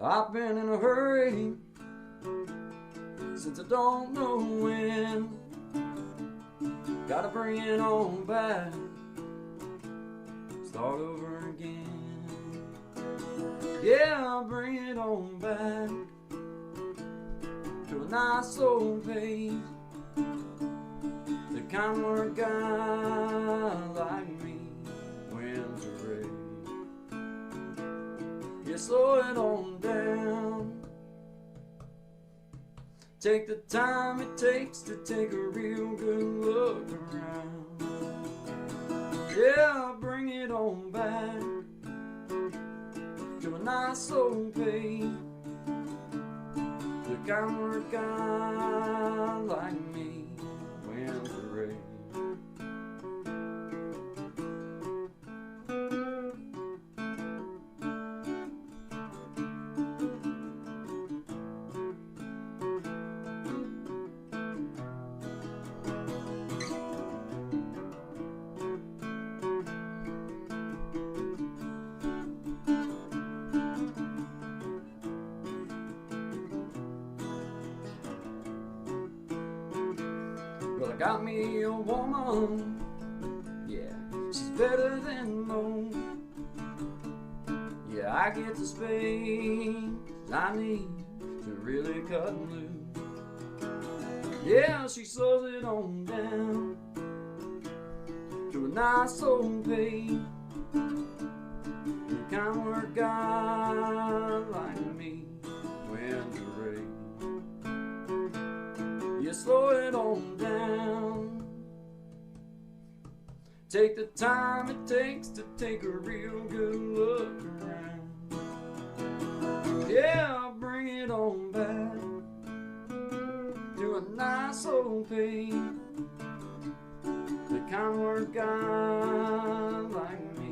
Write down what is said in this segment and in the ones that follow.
I've been in a hurry since I don't know when. Gotta bring it on back, start over again. Yeah, I'll bring it on back to a nice old pace, the kind where a guy like me wins a race. Yeah, slow it on down. Take the time it takes to take a real good look around. Yeah, I'll bring it on back to a nice old pace, the kind where a guy like me wins the race. Well, I got me a woman, yeah, she's better than most. Yeah, I get the space I need to really cut loose. Yeah, she slows it on down to a nice old pace, the kind where a guy like me wins the race. You slow it on down. Take the time it takes to take a real good look around. Yeah, I'll bring it on back to a nice old pace, the kind where a guy like me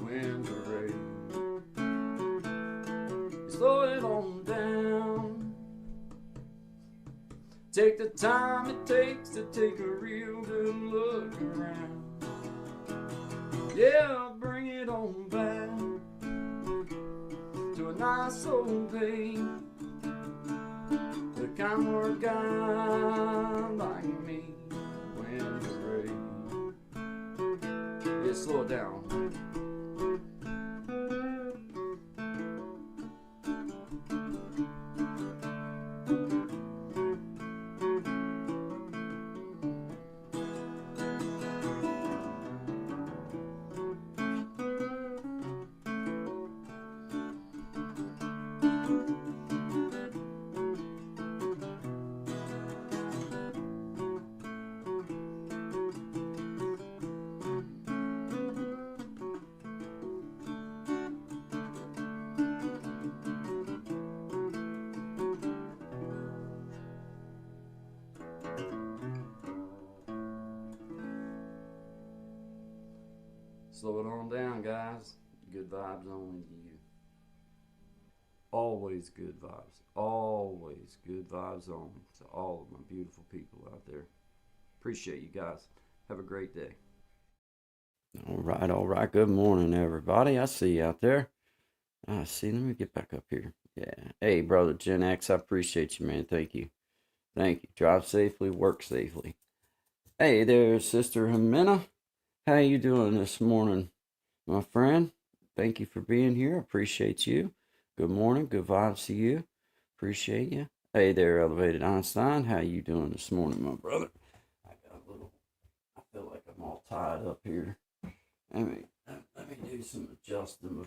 wins a race. You slow it on down. Take the time it takes to take a real good look around. Yeah, I'll bring it on back to a nice old pace, the kind where a guy like me wins the race. Yeah, slow it down. Slow it on down, guys. Good vibes only to you. Always good vibes. Always good vibes only to all of my beautiful people out there. Appreciate you guys. Have a great day. All right, all right. Good morning, everybody. I see you out there. I see. Let me get back up here. Yeah. Hey, brother Gen X, I appreciate you, man. Thank you. Thank you. Drive safely, work safely. Hey there, Sister Jimena. How you doing this morning, my friend? Thank you for being here. Appreciate you. Good morning. Good vibes to you. Appreciate you. Hey there, Elevated Einstein. How you doing this morning, my brother? I got a little. I feel like I'm all tied up here. Let me do some adjusting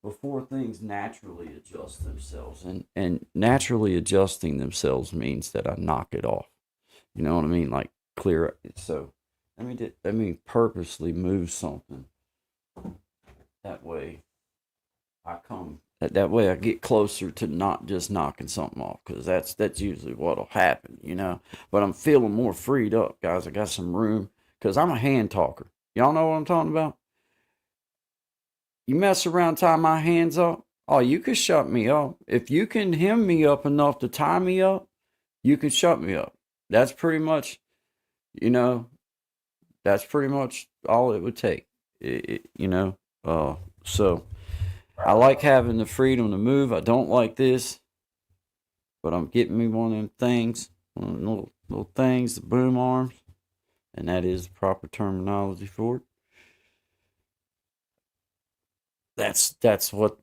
before things naturally adjust themselves. And naturally adjusting themselves means that I knock it off. You know what I mean? Like clear it. So let me purposely move something. That way that way I get closer to not just knocking something off, because that's usually what'll happen, you know. But I'm feeling more freed up, guys. I got some room because I'm a hand talker. Y'all know what I'm talking about? You mess around, tie my hands up. Oh, you can shut me up. If you can hem me up enough to tie me up, you can shut me up. That's pretty much, you know, that's pretty much all it would take. You know, so I like having the freedom to move. I don't like this, but I'm getting me one of them things, one of them little things, the boom arms, and that is the proper terminology for it. That's what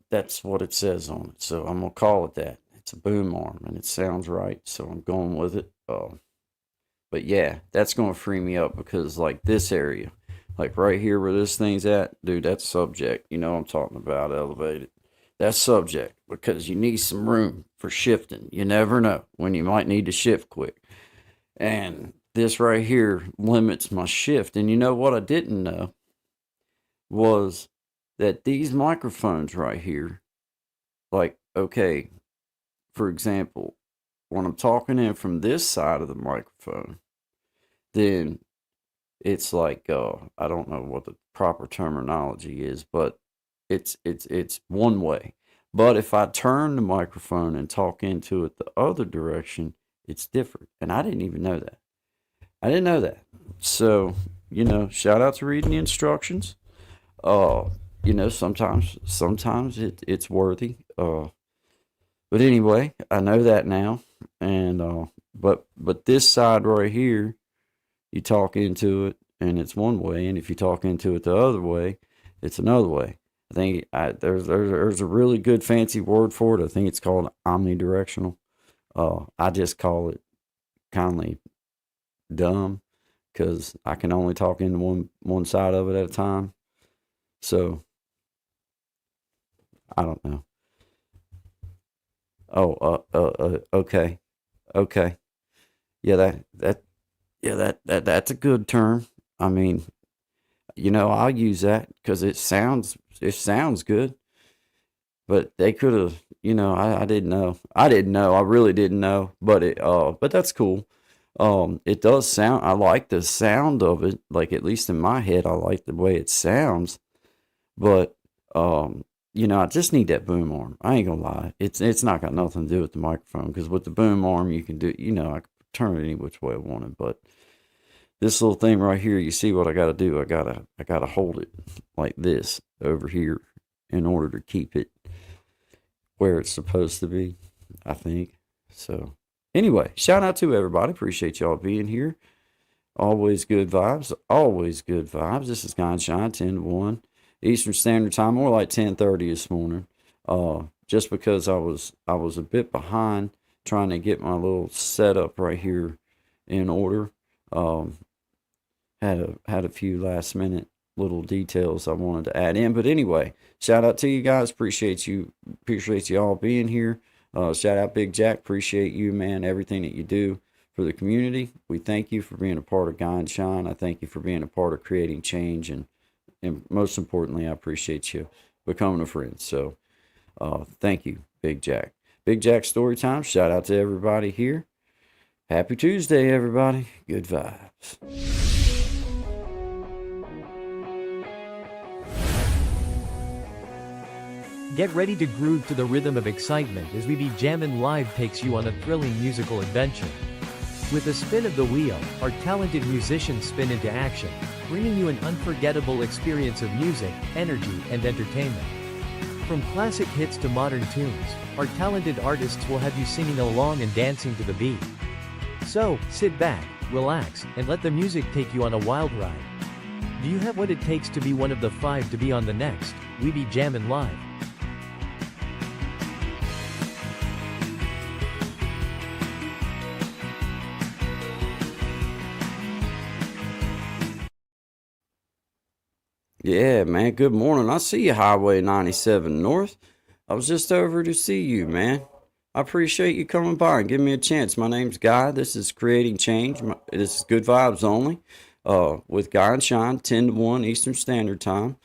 it says on it. So I'm gonna call it that. It's a boom arm, and it sounds right. So I'm going with it. But yeah, that's gonna free me up because like this area, like right here where this thing's at, dude, that's subject. You know what I'm talking about, elevated. That's subject because you need some room for shifting. You never know when you might need to shift quick. And this right here limits my shift. And you know what I didn't know was that these microphones right here, like, okay, for example, when I'm talking in from this side of the microphone, then it's like I don't know what the proper terminology is, but it's one way. But if I turn the microphone and talk into it the other direction, it's different. And I didn't even know that. I didn't know that. So, shout out to reading the instructions. Uh, sometimes it's worthy. But anyway, I know that now. And but this side right here, you talk into it and it's one way, and if you talk into it the other way, it's another way. I think there's a really good fancy word for it. I think it's called omnidirectional. I just call it kindly dumb because I can only talk into one side of it at a time. So I don't know. Oh, okay, okay, yeah, that's a good term. I mean, I'll use that because it sounds good. But they could have, I didn't know. I didn't know. I really didn't know. But that's cool. It does sound. I like the sound of it. Like at least in my head, I like the way it sounds. But I just need that boom arm. I ain't gonna lie. It's not got nothing to do with the microphone because with the boom arm you can do. I can turn it any which way I want it. But this little thing right here, you see what I got to do? I gotta hold it like this over here in order to keep it where it's supposed to be, I think. So anyway, shout out to everybody. Appreciate y'all being here. Always good vibes. Always good vibes. This is Guy and Shine, 10 to 1 Eastern Standard Time, more like 10:30 this morning. Just because I was a bit behind trying to get my little setup right here in order. Had a few last minute little details I wanted to add in, but anyway, shout out to you guys. Appreciate you all being here. Shout out Big Jack. Appreciate you, man. Everything that you do for the community. We thank you for being a part of Guy and Shine. I thank you for being a part of creating change, and most importantly, I appreciate you becoming a friend. So, thank you, Big Jack. Big Jack story time. Shout out to everybody here. Happy Tuesday, everybody. Good vibes. Get ready to groove to the rhythm of excitement as We Be Jammin' Live takes you on a thrilling musical adventure. With a spin of the wheel, our talented musicians spin into action, bringing you an unforgettable experience of music, energy, and entertainment. From classic hits to modern tunes, our talented artists will have you singing along and dancing to the beat. So, sit back, relax, and let the music take you on a wild ride. Do you have what it takes to be one of the 5 to be on the next We Be Jammin' Live? Yeah, man. Good morning. I see you, Highway 97 North. I was just over to see you, man. I appreciate you coming by and giving me a chance. My name's Guy. This is Creating Change. This is Good Vibes Only. With Guy and Shine, 10 to 1 Eastern Standard Time.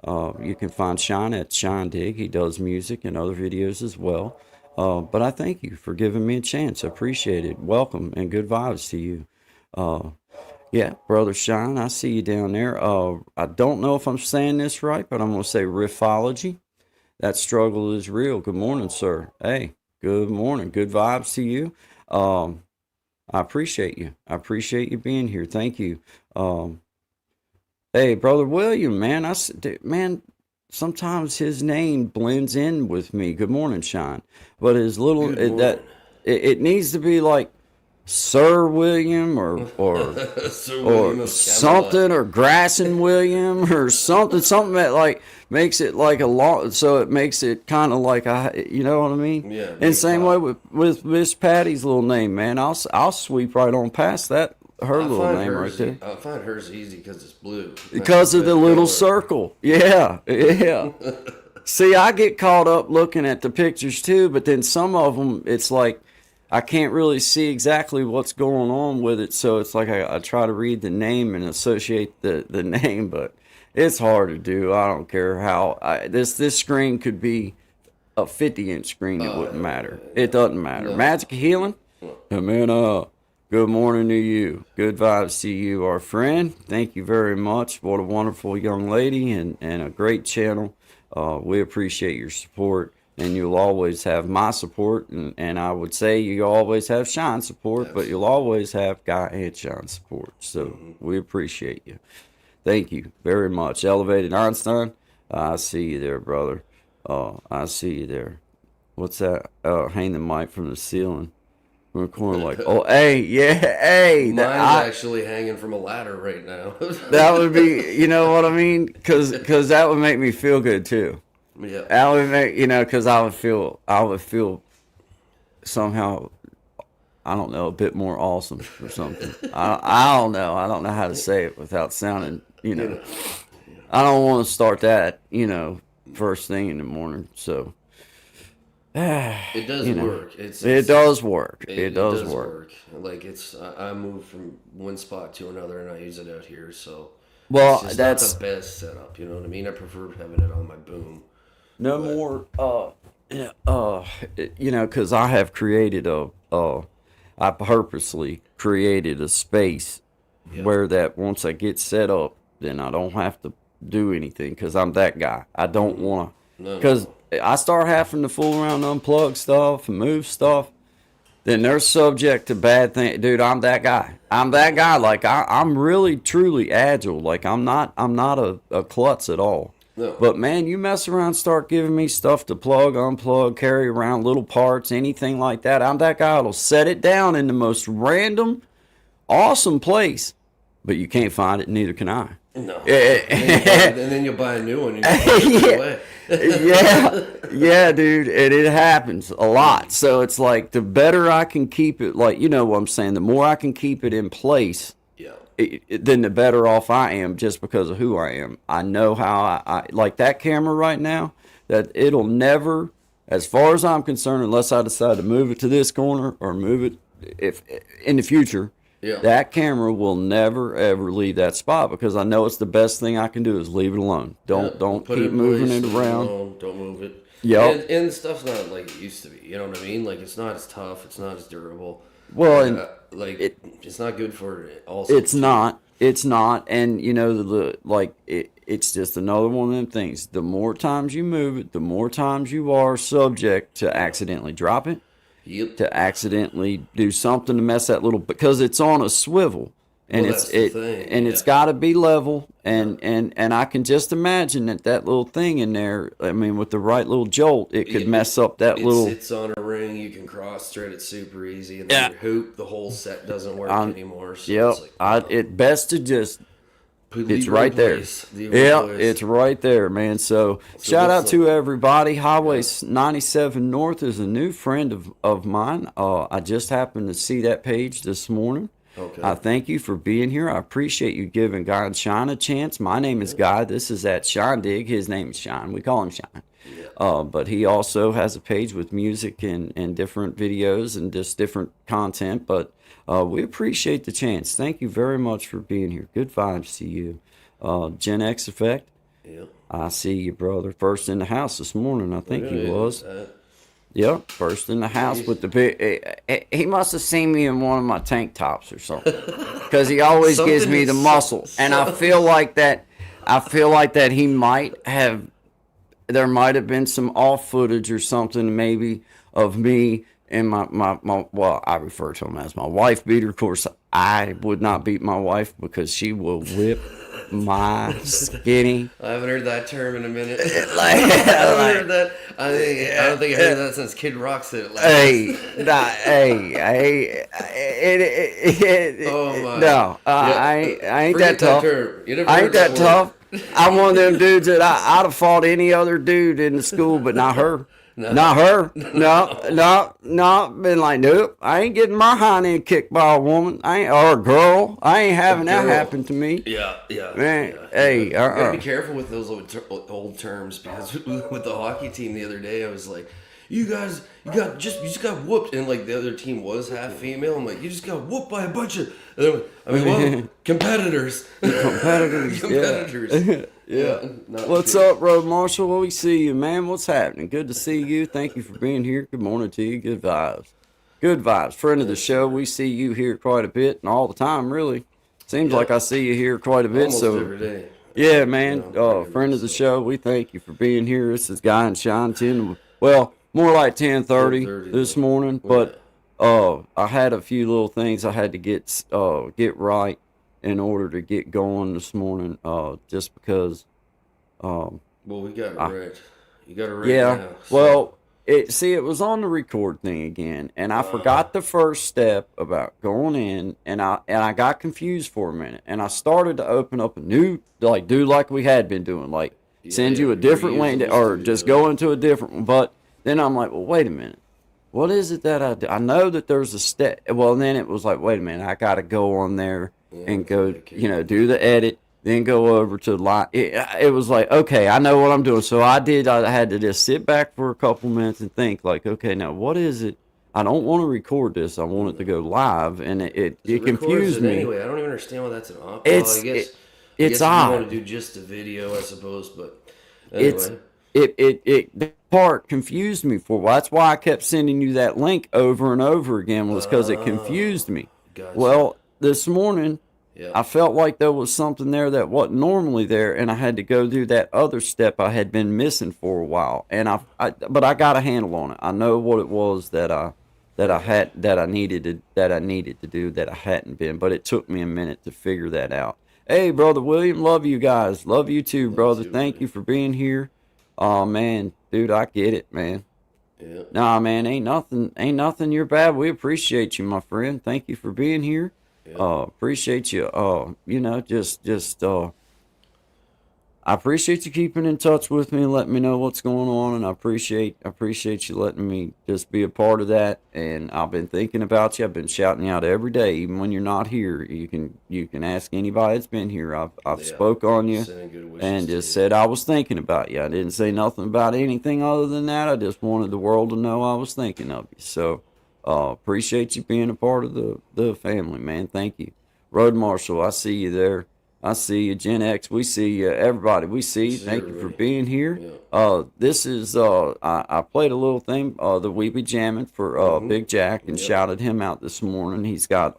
You can find Shine at Shine Dig. He does music and other videos as well. But I thank you for giving me a chance. I appreciate it. Welcome and good vibes to you. Yeah, Brother Shine, I see you down there. I don't know if I'm saying this right, but I'm going to say riffology. That struggle is real. Good morning, sir. Hey, good morning. Good vibes to you. I appreciate you. I appreciate you being here. Thank you. Hey, Brother William, man, man, sometimes his name blends in with me. Good morning, Sean. But his little it needs to be like Sir William or Sir William or of something, Camelot. or Grasson William or something that like makes it like a long, so it makes it kind of like you know what I mean? Yeah, And big same pop. way with Miss Patty's little name, man. I'll sweep right on past that, her little name right there. I find hers easy because it's blue. Because of the little circle. Yeah, yeah. See, I get caught up looking at the pictures too, but then some of them, it's like I can't really see exactly what's going on with it. So it's like I try to read the name and associate the name, but it's hard to do. I don't care how. This screen could be a 50-inch screen. It wouldn't matter. It doesn't matter. No. Magic of Healing? Amen. Good morning to you. Good vibes to you, our friend. Thank you very much. What a wonderful young lady and a great channel. We appreciate your support, and you'll always have my support, and I would say you always have Sean's support, but you'll always have Guy and Sean's support. So we appreciate you. Thank you very much. Elevated Einstein, I see you there, brother. I see you there. What's that? Hang the mic from the ceiling. From the corner, like, oh, hey, yeah, hey. Mine's actually hanging from a ladder right now. That would be, you know what I mean? Because that would make me feel good too. Yeah. That would make, because I would feel somehow, I don't know, a bit more awesome or something. I don't know. I don't know how to say it without sounding, I don't want to start that, first thing in the morning. So. It does work. It does work. It does work. Like I moved from one spot to another, and I use it out here. So well, it's that's not the best setup. You know what I mean? I prefer having it on my boom. more. Because I have created I purposely created a space where that once I get set up, then I don't have to do anything because I'm that guy. I don't want to because. I start having to fool around, unplug stuff, and move stuff, then they're subject to bad things. Dude, I'm that guy. Like I'm really truly agile. Like I'm not a klutz at all. No. But man, you mess around, start giving me stuff to plug, unplug, carry around, little parts, anything like that. I'm that guy that'll set it down in the most random, awesome place, but you can't find it. Neither can I. No. And then you'll buy a new one. And you Yeah. away. yeah, dude, and it happens a lot. So it's like the better I can keep it, like, you know what I'm saying, the more I can keep it in place, then the better off I am just because of who I am. I know how I like that camera right now, that it'll never, as far as I'm concerned, unless I decide to move it to this corner or move it if in the future, that camera will never ever leave that spot because I know it's the best thing I can do is leave it alone. Don't keep moving it around. Don't move it. Yeah. And stuff's not like it used to be. You know what I mean? Like it's not as tough. It's not as durable. Well, and it's not good for all. It's not. And it's just another one of them things. The more times you move it, the more times you are subject to accidentally drop it. Yep. To accidentally do something to mess that little, because it's on a swivel and it's got to be level and I can just imagine that little thing in there. I mean, with the right little jolt, it could mess up that little. It sits on a ring. You can cross thread it super easy, and then your hoop, the whole set doesn't work anymore. So it best to just. It's right there. It's right there, man. So shout out to everybody. Highway 97 North is a new friend of mine. I just happened to see that page this morning. Okay. I thank you for being here. I appreciate you giving Guy and Shine a chance. My name is Guy. This is at Shine Dig. His name is Shine. We call him Shine. But he also has a page with music and different videos and just different content. But we appreciate the chance. Thank you very much for being here. Good vibes to you. Gen X Effect. Yep. I see you, brother. First in the house this morning, I think he was. Yep, first in the house with the big. He must have seen me in one of my tank tops or something, because he always gives me the muscle, and I feel like that. He might have. There might have been some off footage or something, maybe of me and my well, I refer to him as my wife beater. Of course, I would not beat my wife because she will whip my skinny. I haven't heard that term in a minute. I haven't heard that. I don't think I heard that since Kid Rock said it last. No, I ain't that tough. I ain't that tough. I'm one of them dudes that I'd have fought any other dude in the school, but not her. No. Not her. No. Been like, nope. I ain't getting my hind end kicked by a woman. Or a girl. I ain't having that happen to me. Yeah. Man, yeah. Hey, you gotta be careful with those old terms, because with the hockey team the other day, I was like, you just got whooped, and like the other team was half female. I'm like, you just got whooped by a bunch of, competitors. Competitors. Yeah. What's up, Road Marshal? Well, we see you, man. What's happening? Good to see you. Thank you for being here. Good morning to you. Good vibes. Good vibes. Friend of the show. We see you here quite a bit and all the time, really. Seems like I see you here quite a bit. Almost every day. Yeah, man. Friend of the show. We thank you for being here. This is Guy and Sean 10. Well, more like 10:30 this morning, but I had a few little things I had to get right in order to get going this morning, just because. Well, we got it right. You got it right. Yeah. Now, so. Well, it was on the record thing again, and I forgot the first step about going in, and I got confused for a minute, and I started to open up a new, do like we had been doing, send you a different link, or just go into a different one. But then I'm like, well, wait a minute. What is it that I do? I know that there's a step. Well, then it was like, wait a minute. I got to go on there and go, do the edit, then go over to line. It was like, okay, I know what I'm doing. So I had to just sit back for a couple minutes and think, like, okay, now what is it? I don't want to record this. I want it to go live, and it confused me. Anyway, I don't even understand why that's an option. It's odd. You want to do just a video, I suppose, but anyway. That part confused me for a while. That's why I kept sending you that link over and over again, was because it confused me. Gotcha. Well, this morning, I felt like there was something there that wasn't normally there, and I had to go do that other step I had been missing for a while. And but I got a handle on it. I know what it was that I needed to do that I hadn't been, but it took me a minute to figure that out. Hey, Brother William, love you guys. Love you too, brother. Thank you for being here. Oh man, dude, I get it, man. Yeah. Nah, man, ain't nothing. You're bad. We appreciate you, my friend. Thank you for being here. Yeah. Appreciate you. I appreciate you keeping in touch with me and letting me know what's going on, and I appreciate you letting me just be a part of that. And I've been thinking about you. I've been shouting you out every day, even when you're not here. You can ask anybody that's been here. I've spoke on you and just said I was thinking about you. I didn't say nothing about anything other than that. I just wanted the world to know I was thinking of you. So appreciate you being a part of the family, man. Thank you. Road Marshal, I see you there. I see you, Gen X. We see you, everybody. We see you. Thank you for being here. Yeah. This is I played a little thing. The We Be Jamming for Big Jack, and shouted him out this morning. He's got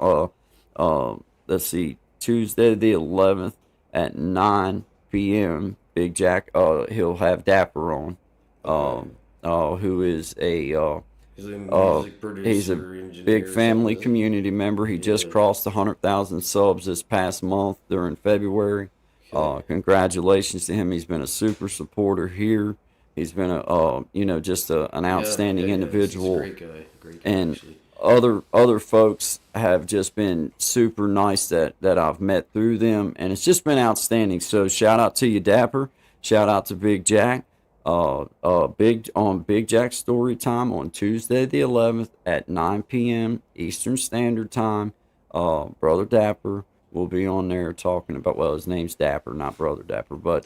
let's see, Tuesday the 11th at 9 p.m. Big Jack. He'll have Dapper on. Who is a He's a music producer, he's a big family community member. He just crossed 100,000 subs this past month during February. Congratulations to him. He's been a super supporter here. He's been an outstanding individual. He's a great guy. Great guy, and actually. other folks have just been super nice that I've met through them, and it's just been outstanding. So shout out to you, Dapper. Shout out to Big Jack. Big Jack Story Time on Tuesday the 11th at 9 p.m. Eastern Standard Time. Brother Dapper will be on there talking about, well, his name's Dapper, not Brother Dapper, but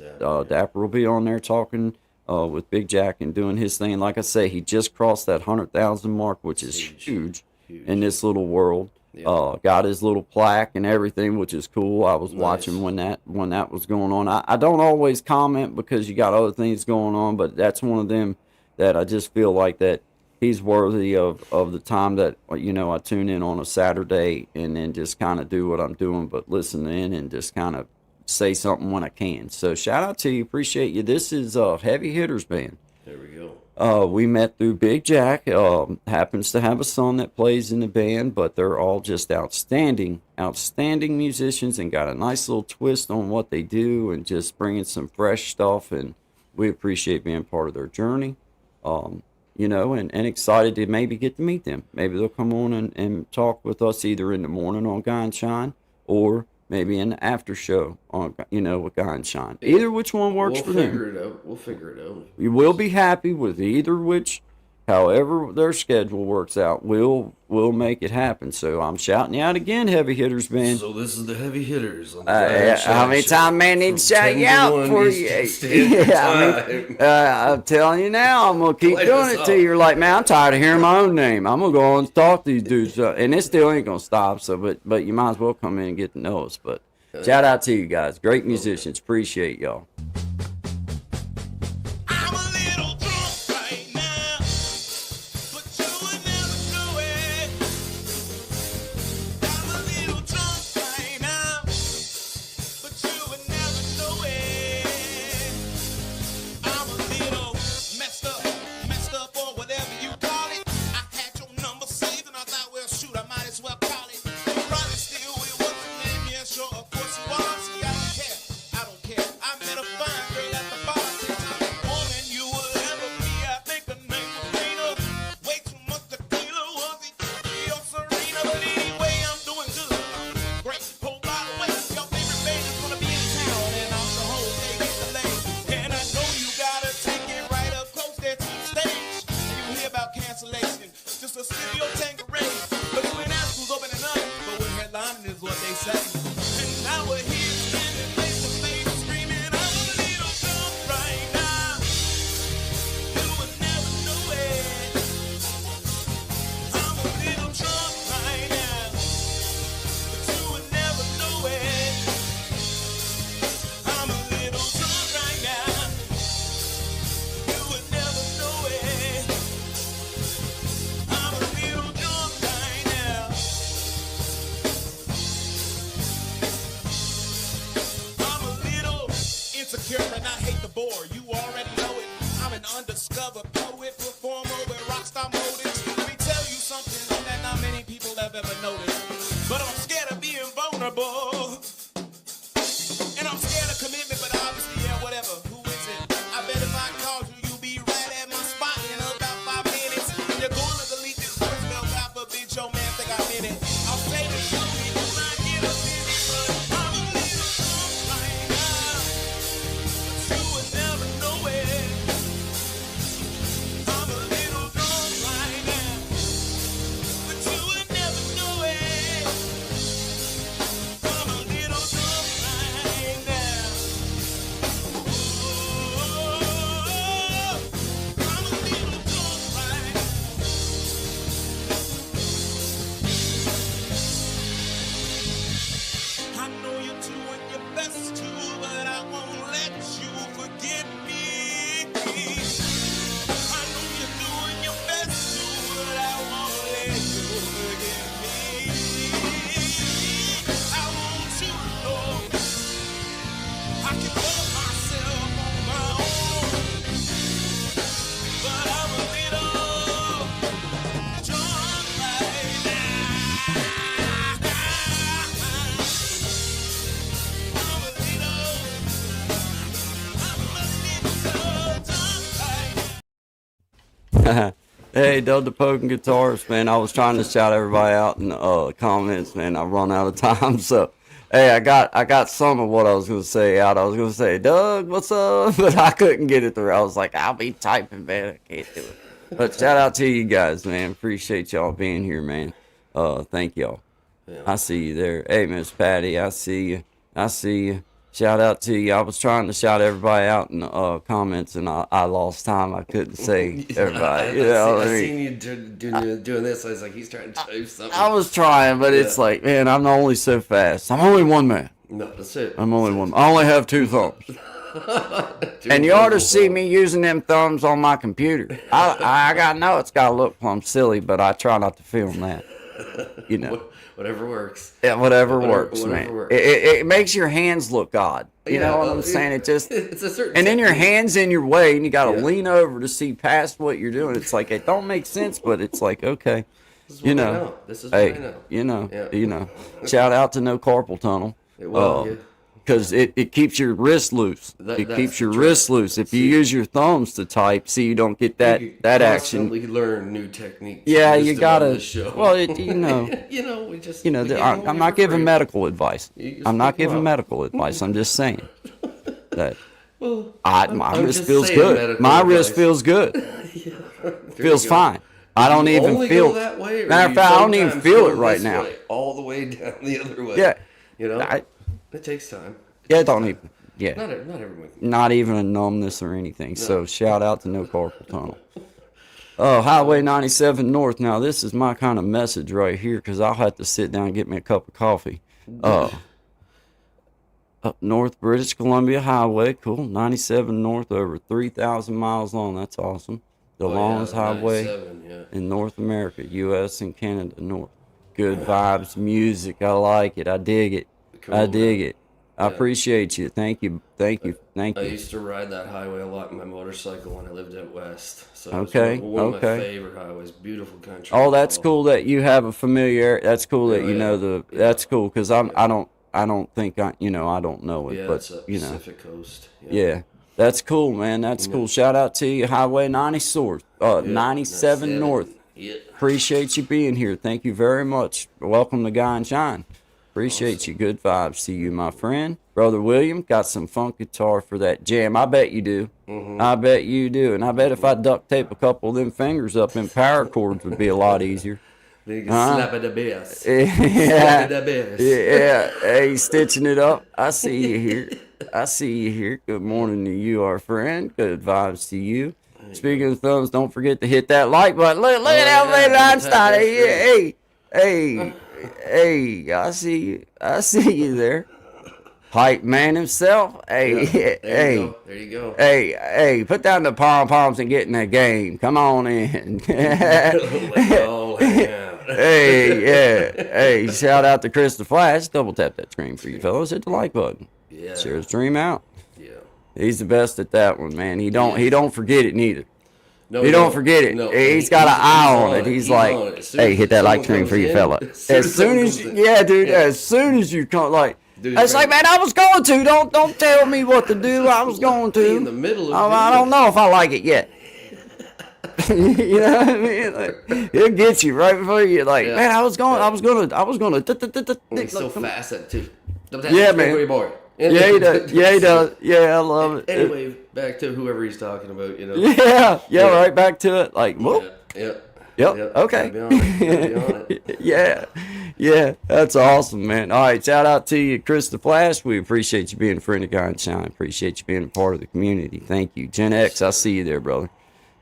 Dapper will be on there talking with Big Jack and doing his thing. Like I say, he just crossed that 100,000 mark, which is huge in this little world. Got his little plaque and everything, which is cool. I was watching when that was going on. I don't always comment because you got other things going on, but that's one of them that I just feel like that he's worthy of the time that, I tune in on a Saturday and then just kind of do what I'm doing, but listen in and just kind of say something when I can. So shout out to you. Appreciate you. This is Heavy Hitters Band. There we go. We met through Big Jack. Happens to have a son that plays in the band, but they're all just outstanding, outstanding musicians and got a nice little twist on what they do and just bringing some fresh stuff. And we appreciate being part of their journey. And excited to maybe get to meet them. Maybe they'll come on and talk with us either in the morning on Guy and Shine or maybe in the after show on, with Guy and Shine. Either which one works for them. We'll figure it out. We will be happy with either which, however their schedule works out. We'll make it happen. So I'm shouting you out again, Heavy Hitters band. So this is the Heavy Hitters. On the how many times man need to shout you out for you? I'm telling you now, I'm gonna keep doing it till you're like, man, I'm tired of hearing my own name. I'm gonna go on and talk to these dudes, and it still ain't gonna stop. So, but you might as well come in and get to know us. But shout out to you guys, great musicians. Appreciate y'all. Hey, Doug the Poking Guitars, man. I was trying to shout everybody out in the comments, man. I run out of time, so hey, I got some of what I was gonna say out. I was gonna say, Doug, what's up? But I couldn't get it through. I was like, I'll be typing, man. I can't do it. But shout out to you guys, man. Appreciate y'all being here, man. Thank y'all. Yeah. I see you there. Hey, Miss Patty, I see you. I see you. Shout out to you. I was trying to shout everybody out in the comments, and I lost time. I couldn't say everybody. I seen you doing this. I was like, he's trying to type something. I was trying, but it's like, man, I'm only so fast. I'm only one man. No, that's it. I'm only one. I only have two thumbs. And you ought to see me using them thumbs on my computer. I know it's got to look plumb silly, but I try not to film that. Whatever works. Yeah, whatever works, whatever man. works. It makes your hands look odd. You know what I'm saying? It just it's a certain. and then your technique. hands in your way, and you got to Yeah. lean over to see past what you're doing. It's like it don't make sense, but it's like okay, This is what you I know. This is what I Hey, know. you Yeah. know. Shout out to no carpal tunnel. Well, yeah. Because it keeps your wrist loose. It That's keeps your the wrist trick. loose. If you See. use your thumbs to type, see you don't get You that action. constantly learn new techniques. Yeah, Wisdom you on gotta. this show. Well, you know, we just. you know. we give them I'm away not for giving free. medical advice. You just I'm not pick 'em giving up. medical advice. I'm just saying that Well, my I'm wrist just feels saying good. medical My wrist advice. feels good. there Feels you go. fine. I don't You even only feel. go that way, or Matter of you fact, I don't even sometimes feel go it right this now. way, all the way down the other way. Yeah. You know, I, it takes time. yeah, don't even. Yeah. Not everyone. Not even a numbness or anything. So shout out to no carpal tunnel. Highway 97 North. Now this is my kind of message right here because I'll have to sit down and get me a cup of coffee. Up North British Columbia Highway. Cool. 97 North, over 3,000 miles long. That's awesome. The longest highway 97, yeah. in North America, U.S. and Canada North. Good vibes, music. I like it. I dig it. I Cool, dig man. it. I appreciate you. Thank you. Thank you. Thank I you. used to ride that highway a lot in my motorcycle when I lived out west. So Okay, it was one of my okay. favorite highways. Beautiful country. Oh, that's cool that you have a familiar. That's cool that Yeah, you know yeah. the. That's cool because I don't think I don't know it, Yeah, but it's up you know, Pacific Coast. yeah, that's cool, man. That's cool. Shout out to you, Highway 97 North. Yeah. Appreciate you being here. Thank you very much. Welcome to Guy and Shine. Appreciate you. Good vibes to you, my friend. Brother William, got some funk guitar for that jam. I bet you do. I bet you do. And I bet if I duct tape a couple of them fingers up in power chords would be a lot easier. Then you can slap at the bass. Yeah. Slap at the bass. Yeah. Hey, stitching it up. I see you here. I see you here. Good morning to you, our friend. Good vibes to you. Speaking of thumbs, don't forget to hit that like button. Look at that yeah, lady tap Einstein. that Hey, I see you. I see you there. Hype man himself. Hey, hey. There you go. Hey, put down the pom-poms and get in the game. Come on in. Oh, yeah. Hey, yeah. Hey, shout out to Chris the Flash. Double tap that screen for you fellas. Hit the like button. Yeah. Share the stream out. Yeah. He's the best at that one, man. He don't forget it neither. No, He don't forget it. No, He's got an eye on it. it. He's on like, it. As soon hey, as hit that like someone screen comes for you in- fella. As soon as someone you, comes in. yeah, dude. As soon as you come, like, Dude, it's like, man, I was going to. Don't tell me what to do. I was going In the to. middle of I don't know if I like it yet. You know what I mean? Like, it'll get you right before you like, Yeah. man, I was gonna. He's so fast at it too. Yeah, man. Boy. Yeah, he does. Yeah, he does. Yeah, I love it. Anyway, back to whoever he's talking about, you know. Yeah, right back to it. Like, whoop. Yep. Okay. Gotta be on it. Gotta be on it. Yeah, that's awesome, man. All right, shout out to you, Chris the Flash. We appreciate you being a friend of Guy and Shine. Appreciate you being a part of the community. Thank you. Gen X, I see you there, brother.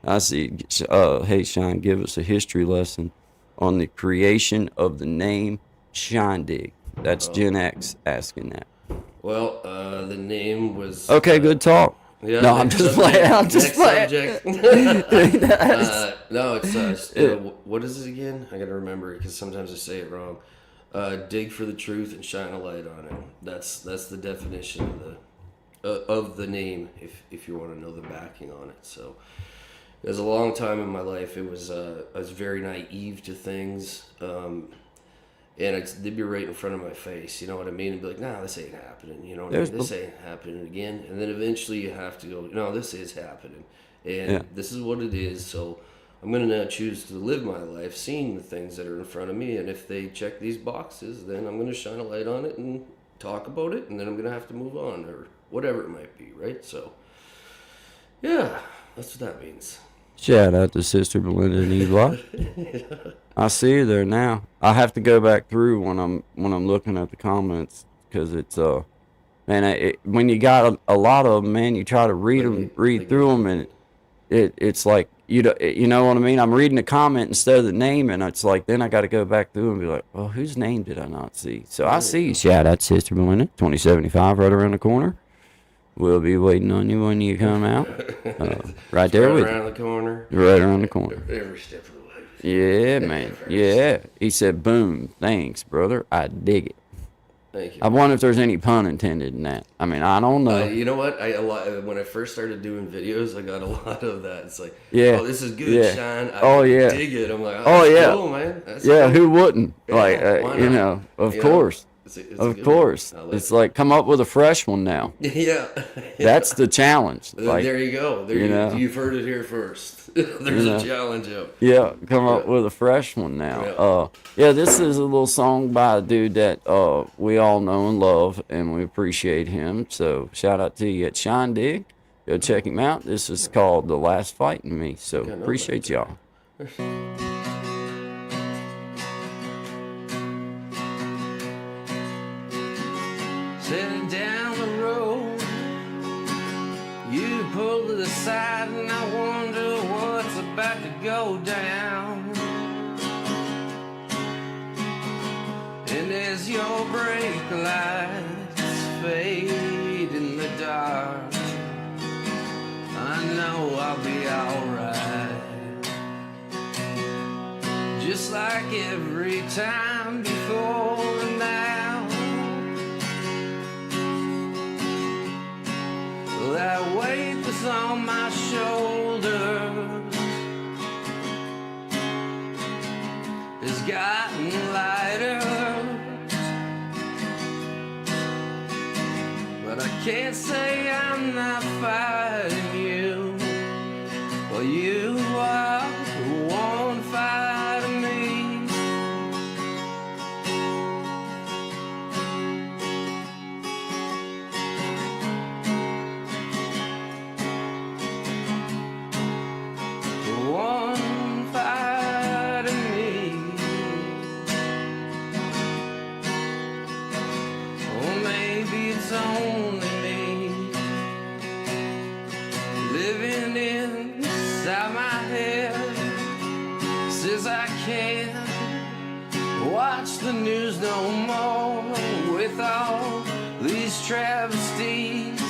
I see you. Hey, Shine, give us a history lesson on the creation of the name Shine Dig. That's Gen X asking that. Well, the name was. Okay, good talk. Yeah, No, I'm just playing. I'm just playing. No, it's what is it again? I gotta remember it because sometimes I say it wrong. Dig for the truth and shine a light on it. That's the definition of the name. If you want to know the backing on it, so it was a long time in my life. It was I was very naive to things. And they'd be right in front of my face, you know what I mean? And be like, nah, this ain't happening, you know what I mean? This ain't happening again. And then eventually you have to go, no, this is happening. And this is what it is. So I'm going to now choose to live my life seeing the things that are in front of me. And if they check these boxes, then I'm going to shine a light on it and talk about it. And then I'm going to have to move on or whatever it might be, right? So, yeah, that's what that means. Shout out to Sister Belinda and Eva. I see you there now. I have to go back through when I'm looking at the comments because it's man, when you got a lot of them, man, you try to read through them, and it's like you know what I mean. I'm reading the comment instead of the name, and it's like then I got to go back through and be like, well, whose name did I not see? So I see you. Shout out to Sister Belinda, 2075, right around the corner. We'll be waiting on you when you come out. Right there with you. Around the corner. Right around the corner. Every step of the way. Yeah, man. Yeah. He said, boom. Thanks, brother. I dig it. Thank you. I wonder if there's any pun intended in that. I mean, I don't know. You know what? When I first started doing videos, I got a lot of that. It's like, Yeah. oh, this is good, Yeah. Shine. Oh, yeah. dig it. I'm like, Oh, that's yeah. cool, man. That's Yeah, cool. who wouldn't? Yeah, Like, why you not? know, of You know, course. it's a Of good course. one. I like It's it. like, come up with a fresh one now. Yeah. That's the challenge. Like, there you go. There you know. you've heard it here first. There's know. a challenge up. yeah, come up Yeah. with a fresh one now. Yeah. Yeah, this is a little song by a dude that we all know and love, and we appreciate him. So shout out to you at Shine Dig. Go check him out. This is called The Last Fight in Me. So know appreciate that. y'all. Sitting down the road, you pull to the side, and I wonder what's about to go down. And as your brake lights fade in the dark, I know I'll be alright. Just like every time before and now. That weight that's on my shoulders has gotten lighter, but I can't say I'm not fighting you. Well, you are the one fighting me. The one fighting me. Or maybe it's only me living inside my head. Says I can't watch the news no more with all these travesties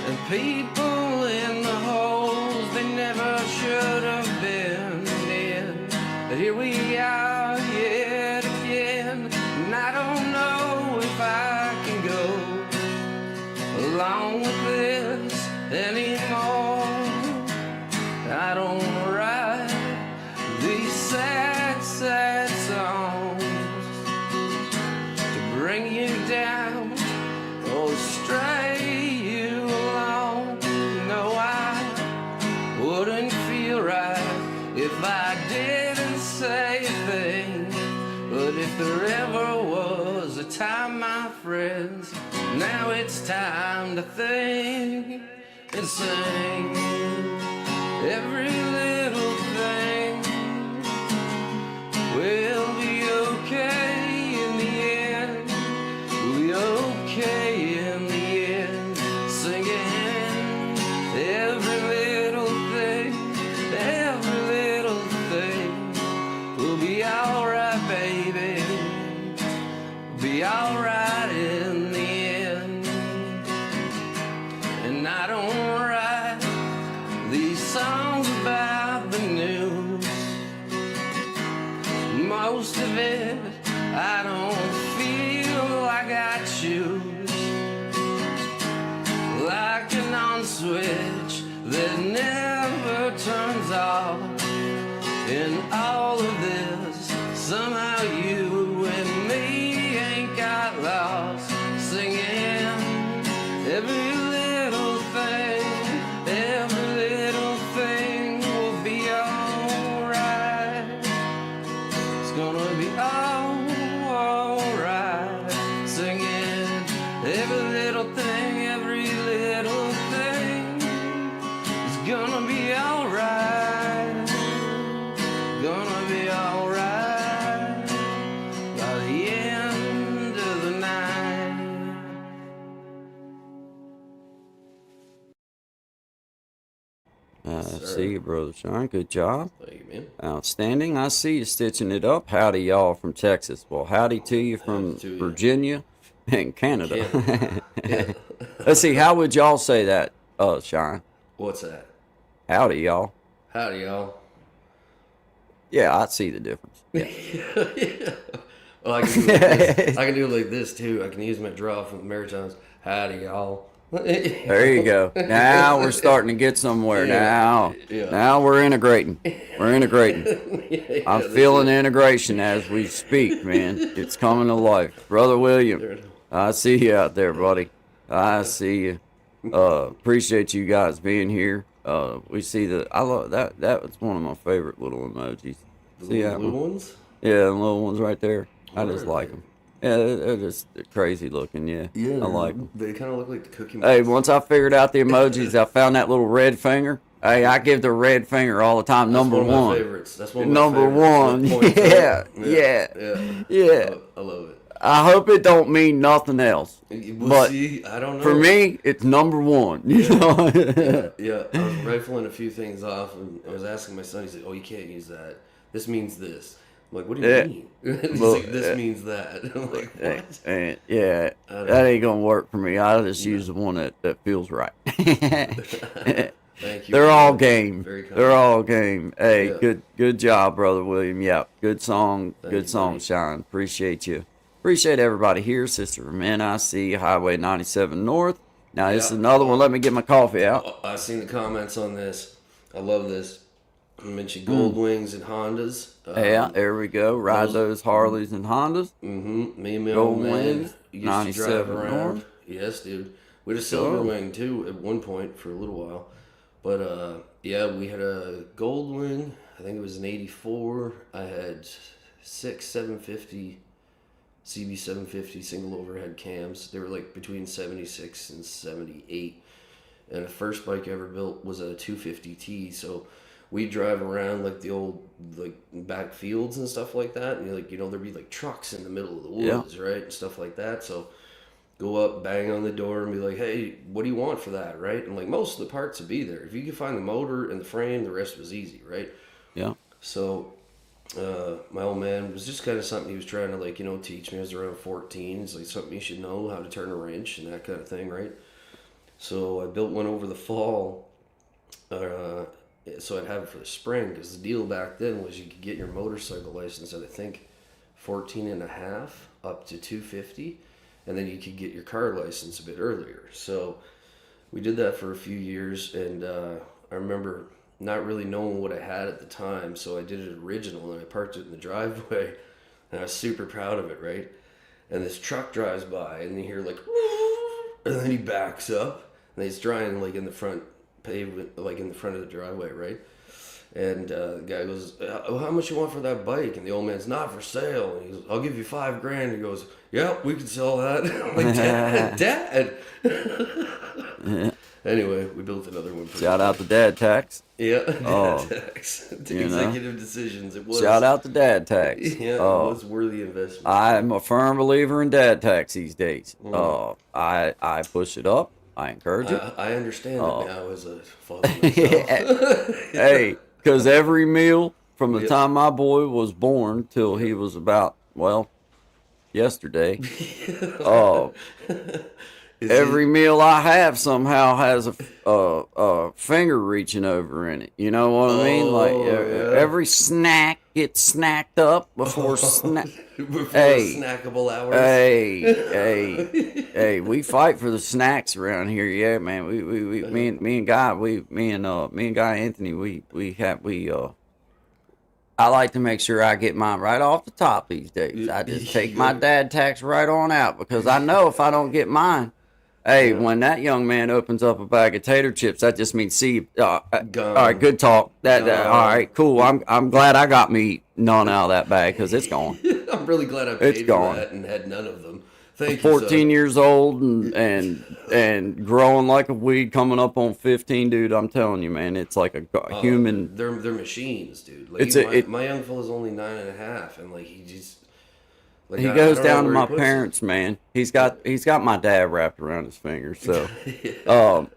and people in the holes they never should have been in. But here we are yet again, and I don't know if I can go along with this anymore. I don't write these sad, sad songs to bring you down or stray you along. No, I wouldn't feel right if I didn't say a thing. But if there ever was a time, my friends, now it's time to think and sing. Every little thing will be okay in the end. We'll be okay in the end. Singing every little thing, every little thing will be alright, baby. Be alright in the end. And I don't write these songs about the news. Most of it I don't feel like I choose. Like an on switch that never turns off. In all of this, somehow you and me ain't got lost. Singing every little thing, every little thing will be alright. It's gonna be alright. Singing every little thing, every little thing is gonna be alright. Gonna be alright by the end of the night. See you, Brother Sean. Good job. Thank you, man. Outstanding. I see you stitching it up. Howdy, y'all from Texas. Well, howdy to you from to you. Virginia and Canada. Yeah. Let's see. How would y'all say that, Sean? What's that? Howdy, y'all. Howdy, y'all. Yeah, I see the difference. Yeah. Yeah. Well, I can do it like this. I can do it like this too. I can use my draw from the Maritimes. Howdy, y'all. There you go. Now we're starting to get somewhere. Yeah. Now we're integrating. We're integrating. Yeah, I'm that's feeling it. integration as we speak, man. It's coming to life. Brother William, I see you out there, buddy. I see you. Appreciate you guys being here. We see I love that. That was one of my favorite little emojis. See that Blue one? ones? Yeah, the little ones right there. I just Where are like they? them. Yeah, they're just crazy looking. Yeah, I like them. They kind of look like the Cookie Hey, Monster. once I figured out the emojis, I found that little red finger. Hey, I give the red finger all the time. That's Number one of my one. favorites. That's one of my Number favorites. one. That points Yeah, up. yeah. Yeah. I love it. I hope it don't mean nothing else. We'll But see. I don't know. for me, it's number one. You know? Yeah, I was rifling a few things off, and I was asking my son. He said, "Oh, you can't use that. This means this." I'm like, "What do you Yeah. mean?" He's Well, like, "This means that." I'm like, "What?" Yeah, that ain't gonna work for me. I just use the one that feels right. Thank you. They're for all that. game. Very kind. They're all game. Hey, Yeah. good job, brother William. Yeah, good song. Thank Good you, song, buddy. Shine. Appreciate you. Appreciate everybody here. Sister from NIC Highway 97 North. Now this is Yeah. another one. Let me get my coffee out. Oh, I've seen the comments on this. I love this. You mentioned Gold Wings and Hondas. Yeah, there we go. Ride those- those Harleys and Hondas. Me and my Gold old man Wings, used to drive 97 around. North. Yes, dude. We had a Silver Wing too at one point for a little while. But yeah, we had a Gold Wing. I think it was an '84. I had 750 CB 750 single overhead cams. They were like between 76 and 78. And the first bike I ever built was a 250T. So we drive around like the old like back fields and stuff like that. And like there'd be like trucks in the middle of the woods, right, and stuff like that. So go up, bang on the door, and be like, "Hey, what do you want for that?" Right? And like most of the parts would be there. If you could find the motor and the frame, the rest was easy, right? Yeah. So my old man was just kind of something he was trying to teach me. I was around 14. It's like something you should know, how to turn a wrench and that kind of thing, right? So I built one over the fall. So I'd have it for the spring, because the deal back then was you could get your motorcycle license at I think 14 and a half up to 250, and then you could get your car license a bit earlier. So we did that for a few years, and I remember not really knowing what I had at the time, so I did it original, and I parked it in the driveway, and I was super proud of it, right? And this truck drives by, and you hear like, and then he backs up, and he's driving like in the front pavement, like in the front of the driveway, right? And the guy goes, "How much you want for that bike?" And the old man's, "Not for sale." And he goes, "I'll give you $5,000." He goes, "Yep, we can sell that." I'm like, Dad. Anyway, we built another one. Shout out to Dad Tax. Yeah. Oh, Executive decisions. It was. Shout out to Dad Tax. Yeah, it was worthy investment. I'm a firm believer in Dad Tax these days. I push it up. I encourage it. I understand it now as a father myself. Hey, because every meal from the time my boy was born till he was about, yesterday, every meal I have somehow has a finger reaching over in it. You know what I mean? Like every snack gets snacked up before snack. Before Hey. snackable hours. Hey, we fight for the snacks around here. Yeah, man. Me and Guy Anthony, I like to make sure I get mine right off the top these days. I just take my Dad Tax right on out, because I know if I don't get mine, hey, when that young man opens up a bag of tater chips, that just means see. All right, good talk. All right, cool. I'm glad I got me none out of that bag, because it's gone. I'm really glad I It's paid gone. for that and had none of them. Thank you. 14 years old and growing like a weed, coming up on 15, dude. I'm telling you, man, it's like a human. They're machines, dude. Like my young fella's only 9.5, and like he just. Like, He I goes don't know down to where he my puts it. parents, man. He's got my dad wrapped around his finger. So,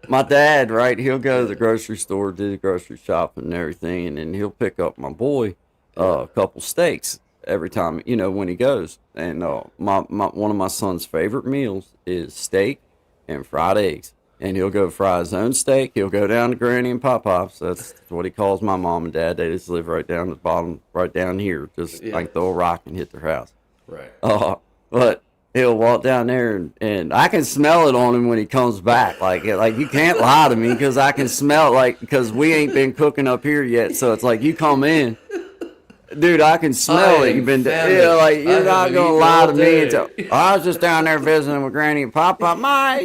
my dad, right? He'll go to the grocery store, do the grocery shopping and everything, and then he'll pick up my boy a couple steaks every time, when he goes. And one of my son's favorite meals is steak and fried eggs. and he'll go fry his own steak. He'll go down to Granny and Pop Pop's. That's what he calls my mom and dad. They just live right down the bottom, right down here. Just like throw a rock and hit their house. Right. But he'll walk down there, and I can smell it on him when he comes back. Like you can't lie to me because I can smell it, like, because we ain't been cooking up here yet. So it's like you come in. Dude, I can smell it. You've been, like, you're not gonna lie to me and tell. I was just down there visiting with Granny and Papa. Yeah,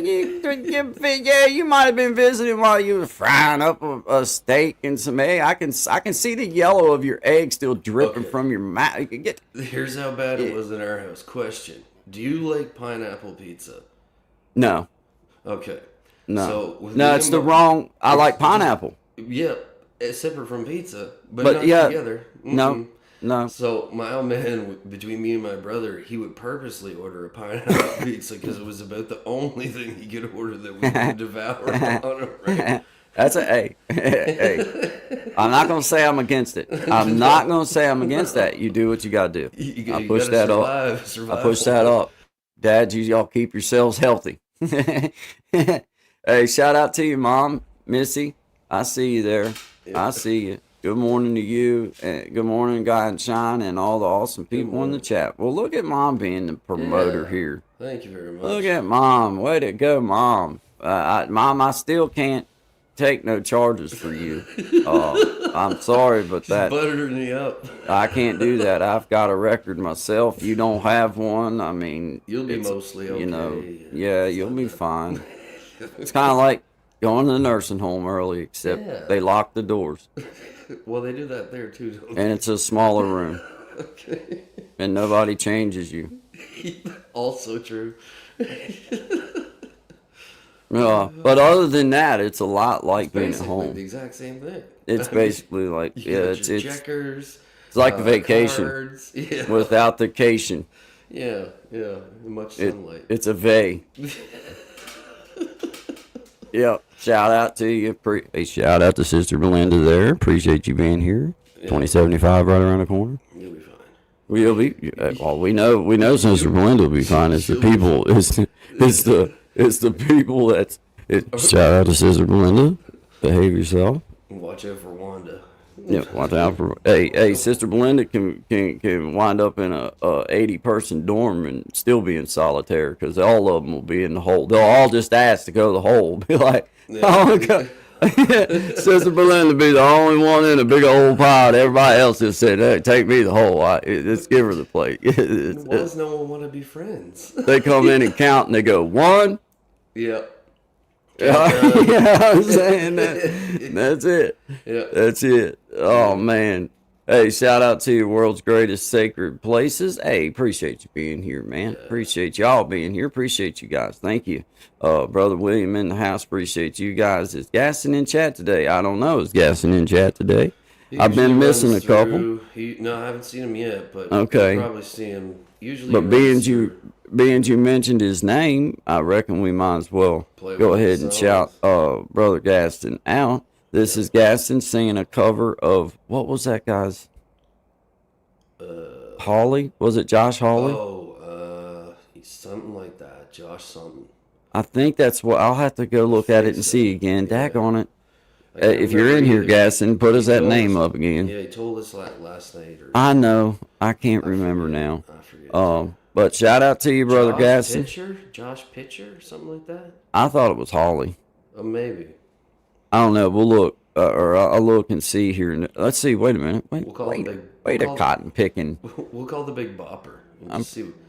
you might have been visiting while you were frying up a steak and some egg. I can see the yellow of your egg still dripping from your mouth. Here's how bad it was in our house. Question: do you like pineapple pizza? No. Okay. No. No, it's the wrong. I like pineapple. Yeah, it's separate from pizza, but not together. Mm-hmm. No. So my old man, between me and my brother, he would purposely order a pineapple pizza because it was about the only thing he could order that we could devour on a right. That's hey. I'm not gonna say I'm against it. I'm not gonna say I'm against that. You do what you gotta do. I push that up. I push that up. Dad, y'all keep yourselves healthy. Hey, shout out to you, Mom, Missy. I see you there. I see you. Good morning to you, and good morning, Guy and Shine, and all the awesome people in the chat. Well, look at Mom being the promoter here. Thank you very much. Look at Mom. Way to go, Mom. Mom, I still can't take no charges for you. I'm sorry, but that buttered me up. I can't do that. I've got a record myself. You don't have one. I mean, you'll be mostly okay. You know, yeah, you'll be fine. It's kind of like going to the nursing home early, except they lock the doors. Well, they do that there too, don't they? And it's a smaller room. Okay. And nobody changes you. Also true. But other than that, it's a lot like being at home. The exact same thing. It's basically like it's checkers. It's like a vacation without the cation. Yeah, much sunlight. It's a vay. Yep. Shout out to you. Hey, shout out to Sister Belinda there. Appreciate you being here. 2075 right around the corner. You'll be fine. We'll be. Well, we know Sister Belinda will be fine. It's the people. It's the people that's. Shout out to Sister Belinda. Behave yourself. Watch out for Wanda. Yeah, watch out for. Hey, Sister Belinda can wind up in a 80-person dorm and still be in solitaire because all of them will be in the hole. They'll all just ask to go to the hole. Be like, Sister Belinda be the only one in a big old pod. Everybody else just said, "Hey, take me the hole. Let's give her the plate." Why does no one want to be friends? They come in and count and they go 1. Yep. I'm saying that's it. Yeah. That's it. Oh man. Hey, shout out to your world's greatest sacred places. Hey, appreciate you being here, man. Appreciate y'all being here. Appreciate you guys. Thank you. Brother William in the house. Appreciate you guys. Is Gaston in chat today? I don't know. Is Gaston in chat today? I've been missing a couple. No, I haven't seen him yet, but okay. You'll probably see him usually. But being you mentioned his name, I reckon we might as well go ahead and shout Brother Gaston out. This is Gaston singing a cover of, what was that guy's? Hawley? Was it Josh Hawley? Oh, something like that. Josh something. I think that's what, I'll have to go look at it and see again. Daggone it. If you're in here, Gaston, put that name up again. Yeah, he told us last night. I know. I can't remember now. I forget. But shout out to you, Brother Gaston. Josh Pitcher, something like that? I thought it was Hawley. Maybe. I don't know. We'll look, or I'll look and see here. Let's see. Wait a minute. Wait a cotton picking. We'll call the Big Bopper.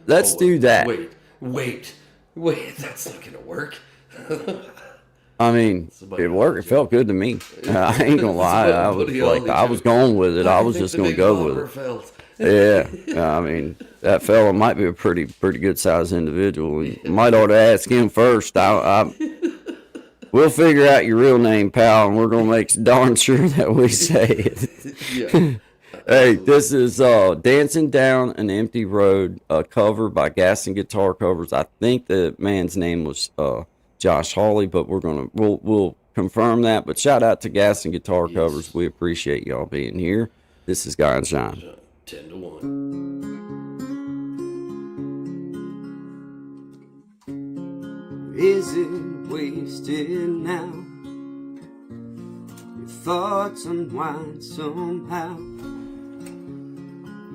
Let's do that. Wait. That's not gonna work. I mean, it worked. It felt good to me. I ain't gonna lie. I was going with it. I was just gonna go with it. Yeah. I mean, that fella might be a pretty good sized individual. You might ought to ask him first. We'll figure out your real name, pal, and we're gonna make darn sure that we say it. Yeah. Hey, this is "Dancing Down an Empty Road," a cover by Gaston Guitar Covers. I think the man's name was Josh Hawley, but we'll confirm that. But shout out to Gaston Guitar Covers. We appreciate y'all being here. This is Guy and Shine. 10-1. Is it wasted now. Your thoughts unwind somehow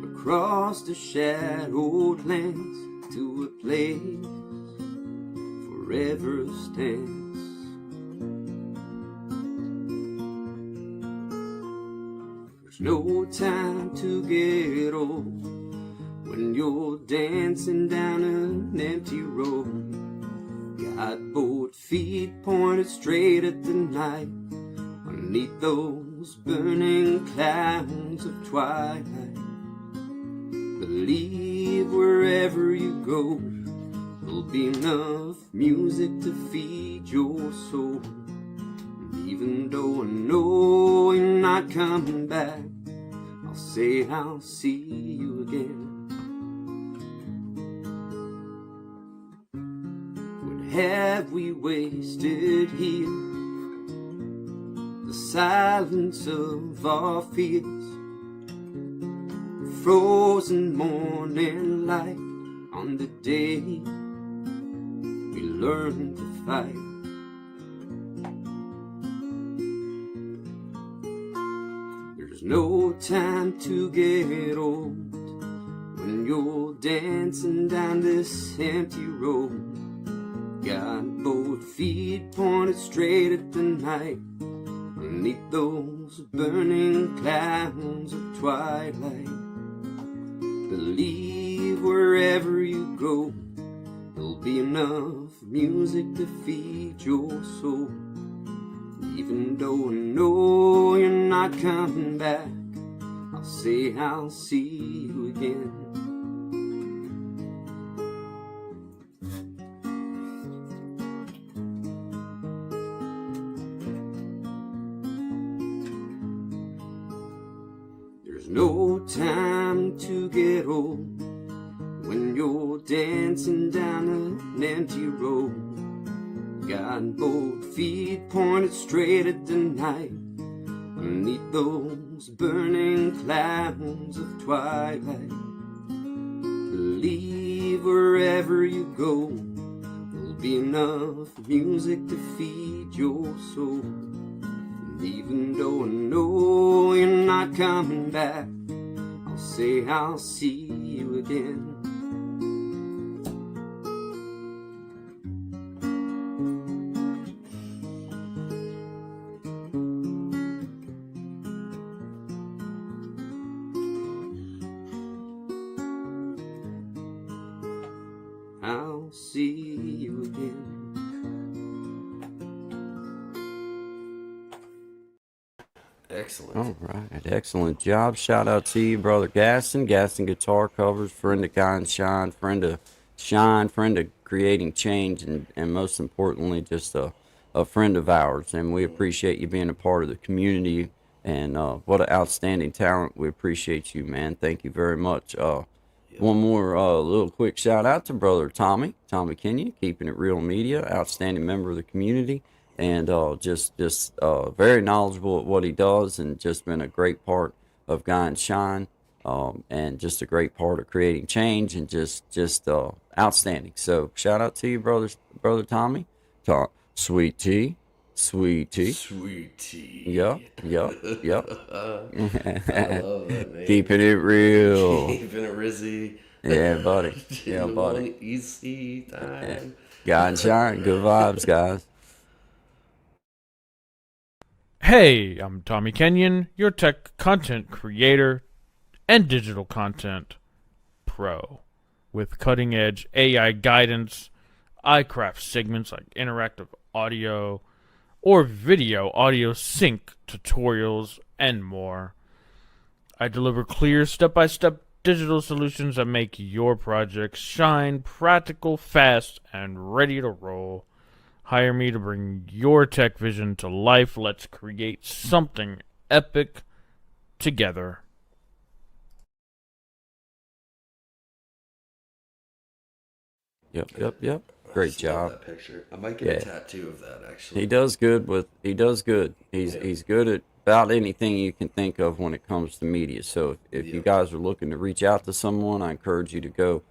across the shadowed lands to a place forever stands. There's no time to get old when you're dancing down an empty road. Got both feet pointed straight at the night, underneath those burning clouds of twilight. Believe wherever you go, there'll be enough music to feed your soul. And even though I know you're not coming back, I'll say I'll see you again. Have we wasted here the silence of our fears, frozen morning light on the day we learned to fight? There's no time to get old when you're dancing down this empty road. Got both feet pointed straight at the night, underneath those burning clouds of twilight. Believe wherever you go, there'll be enough music to feed your soul. Even though I know you're not coming back, I'll say I'll see you again. No time to get old when you're dancing down an empty road. Got both feet pointed straight at the night, underneath those burning clouds of twilight. Believe wherever you go, there'll be enough music to feed your soul. Even though I know you're not coming back, I'll say I'll see you again. I'll see you again. Excellent. All right, excellent job. Shout out to you, Brother Gaston. Gaston Guitar Covers, friend of Guy and Shine, friend of creating change, and most importantly, just a friend of ours. And we appreciate you being a part of the community. And what an outstanding talent. We appreciate you, man. Thank you very much. One more little quick shout out to Brother Tommy Kenyon, Keeping It Real Media, outstanding member of the community. And just very knowledgeable at what he does, and just been a great part of Guy and Shine, and just a great part of creating change, and just outstanding. So shout out to you, brother Tommy, Sweet Tea. Yep. I love that, man. Keeping it real. Keeping it Rizzy. Yeah, buddy. Yeah, buddy. Easy time. Guy and Shine, good vibes, guys. Hey, I'm Tommy Kenyon, your tech content creator and digital content pro. With cutting-edge AI guidance, I craft segments like interactive audio or video audio sync tutorials and more. I deliver clear step-by-step digital solutions that make your projects shine, practical, fast, and ready to roll. Hire me to bring your tech vision to life. Let's create something epic together. Yep. Great job. That picture. I might get a tattoo of that, actually. He does good. He's good at about anything you can think of when it comes to media. So if you guys are looking to reach out to someone, I encourage you to go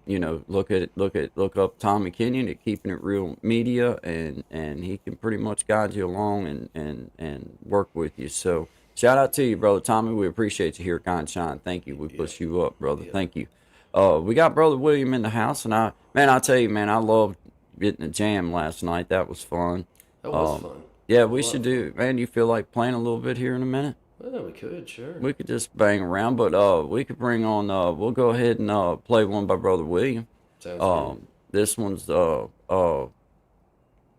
look up Tommy Kenyon at Keeping It Real Media, and he can pretty much guide you along and work with you. So shout out to you, brother Tommy. We appreciate you here at Kind Shine. Thank you. We push you up, brother. Thank you. We got brother William in the house, and I tell you, man, I loved getting a jam last night. That was fun. That was fun. Yeah, we should do it, man. You feel like playing a little bit here in a minute? Well, we could, sure. We could just bang around, but we could bring on. We'll go ahead and play one by brother William. Sounds good. This one's one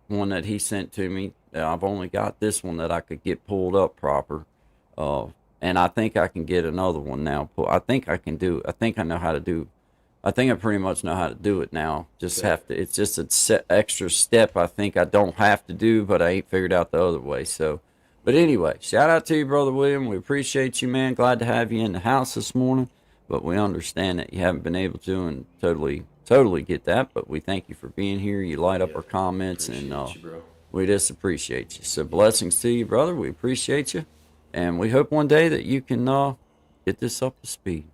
that he sent to me. I've only got this one that I could get pulled up proper, and I think I can get another one now. I think I can do. I think I know how to do. I think I pretty much know how to do it now. Just have to. It's just a extra step. I think I don't have to do, but I ain't figured out the other way. So, but anyway, shout out to you, brother William. We appreciate you, man. Glad to have you in the house this morning. But we understand that you haven't been able to, and totally get that. But we thank you for being here. You light up our comments, and we just appreciate you. So blessings to you, brother. We appreciate you, and we hope one day that you can get this up to speed.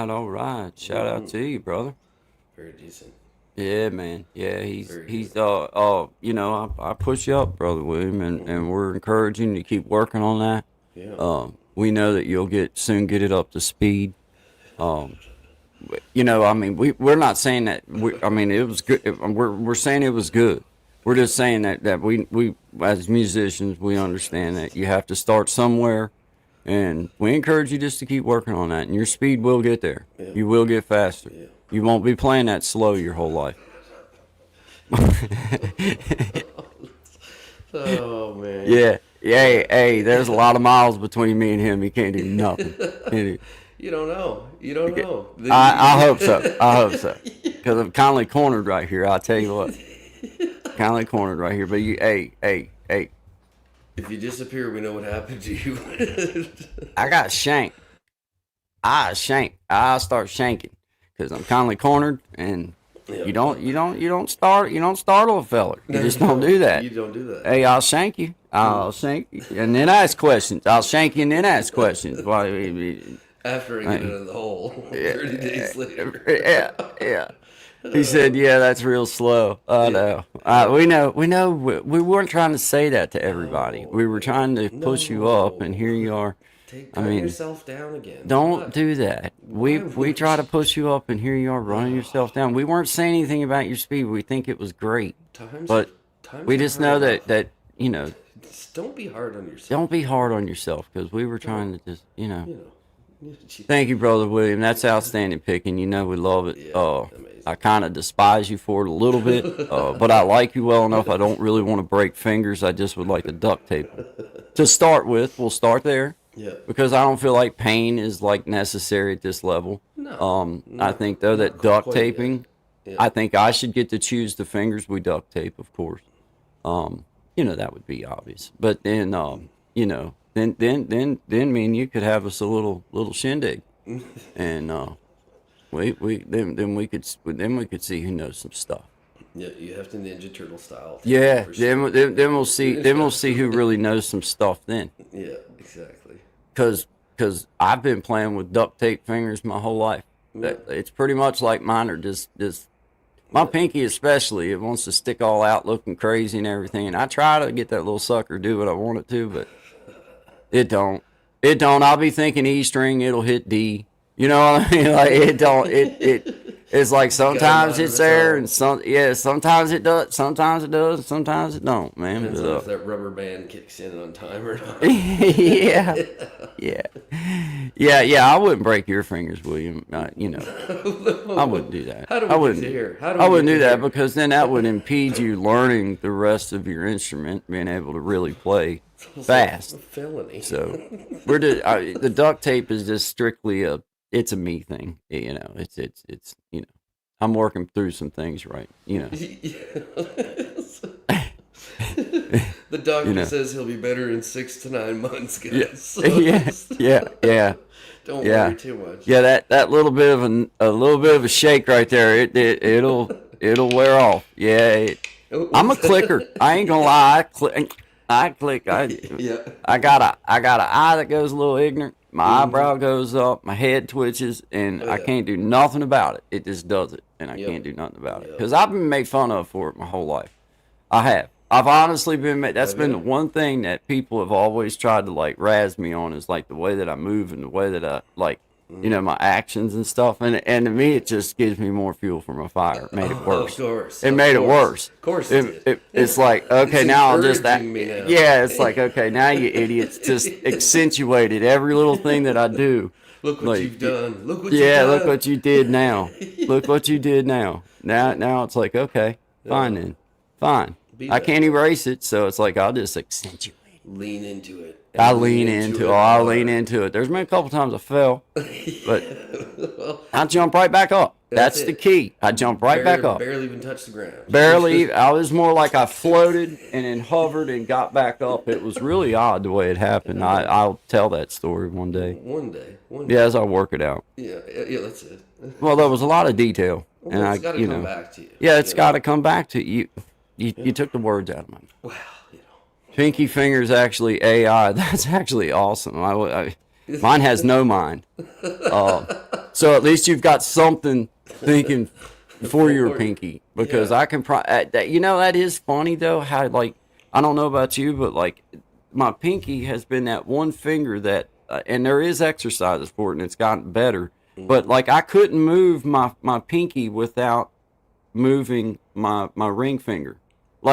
All right. Shout out to you, brother. Very decent. Yeah, man. Yeah, I push you up, brother William, and we're encouraging you to keep working on that. Yeah. We know that you'll soon get it up to speed. We're not saying that. It was good. We're saying it was good. We're just saying that we as musicians, we understand that you have to start somewhere, and we encourage you just to keep working on that, and your speed will get there. Yeah. You will get faster. Yeah. You won't be playing that slow your whole life. Oh man. Yeah. hey, there's a lot of miles between me and him. He can't do nothing. You don't know. You don't know. I hope so. I hope so. Because I'm kindly cornered right here. I'll tell you what. Kindly cornered right here. But hey. If you disappear, we know what happened to you. I got shanked. I start shanking because I'm kindly cornered, and you don't startle a feller. You just don't do that. You don't do that. Hey, I'll shank you. I'll shank you, and then ask questions. I'll shank you and then ask questions. After I get out of the hole, 30 days later. Yeah. He said, "Yeah, that's real slow." I know. We know. We weren't trying to say that to everybody. We were trying to push you up, and here you are. Calm yourself down again. Don't do that. We try to push you up, and here you are running yourself down. We weren't saying anything about your speed. We think it was great, but we just know that Just don't be hard on yourself. Don't be hard on yourself, because we were trying to just Thank you, Brother William. That's outstanding picking. We love it. Amazing. I kind of despise you for it a little bit, but I like you well enough. I don't really want to break fingers. I just would like to duct tape them. To start with, we'll start there. Yeah. Because I don't feel like pain is necessary at this level. No. I think though that duct taping, I think I should get to choose the fingers we duct tape, of course. That would be obvious. But then, then me and you could have us a little shindig, and then we could see who knows some stuff. Yeah, you have to Ninja Turtle style. Yeah, then we'll see who really knows some stuff then. Yeah, exactly. Because I've been playing with duct tape fingers my whole life. It's pretty much like mine are just my pinky especially. It wants to stick all out, looking crazy and everything. And I try to get that little sucker do what I want it to, but it don't. I'll be thinking E string, it'll hit D. You know what I mean? Like it's like sometimes it's there, and sometimes it does, sometimes it does, sometimes it don't, man. Depends on if that rubber band kicks in on time or not. Yeah. I wouldn't break your fingers, William. I wouldn't do that. I wouldn't do that, because then that would impede you learning the rest of your instrument, being able to really play fast. Felony. So the duct tape is just strictly it's a me thing, it's I'm working through some things, right? The doctor says he'll be better in 6 to 9 months, guys. Yeah. Don't worry too much. Yeah, that little bit of a shake right there, it'll wear off. Yeah, I'm a clicker. I ain't gonna lie. I click. I got an eye that goes a little ignorant. My eyebrow goes up. My head twitches, and I can't do nothing about it. It just does it, and I can't do nothing about it, because I've been made fun of for it my whole life. I have. I've honestly been made. That's been the one thing that people have always tried to razz me on, is the way that I move and the way that I my actions and stuff. And to me, it just gives me more fuel for my fire. It made it worse. Of course. It made it worse. Of course it's like, okay, it's now I'll just me now. Yeah, it's like, okay, now you idiots just accentuated every little thing that I do. Look what you've done. Look what you've done. Look what you did now. Look what you did now. Now it's like, okay, fine then. Fine. I can't erase it, so it's like I'll just accentuate it. Lean into it. I'll lean into it. There's been a couple times I fell, but I jump right back up. That's the key. I jump right back up. Barely even touched the ground. Barely. I was more like I floated and then hovered and got back up. It was really odd the way it happened. I'll tell that story one day. One day. Yeah, as I work it out. Yeah, that's it. Well, there was a lot of detail, and it's got to come back to you. Yeah, it's got to come back to you. You took the words out of my mouth. Well, Pinky fingers actually AI. That's actually awesome. Mine has no mind. So at least you've got something thinking for your pinky, because I can. That is funny though. How I don't know about you, but my pinky has been that one finger that, and there is exercises for it, and it's gotten better. But I couldn't move my pinky without moving my ring finger. You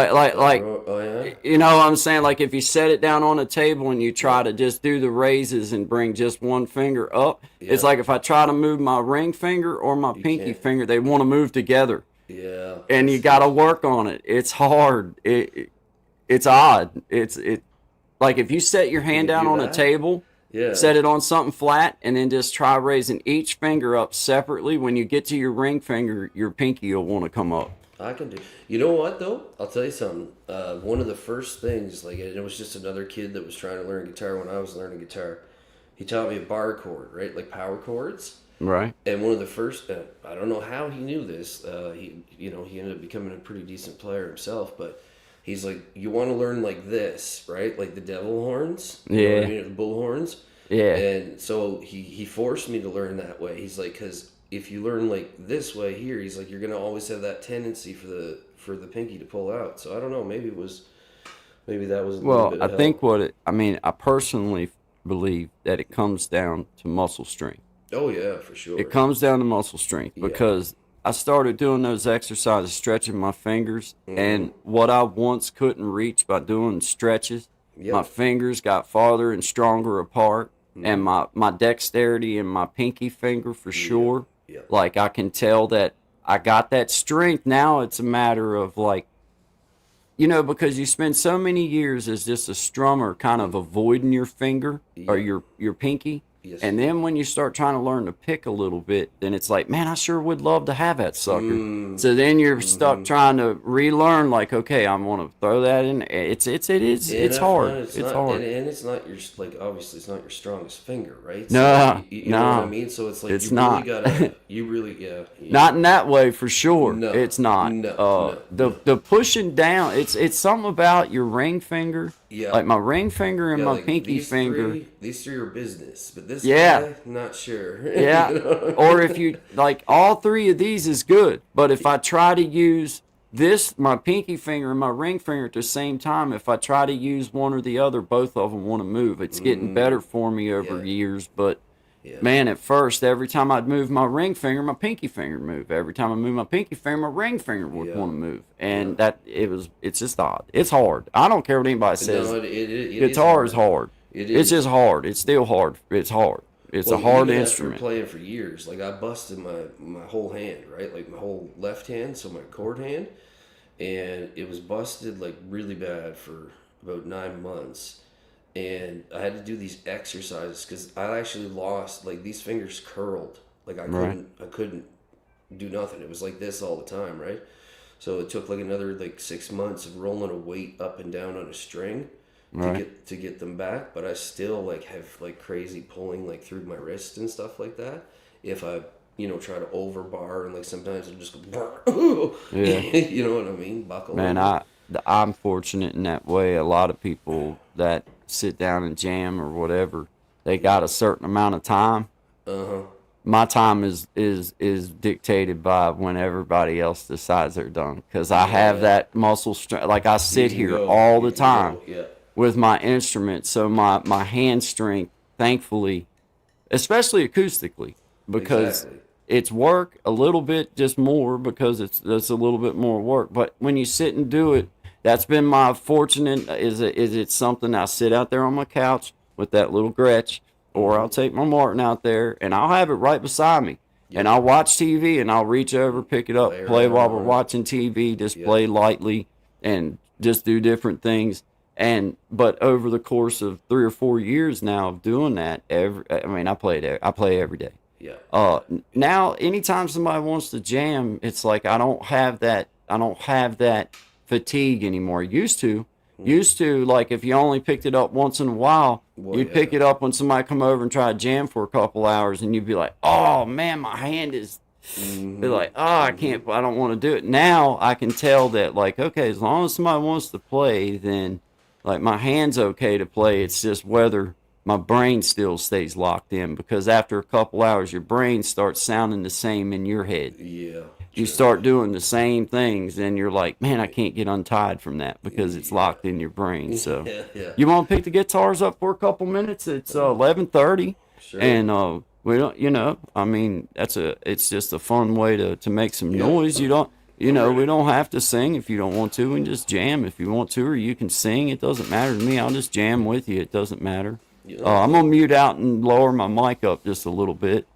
know what I'm saying? If you set it down on a table and you try to just do the raises and bring just one finger up, it's like if I try to move my ring finger or my pinky finger, they want to move together. Yeah. And you got to work on it. It's hard. It's odd. It's Like if you set your hand you down do on a that? table, Yeah. set it on something flat, and then just try raising each finger up separately. When you get to your ring finger, your pinky will want to come up. I can do. You know what though? I'll tell you something. One of the first things, like, and it was just another kid that was trying to learn guitar when I was learning guitar. He taught me a bar chord, right, like power chords. Right. And one of the first, I don't know how he knew this. He ended up becoming a pretty decent player himself. But he's like, you want to learn like this, right? Like the devil horns. You know what I mean? The bull horns. Yeah. And so he forced me to learn that way. He's like, because if you learn like this way here, he's like, you're gonna always have that tendency for the pinky to pull out. So I don't know. Maybe that was a little Well, bit I of help. think I personally believe that it comes down to muscle strength. Oh yeah, for sure. It comes down to muscle strength because I started doing those exercises, stretching my fingers, and what I once couldn't reach by doing stretches, my fingers got farther and stronger apart, and my dexterity in my pinky finger for sure. Like I can tell that I got that strength. Now it's a matter of like, because you spend so many years as just a strummer kind of avoiding your finger or your pinky. Yes. And then when you start trying to learn to pick a little bit, then it's like, man, I sure would love to have that sucker. So then you're stuck trying to relearn, like, okay, I want to throw that in. It's hard. It's hard. And it's not your, like, obviously it's not your strongest finger, right? No, so you know what I mean? So it's like, it's you not. really gotta, Not in that way for sure. No, it's not. no. The pushing down, it's something about your ring finger. Yeah. Like my ring finger and my like pinky finger. These three are business, but this Yeah. guy, not sure. Yeah. Or if you like all three of these is good, but if I try to use my pinky finger and my ring finger at the same time, if I try to use one or the other, both of them want to move. It's getting better for me over years, but man, at first, every time I'd move my ring finger, my pinky finger would move. Every time I move my pinky finger, my ring finger would want to move. And it's just odd. It's hard. I don't care what anybody says. No, Guitar is hard. It's just hard. It's still hard. It's hard. It's a hard instrument. After playing for years, like I busted my whole hand, right? Like my whole left hand, so my chord hand, and it was busted like really bad for about 9 months. And I had to do these exercises because I actually lost, like, these fingers curled. Like I couldn't do nothing. It was like this all the time, right? So it took like another like 6 months of rolling a weight up and down on a string to get them back. But I still like have like crazy pulling like through my wrist and stuff like that. If I try to overbar, and like sometimes it'll just go you know what I mean? Buckle. Man, I'm fortunate in that way. A lot of people that sit down and jam or whatever, they got a certain amount of time. My time is dictated by when everybody else decides they're done, because I have that muscle strength. Like I sit here all the time with my instrument, so my hand strength, thankfully, especially acoustically, because it's work a little bit, just more because it's a little bit more work. But when you sit and do it, that's been my fortunate. Is it something I sit out there on my couch with that little Gretsch, or I'll take my Martin out there and I'll have it right beside me, and I'll watch TV and I'll reach over, pick it up, play while we're watching TV, just play lightly and just do different things. But over the course of 3 or 4 years now of doing that, I play every day. Yeah. Now anytime somebody wants to jam, it's like I don't have that fatigue anymore. Used to, like, if you only picked it up once in a while, you'd pick it up when somebody come over and try to jam for a couple hours, and you'd be like, oh man, my hand is be like, I don't want to do it. Now I can tell that, like, okay, as long as somebody wants to play, then like my hand's okay to play. It's just whether my brain still stays locked in, because after a couple hours your brain starts sounding the same in your head. You start doing the same things, and you're like, man, I can't get untied from that because it's locked in your brain. So you want to pick the guitars up for a couple minutes? It's 11:30, and we don't, I mean, it's just a fun way to make some noise. We don't have to sing if you don't want to, and just jam if you want to, or you can sing. It doesn't matter to me. I'll just jam with you. It doesn't matter. I'm gonna mute out and lower my mic up just a little bit.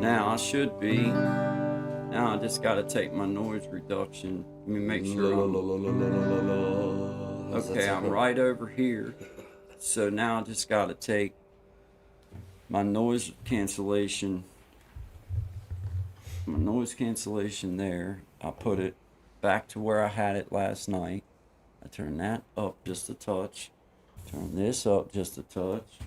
Now I should be. Now I just gotta take my noise reduction. Let me make sure okay, I'm right over here. So now I just gotta take my noise cancellation. My noise cancellation there. I put it back to where I had it last night. I turn that up just a touch. Turn this up just a touch.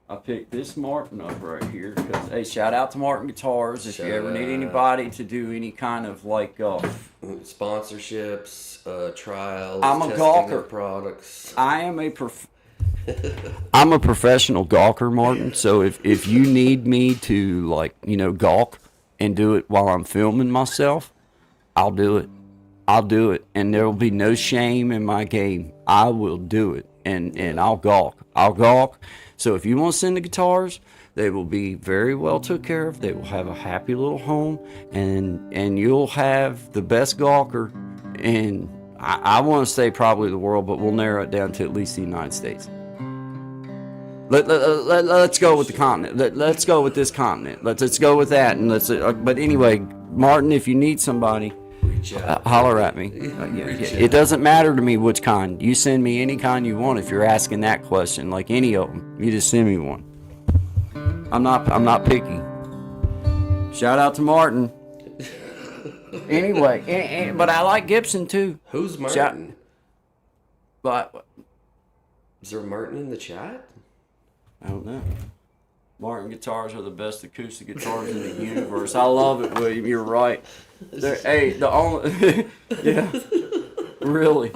I picked this Martin up right here because, hey, shout out to Martin Guitars. If you ever need anybody to do any kind of like sponsorships, trials, I'm a testing gawker. of products. I'm a professional gawker, Martin. So if you need me to like gawk and do it while I'm filming myself, I'll do it. I'll do it, and there will be no shame in my game. I will do it, and I'll gawk. I'll gawk. So if you want to send the guitars, they will be very well took care of. They will have a happy little home, and you'll have the best gawker in, I want to say probably the world, but we'll narrow it down to at least the United States. Let's go with the continent. Let's go with this continent. Let's go with that, and but anyway, Martin, if you need somebody, holler at me. It doesn't matter to me which kind. You send me any kind you want if you're asking that question, like any of them. You just send me one. I'm not picky. Shout out to Martin. Anyway, but I like Gibson too. Who's Martin? But is there Martin in the chat? I don't know. Martin guitars are the best acoustic guitars in the universe. I love it, William. You're right. Hey, the only, yeah, really,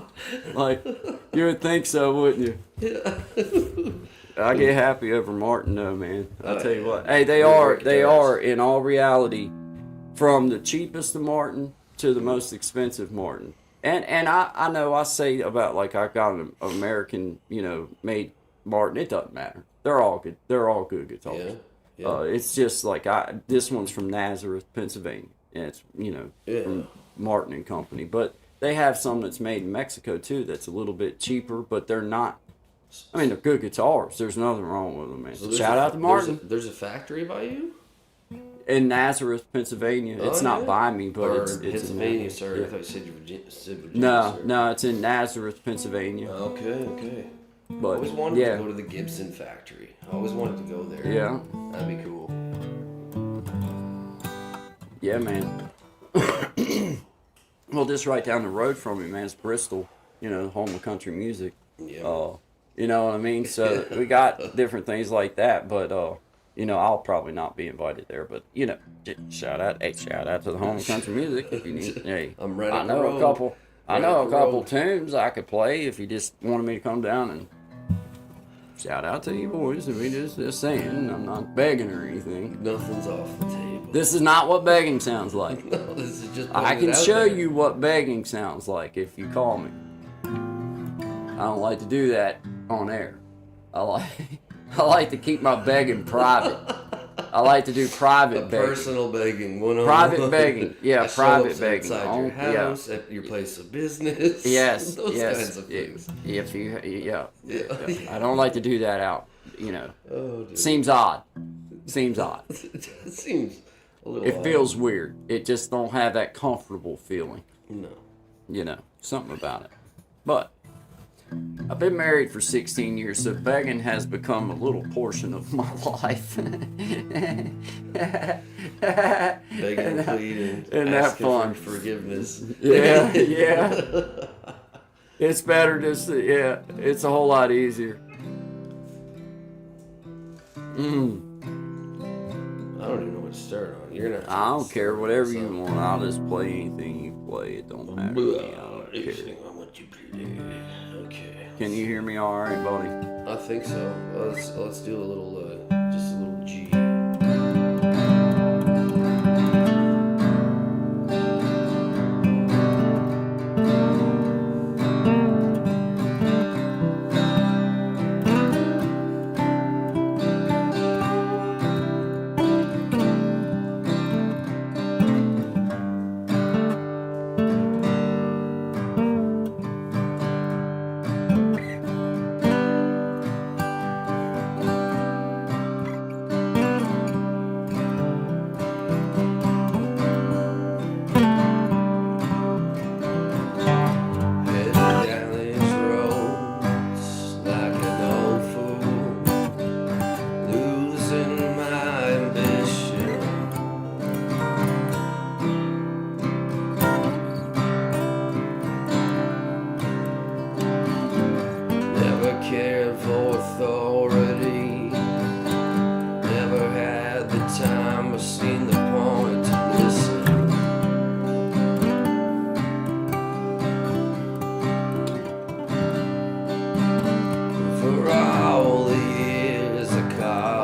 like you would think so, wouldn't you? Yeah. I get happy over Martin, though, man. I'll tell you what. Hey, they are in all reality, from the cheapest of Martin to the most expensive Martin. And I know I say about like I got an American, made Martin. It doesn't matter. They're all good. They're all good guitars. Yeah. It's just like this one's from Nazareth, Pennsylvania. And it's from Martin and Company. But they have some that's made in Mexico too. That's a little bit cheaper, but they're not. I mean, they're good guitars. There's nothing wrong with them, man. So shout out to Martin. There's a factory by you in Nazareth, Pennsylvania. It's not by me, but it's Pennsylvania. In Sorry, yeah. I thought you said Virginia. No, it's in Nazareth, Pennsylvania. Okay. But I always wanted to go to the Gibson factory. I always wanted to go there. Yeah. That'd be cool. Yeah, man. Well, just right down the road from me, man, it's Bristol, home of country music. Yeah. You know what I mean? So we got different things like that, but I'll probably not be invited there, but shout out to the home of country music if you need. Hey, I'm ready. I know a couple tunes I could play if you just wanted me to come down and shout out to you boys. If we just saying, I'm not begging or anything. Nothing's off the table. This is not what begging sounds like. No, this is just. I can show you what begging sounds like if you call me. I don't like to do that on air. I like to keep my begging private. I like to do private begging. Personal begging, one-on-one. Private begging, yeah, private begging. Inside your house, at your place of business. Yes, those kinds of things. Yeah. I don't like to do that out. Oh, dude. Seems odd. It seems a little. It feels weird. It just don't have that comfortable feeling. No. Something about it. But I've been married for 16 years, so begging has become a little portion of my life. Begging, pleading, and asking fun. for forgiveness. Yeah. It's better just to, it's a whole lot easier. I don't even know what to start on. You're gonna. I don't care, whatever you want. I'll just play anything you play. It don't matter to me. I don't care. Okay. Can you hear me all right, buddy? I think so. Let's do a little, just a little G.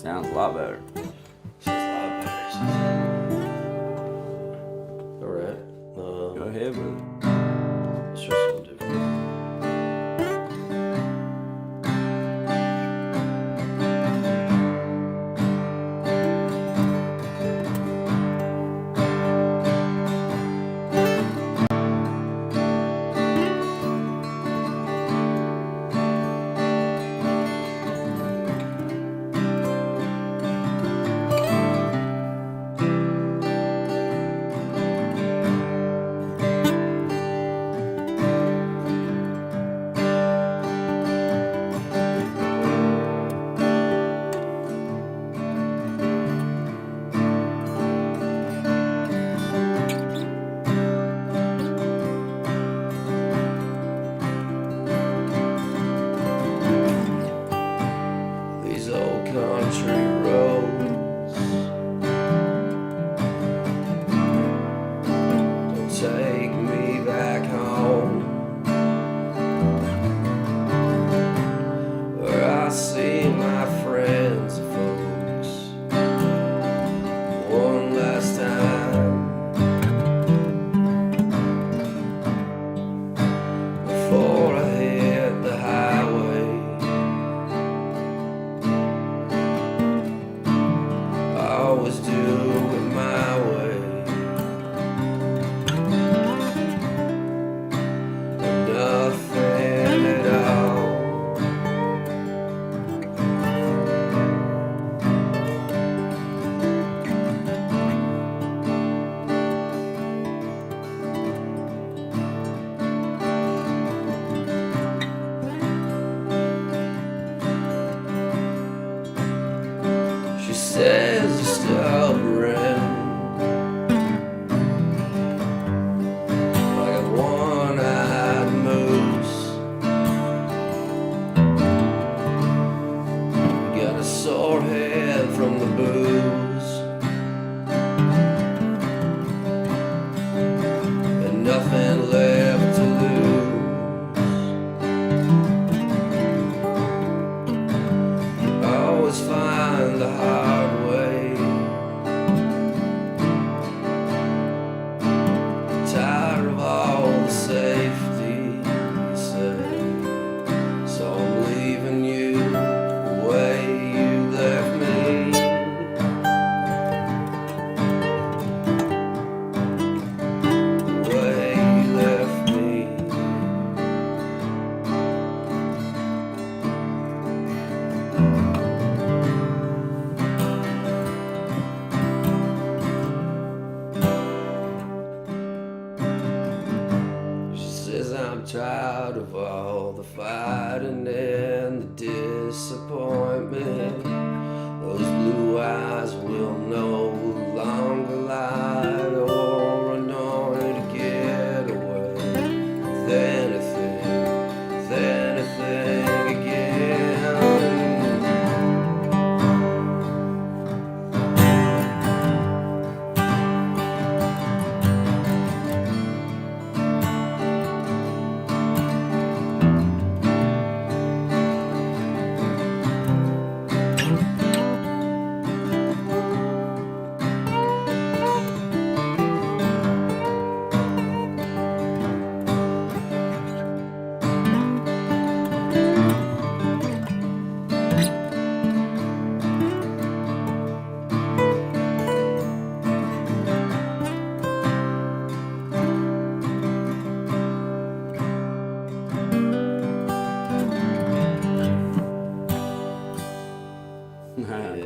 Sounds a lot better. Sounds a lot better. All right. Go ahead with it. Let's try something different. These old country roads don't take me back home, where I see my friends and folks one last time before I hit the highway. I always do it my way, nothing at all. She says you're stubborn, like a one-eyed moose. You got a sore head from the booze, and nothing left to lose. I always find the hard way, tired of all the safety, you say. So I'm leaving you the way you left me. The way you left me. She says I'm tired of all the fighting and the disappointment. Those blue eyes will no longer lie or annoy to get away with anything again.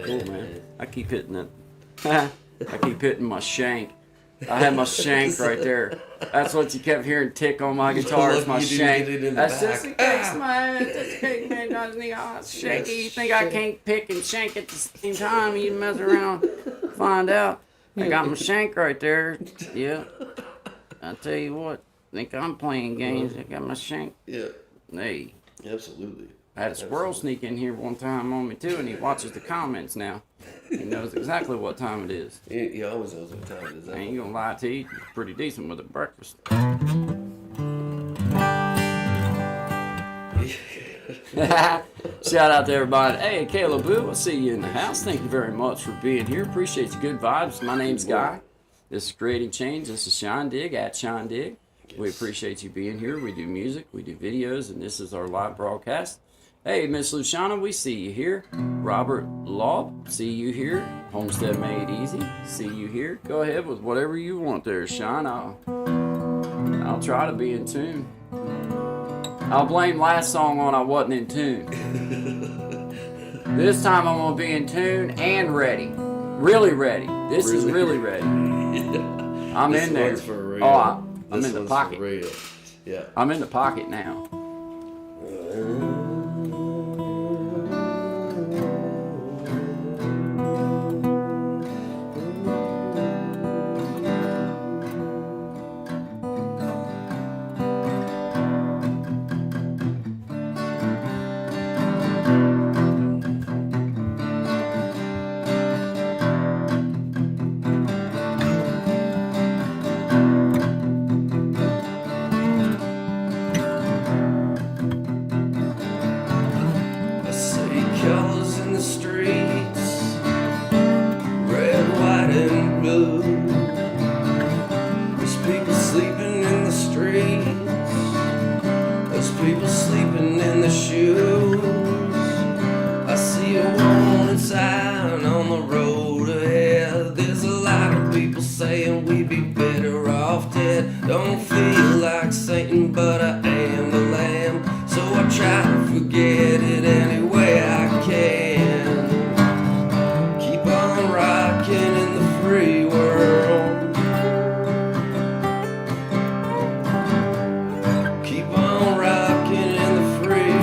Cool, man. I keep hitting it. I keep hitting my shank. I had my shank right there. That's what you kept hearing tick on my guitar. It's my shank. That's just in case, man. Just in case, man. Shaky. You think I can't pick and shank at the same time? You mess around, find out. I got my shank right there. Yeah. I tell you what. Think I'm playing games. I got my shank. Yeah, Hey. absolutely. I had a squirrel sneak in here one time on me too, and he watches the comments now. He knows exactly what time it is. He always knows what time it is. I ain't gonna lie to you, he's pretty decent with the breakfast. Shout out to everybody. Hey, Caleb Boo, I'll see you in the house. Thank you very much for being here. Appreciate you. Good vibes. My name's Guy. This is Creating Change. This is Shine Dig at Shine Dig. We appreciate you being here. We do music, we do videos, and this is our live broadcast. Hey, Miss Luciana, we see you here. Robert Laub, see you here. Homestead Made Easy, see you here. Go ahead with whatever you want there, Sean. I'll try to be in tune. I'll blame last song on I wasn't in tune. This time I'm gonna be in tune and ready. Really ready. This is really ready. I'm This in there. one's for real. I'm This in the one's pocket. For real. Yeah. I'm in the pocket now. I see colors in the streets, red, white, and blue. There's people sleeping in the streets, there's people sleeping in the shoes. I see a warning sign on the road ahead. There's a lot of people saying we'd be better off dead. Don't feel like Satan, but I am the lamb, so I try to forget it anyway I can. Keep on rocking in the free world. Keep on rocking in the free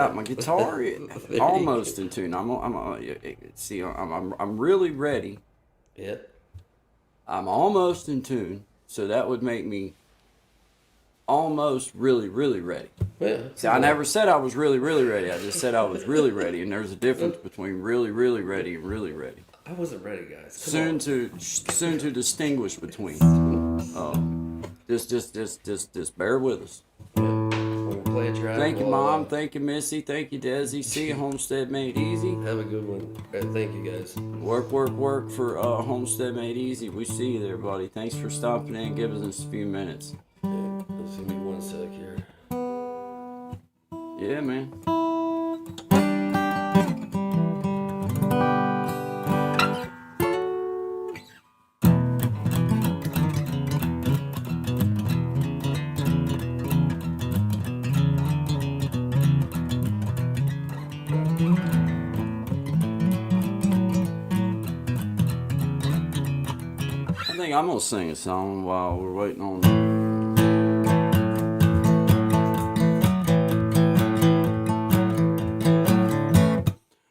got my guitar almost in tune. I'm really ready. Yep. I'm almost in tune, so that would make me almost really, really ready. Yeah. See, I never said I was really, really ready. I just said I was really ready, and there's a difference between really, really ready and really ready. I wasn't ready, guys. Soon to distinguish between. Just bear with us. We'll play a track. Thank you, Mom. Thank you, Missy. Thank you, Desi. See you, Homestead Made Easy. Have a good one. Thank you, guys. Work for Homestead Made Easy. We see you there, buddy. Thanks for stopping in and giving us a few minutes. Let's give me 1 sec here. Yeah, man. I think I'm gonna sing a song while we're waiting on.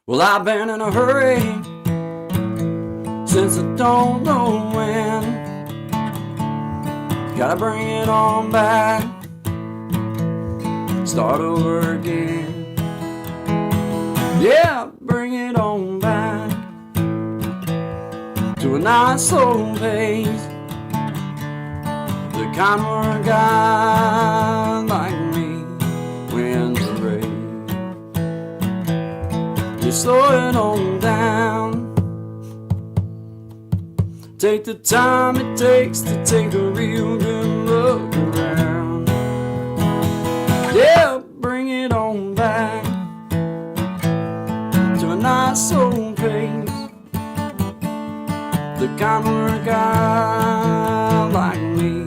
Well, I've been in a hurry since I don't know when. Gotta bring it on back, start over again. Yeah, bring it on back to a nice slow pace, the kind where a guy like me wins the race. You slow it on down, take the time it takes to take a real good look around. Yeah, bring it on back to a nice slow pace, the kind where a guy like me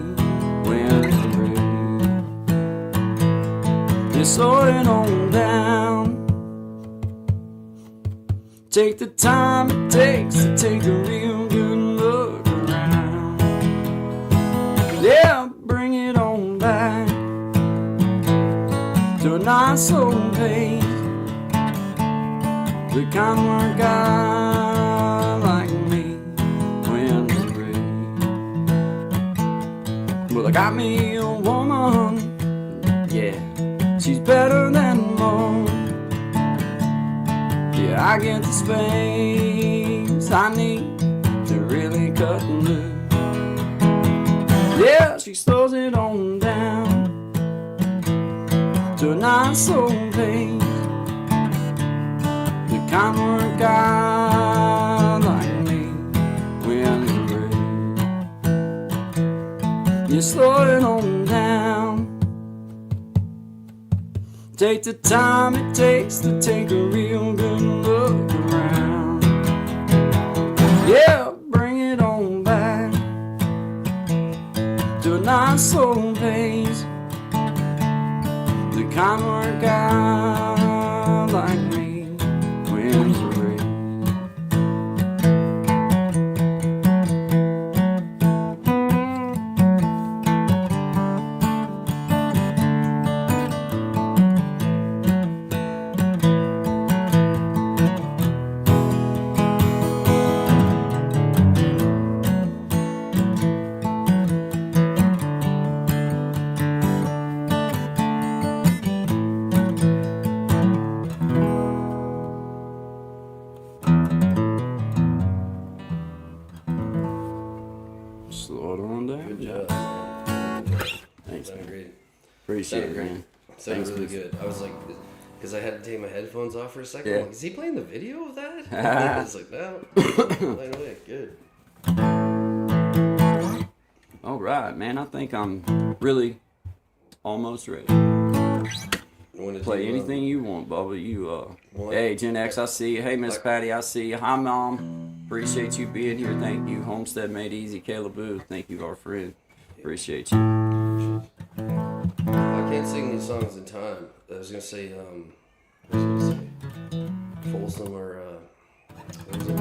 wins the race. You slow it on down, take the time it takes to take a real good look around. Yeah, bring it on back to a nice slow pace, the kind where a guy like me wins the race. Well, I got me a woman, yeah, she's better than most. Yeah, I get the space I need to really cut and loose. Yeah, she slows it on down to a nice slow pace, the kind where a guy like me wins the race. You slow it on down, take the time it takes to take a real good look around. Yeah, bring it on back to a nice slow pace, the kind where a guy like me wins the race. Slow it on down. Good job. Thanks, Sounded man. great. Appreciate it, Sounded man. Sounded Thanks, really man. good. I was like, because I had to take my headphones off for a second. Yeah. I'm like, is he playing the video of that? I was like, no. Right away. Good. All right, man. I think I'm really almost ready. Play anything you want, Bubba. What? Hey, Gen X, I see you. Hey, Miss Patty, I see you. Hi, Mom. Appreciate you being here. Thank you. Homestead Made Easy, Caleb Booth. Thank you, our friend. Appreciate you. I can't sing these songs in time. I was gonna say, Folsom or what was it?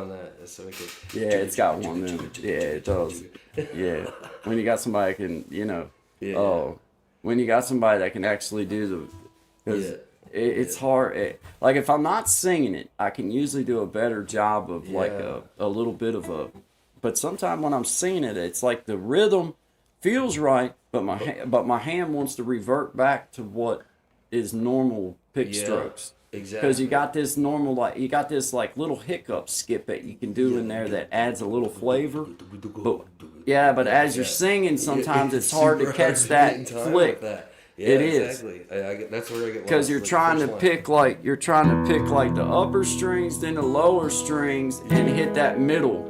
on that. So we could. Yeah, it's got one of them. Yeah, it does. Yeah, when you got somebody can, when you got somebody that can actually do the, because it's hard. Like if I'm not singing it, I can usually do a better job of like a little bit of a. But sometimes when I'm singing it, it's like the rhythm feels right, but my hand wants to revert back to what is normal pick strokes. Exactly. Because you got this normal, like you got this like little hiccup skip that you can do in there that adds a little flavor. But as you're singing, sometimes it's hard to catch that flick. Yeah, it is. Exactly. That's where I get lost. Because you're trying to pick like the upper strings, then the lower strings, and hit that middle.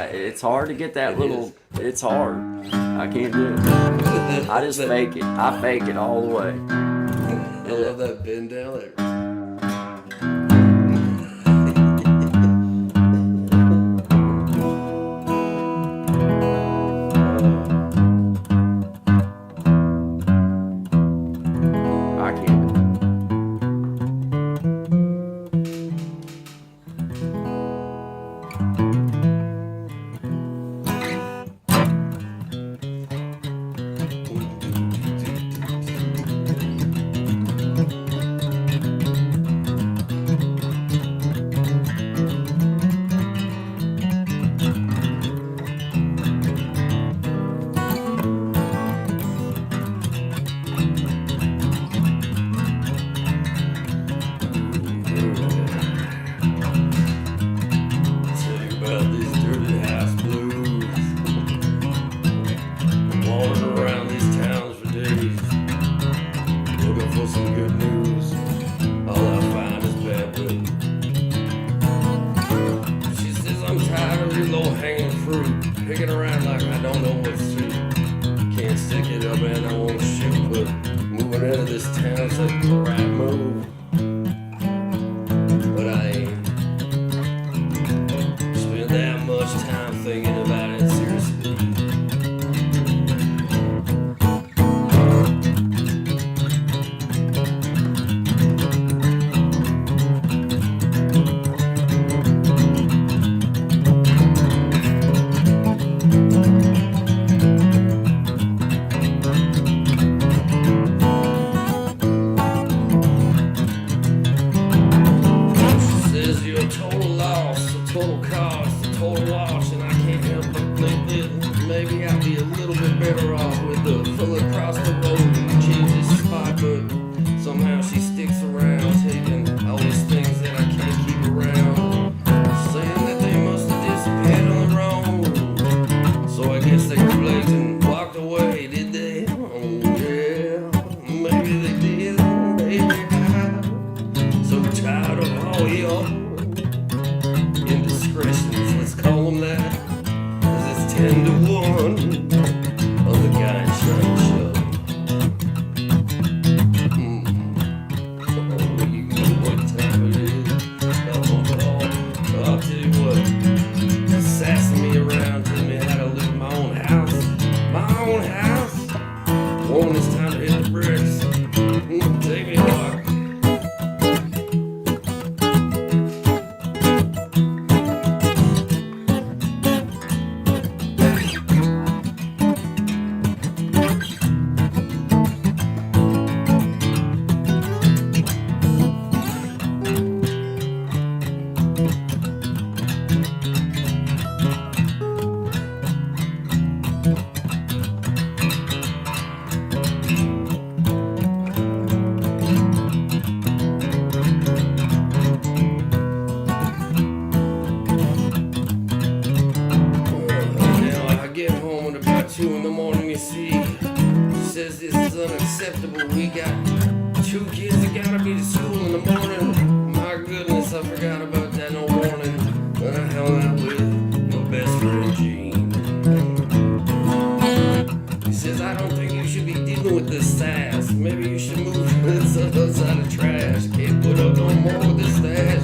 It's hard to get that little. It's hard. I can't do it. I just fake it. I fake it all the way. I love that bend down there. I forgot about that no warning. When I held out should be dealing with this sass. Maybe you should move to the other side of trash. Can't put up no more with this stash.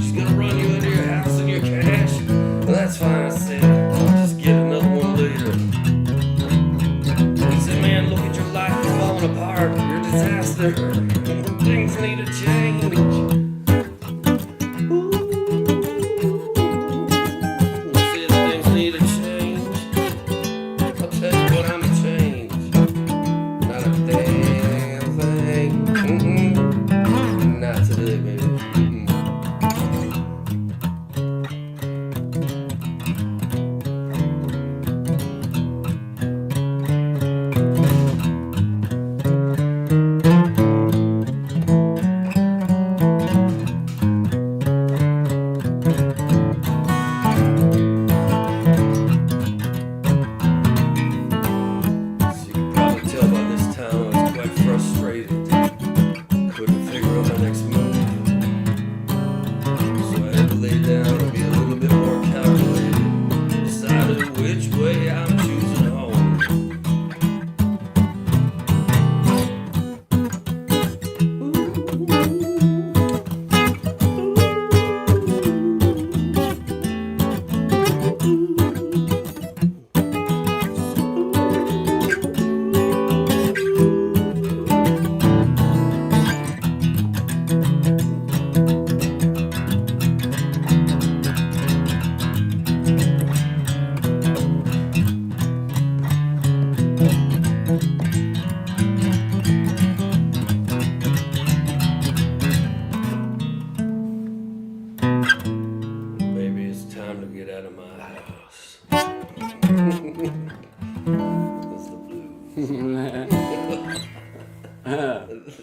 She's gonna run you into your house and your cash. Well, that's fine, I said. I'll just get another one later. He said, man, look at your life, you're falling apart. You're a disaster. Things need a change.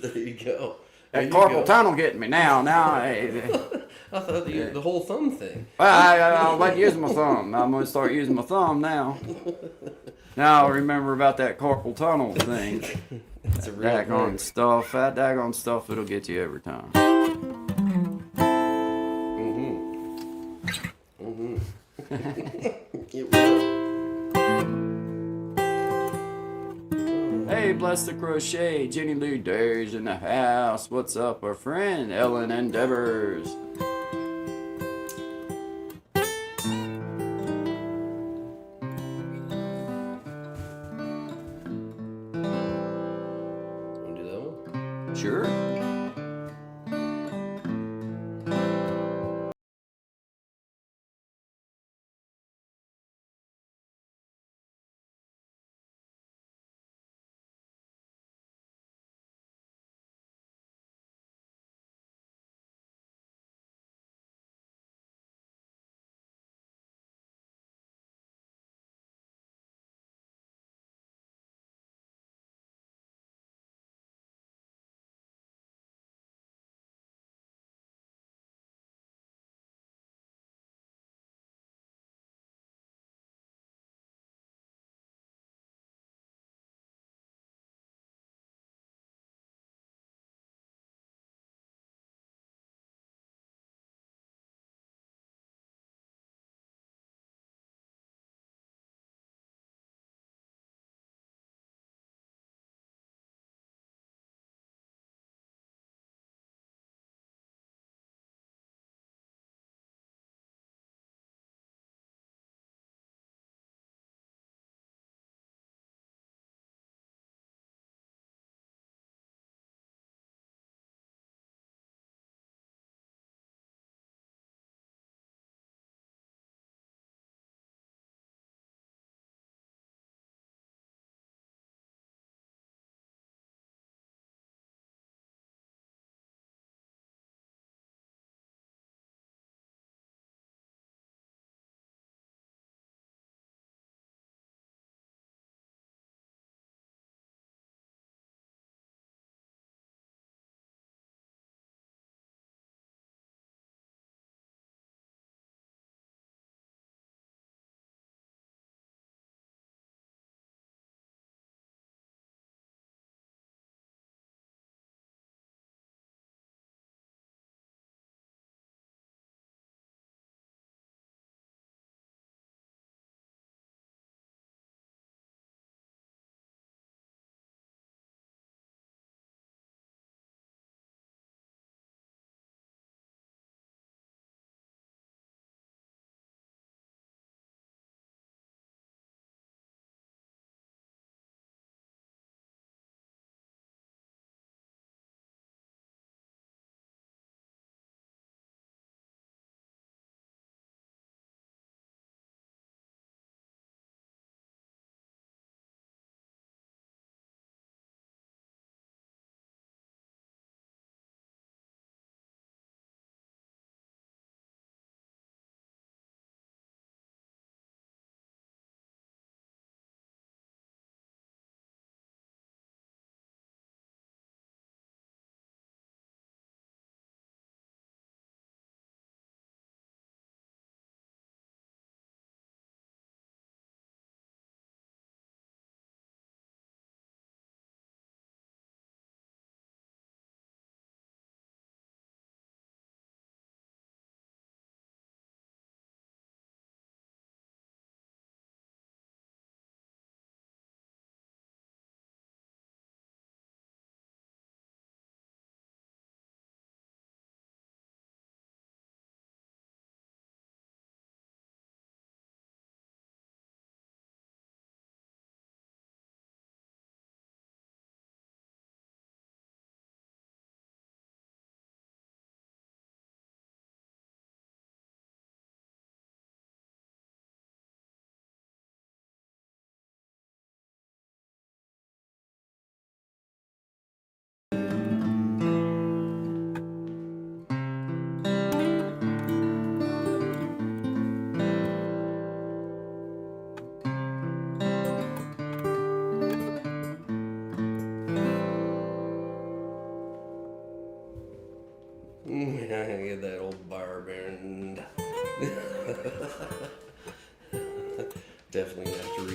There you go. That carpal tunnel getting me now. I thought the whole thumb thing. Well, I'll let you use my thumb. I'm going to start using my thumb now. Now I remember about that carpal tunnel thing. It's a real daggone stuff. That daggone stuff, it'll get you every time. It will. Hey, bless the crochet. Jenny Lou Dare's in the house. What's up, our friend Ellen Endeavors? Want to do that one? Sure.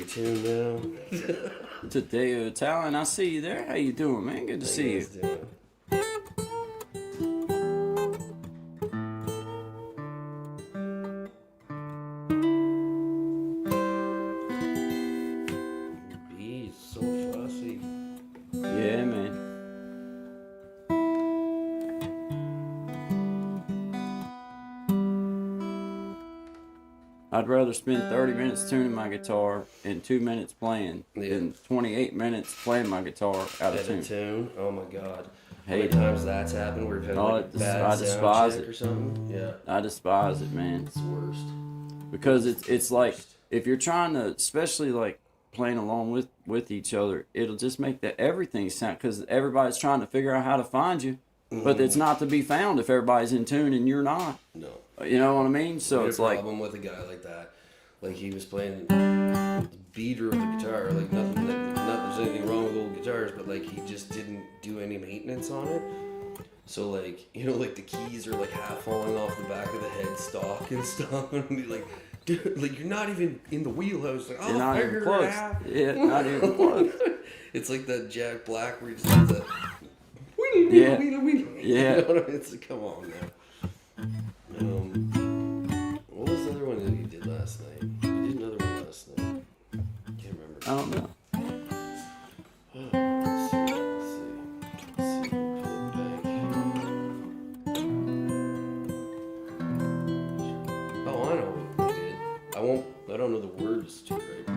tune now. Tadeo Italian, I see you there. How you doing, man? Good to see you. Doing? Bees, so fussy. Yeah, man. I'd rather spend 30 minutes tuning my guitar and 2 minutes playing than 28 minutes playing my guitar out of tune. Oh my god. How Hate many it. times that's happened where you've had Oh, like a bad I sound despise check it. or something? Yeah. I despise it, man. It's the worst. Because it's like, if you're trying to, especially like playing along with each other, it'll just make that everything sound, because everybody's trying to figure out how to find you, but it's not to be found if everybody's in tune and you're not. No. You know what I mean? So I had it's a like, problem with a guy like that. Like he was playing the beater of the guitar. Like nothing. Not there's anything wrong with old guitars, but like he just didn't do any maintenance on it. So like like the keys are like half falling off the back of the headstock and stuff, and be like, dude, like you're not even in the wheelhouse. Like, you're not even figure it close. out. Yeah, not even close. It's like that Jack Black where he just does that. Yeah. You Yeah. know what I mean? It's like, come on now. What was the other one that he did last night? He did another one last night. Can't remember. I don't know. Let's see. Pull it back. Oh, I know what he did. I don't know the words to it right.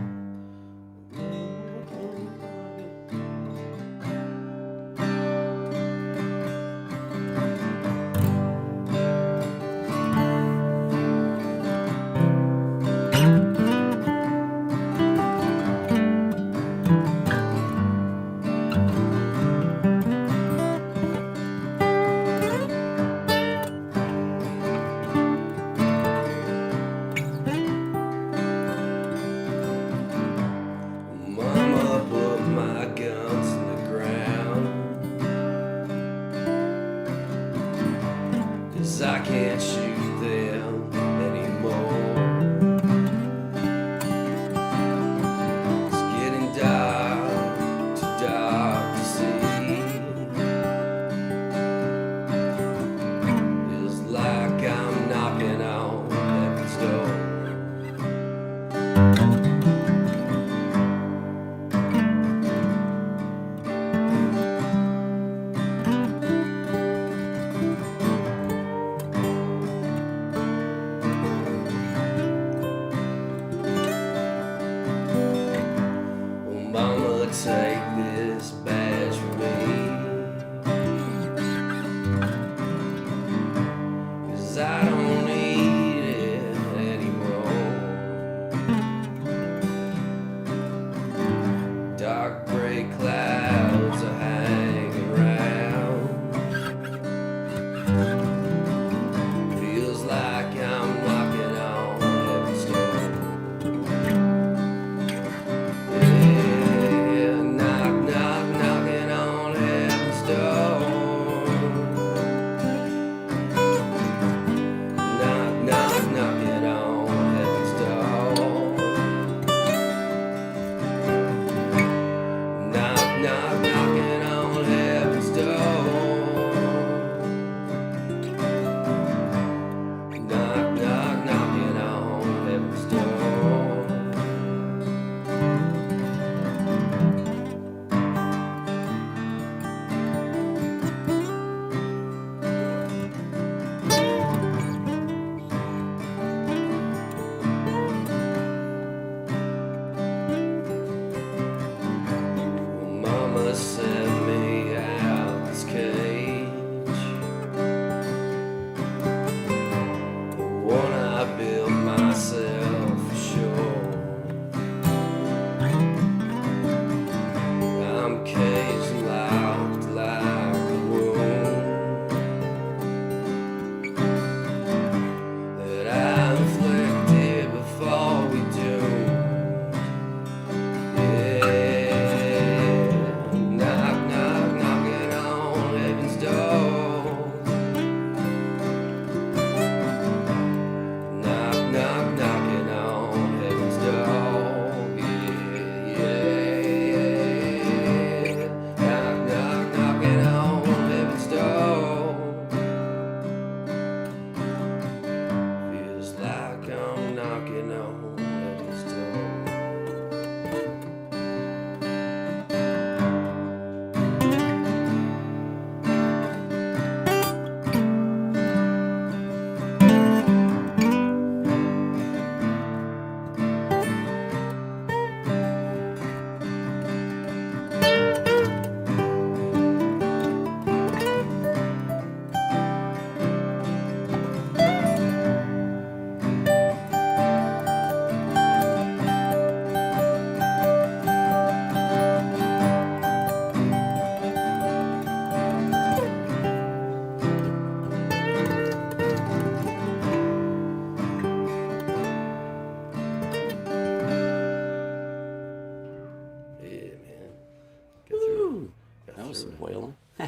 That was some whaling. Yeah.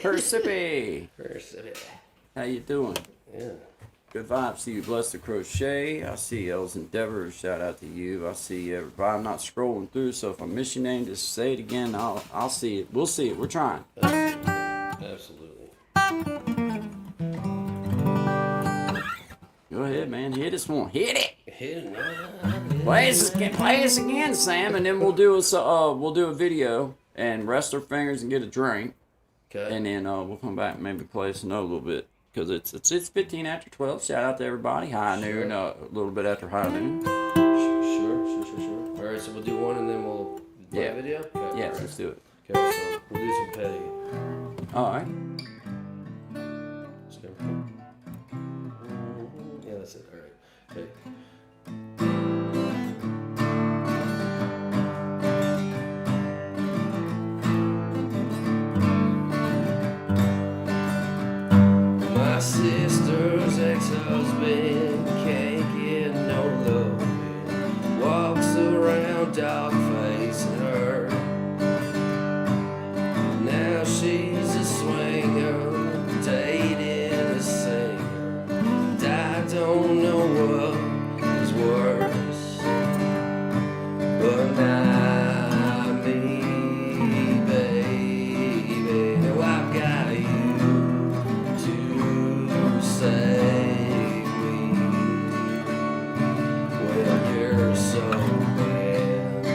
Persippy, Persippy. how you doing? Yeah. Good vibes to you, Bless the Crochet. I see Elle's Endeavor. Shout out to you. I see everybody. I'm not scrolling through, so if I miss your name, just say it again. I'll see it. We'll see it. We're trying. Absolutely. Go ahead, man. Hit us one. Hit it. Hit it. Play us again, Sam, and then we'll do a video and rest our fingers and get a drink, Okay. and then we'll come back and maybe play us another little bit because it's 15 after 12. Shout out to everybody. High noon, a little bit after high noon. Sure. All right, so we'll do one and then we'll play a video. Okay, Yeah, all right. let's do it. Okay, so we'll do some petty. All right. Yeah, that's it. All right. Okay. My sister's ex-husband can't get no love. Walks around dog facing her. Now she's a swinger, dating a singer. And I don't know what is worse, but not me, baby. Now I've got you to save me. Well, you're so bad.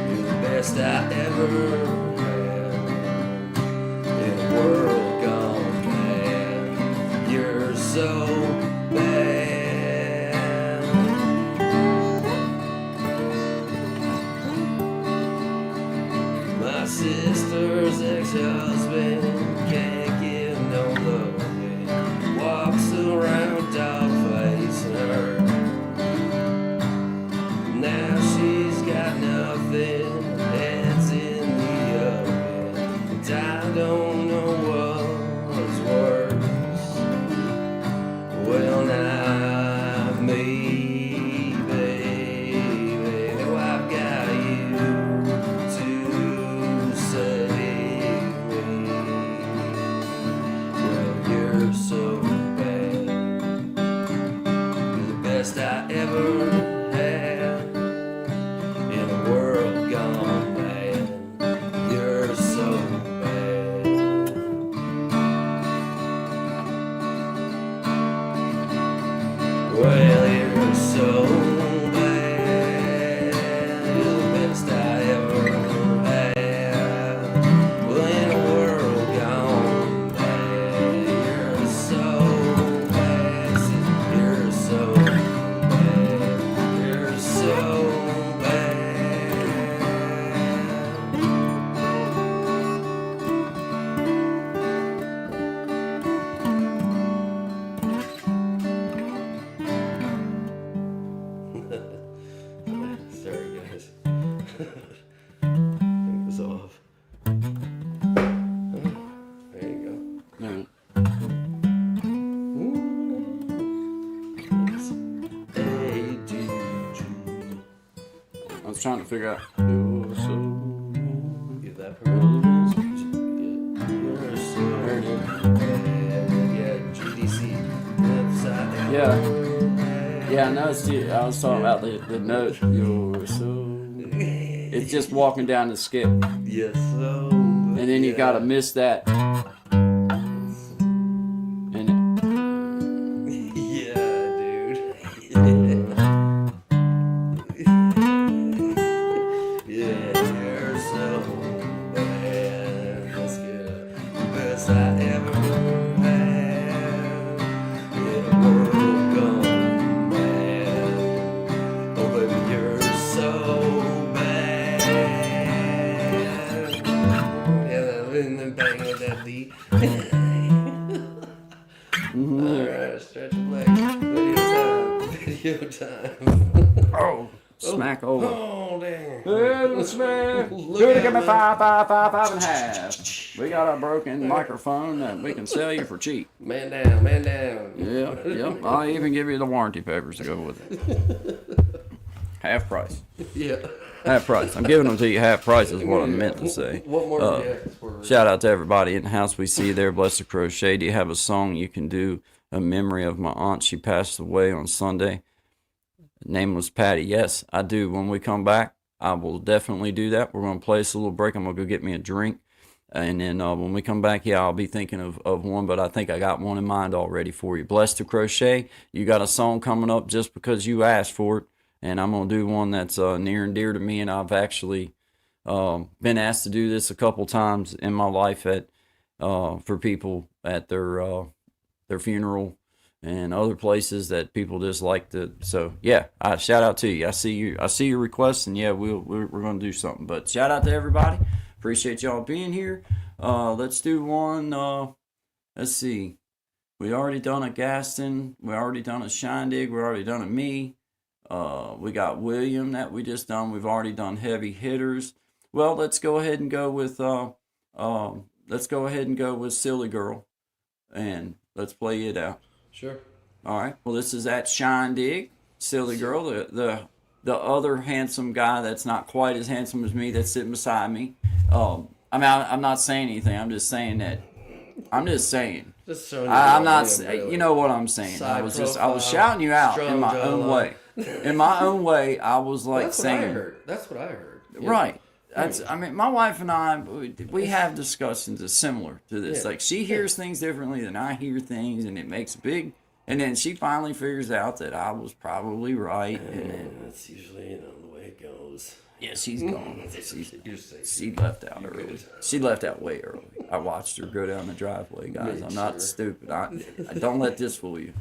You're the best I ever had. In a world gone bad, you're so bad. My sister's ex-husband can't give no loving. Walks around dog facing her. Now she's got nothing, heads in the oven. And I don't know what's worse. Well, not me, baby. Now I've got you to save me. Well, you're so bad. You're the best I ever had. In a world gone bad, you're so bad. Well, you're so bad. You're the best I ever had. Well, in a world gone bad, you're so bad. See, you're so bad. You're so bad. Sorry, guys. Take this off. There you go. No. I was trying to figure out. You're so. Get that part. You're so bad. Yeah, GDC. Upside down. Yeah. Yeah, I noticed you. I was talking about the note. You're so. It's just walking down the skip, and Yes, so. then you gotta miss that. And Yeah, dude. Yeah, you're so bad. Let's get it. Best I ever had. In a world gone bad. Oh, baby, you're so bad. Yeah, and then bang with that beat. Alright, stretch your legs. Video time. oh, smack over. Oh, damn. Hey, smack. Look Good, at give me my- 5 and a half. We got a broken microphone that we can sell you for cheap. Man down, man down. Yep. I'll even give you the warranty papers to go with it. Half price. Yeah. Half price. I'm giving them to you half price is what I meant to say. What more do you have? Shout out to everybody in the house. We see you there. Bless the Crochet. Do you have a song you can do in memory of my aunt? She passed away on Sunday. Her name was Patty. Yes, I do. When we come back, I will definitely do that. We're going to play us a little break. I'm going to go get me a drink. And then when we come back, yeah, I'll be thinking of one, but I think I got one in mind already for you. Bless the Crochet. You got a song coming up just because you asked for it. And I'm going to do one that's near and dear to me. And I've actually been asked to do this a couple times in my life for people at their funeral and other places that people just like to. So yeah, shout out to you. I see your requests, and yeah, we're going to do something. But shout out to everybody. Appreciate y'all being here. Let's do one. Let's see. We already done a Gaston. We already done a Shindig. We already done a me. We got William that we just done. We've already done heavy hitters. Well, let's go ahead and go with Silly Girl, and let's play it out. Sure. All right. Well, this is at Shindig. Silly Girl, the other handsome guy that's not quite as handsome as me that's sitting beside me. I'm not saying anything. I'm just saying that. I'm just saying. Just showing I'm not. You know what I'm saying. I was shouting you out in my own way. In my own way, I was like That's saying. what I heard. That's what I heard. Yeah. Right. I mean, my wife and I, we have discussions that's similar to this. Yeah. Like, she hears things differently than I hear things, and it makes big. And then she finally figures out that I was probably right. And then, That's usually the way it goes. yeah, she's gone. You're safe. She left out early. She left out way early. I watched her go down the driveway, guys. I'm not stupid. I don't let this fool you.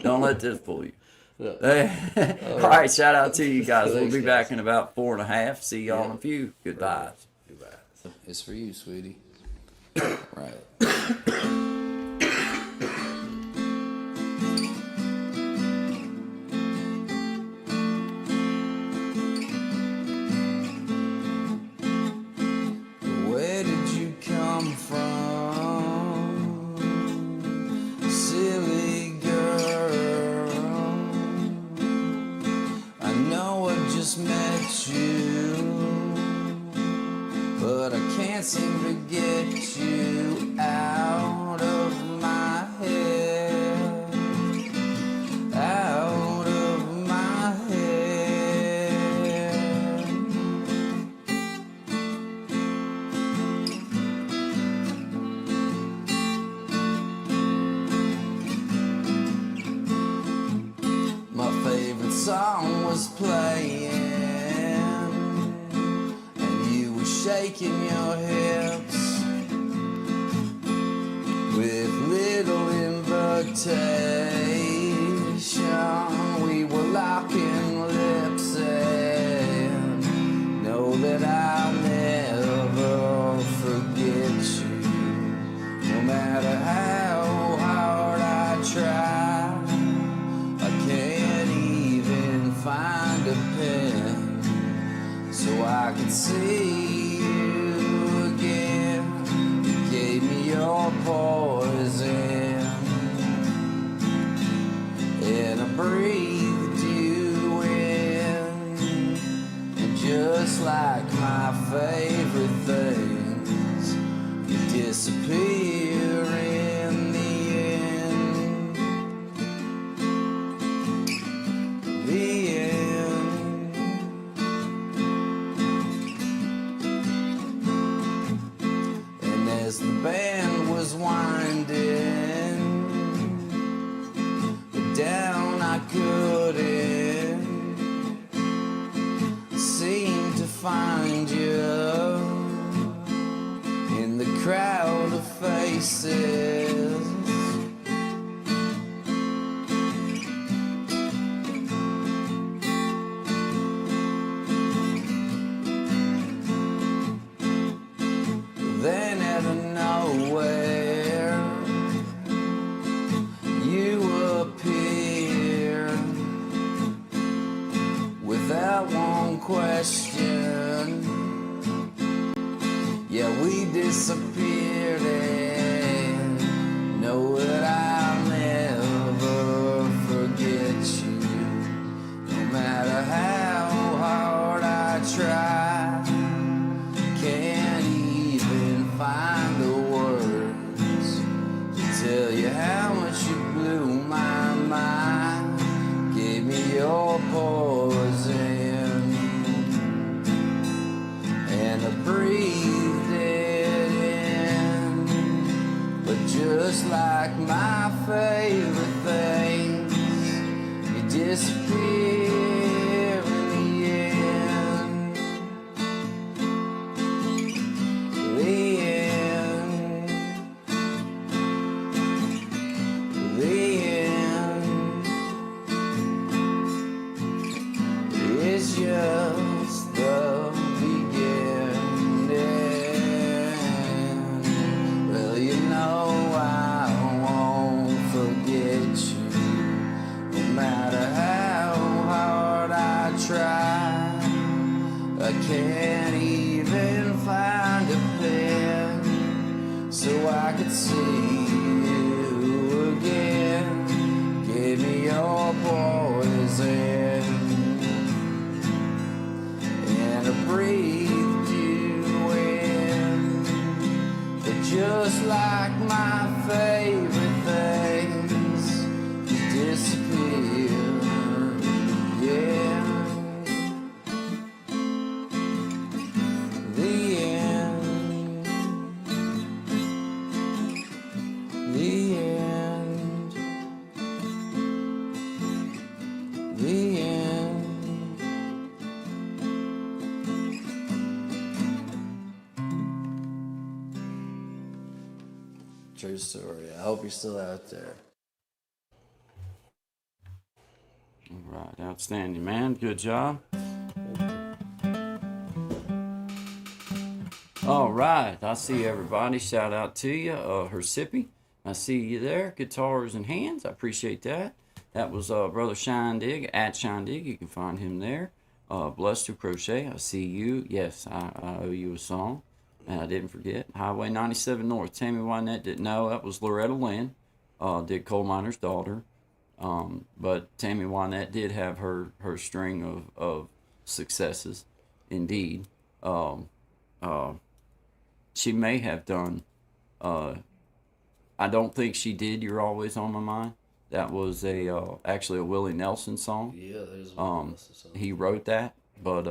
Don't let this fool you. No. All right, shout out to you guys. We'll Thanks, be guys. back in about 4.5. See y'all in a few. Good vibes. Goodbye. It's for you, sweetie. Right. Where did you come from, silly girl? I know I just met you, but I can't seem to get you out of my head, out of my head. My favorite song was playing, and you were shaking your hips with little invitation. We were locking lips, and know that I'll never forget you. No matter how hard I try, I can't even find a pen so I could see you again. You gave me your poison, and I breathed you in. And just like my favorite things, you disappear in the end. The end. And as the band was winding down, I couldn't seem to find you in the crowd of faces. Then out of nowhere, you appear without one question. Yeah, we disappeared, and know that I'll never forget you. No matter how hard I try, find the words to tell you how much you blew my mind. Gave me your poison, and I breathed it in. But just like my favorite things, you disappear in the end. The end. The end. It's just the beginning. Well, you know I won't forget you, no matter how hard I try. I can't even find a pen so I could see you again. Give me your poison, and I breathed you in. But just like my favorite things, you disappear. Yeah. The end. The end. The end. True story. I hope you're still out there. All right, outstanding, man. Good job. All right, I see everybody. Shout out to you, Hersippy. I see you there. Guitars in hands. I appreciate that. That was Brother Shine Dig at Shine Dig. You can find him there. Blessed to Crochet. I see you. Yes, I owe you a song. And I didn't forget. Highway 97 North. Tammy Wynette didn't know. That was Loretta Lynn. Did Coal Miner's Daughter. But Tammy Wynette did have her string of successes. Indeed. She may have done. I don't think she did You're Always on My Mind. That was actually a Willie Nelson song. Yeah, there's one. He wrote that, but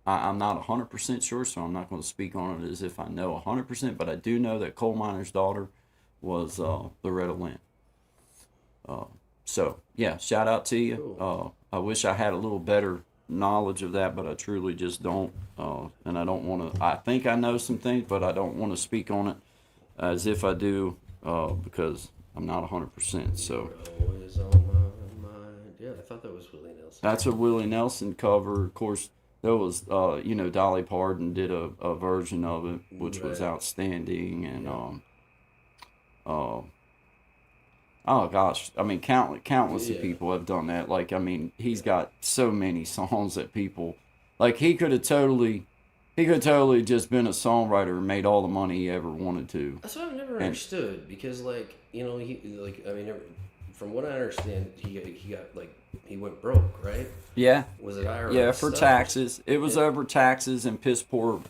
I'm not 100% sure, so I'm not going to speak on it as if I know 100%, but I do know that Coal Miner's Daughter was Loretta Lynn. So, yeah, shout out to you. Cool. I wish I had a little better knowledge of that, but I truly just don't. And I don't want to, I think I know some things, but I don't want to speak on it as if I do because I'm not 100%. So Always on my mind. Yeah, I thought that was Willie Nelson. that's a Willie Nelson cover. Of course, there was, Dolly Parton did a version of it, which was Right. outstanding. And, oh gosh, I mean, countless of Yeah. people have done that. Like, I mean, he's got so many songs that people, like, he could have totally just been a songwriter and made all the money he ever wanted to. That's what I've never understood because, from what I understand, he went broke, right? Yeah. Was it IRS? Yeah, for stuff? taxes. It was over taxes and piss poor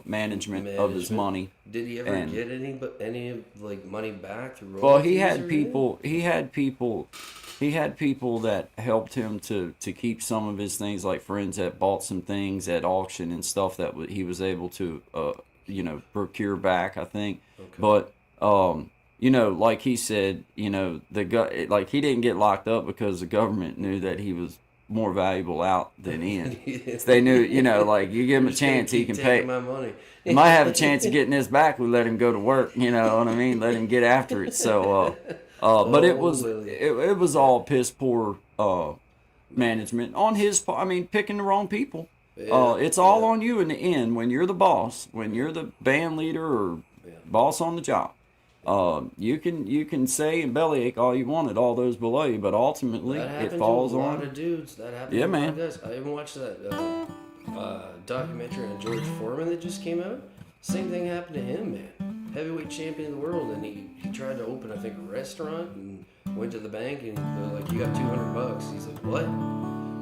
management of his Management. money. Did he ever And- get any money back through royalties? Well, he or had anything? people that helped him to keep some of his things, like friends that bought some things at auction and stuff that he was able to procure back, I think. Okay. But like he said, he didn't get locked up because the government knew that he was more valuable out than in. They knew, you give him a Just gonna chance, he keep can taking pay. my money. He might have a chance of getting this back. We let him go to work. You know what I mean? Let him get after it. So, but it was Willie. it was all piss poor management on his part. I mean, picking the wrong people. It's all on you in the end when you're the boss, when you're the band leader or boss on the job. You can say and bellyache all you want at all those below you, but ultimately That happens it falls to a lot on. of dudes. That happens Yeah, to a lot man. of guys. I even watched that documentary on George Foreman that just came out. Same thing happened to him, man. Heavyweight champion of the world, and he tried to open, I think, a restaurant and went to the bank and they're like, "You got $200." He's like, "What?"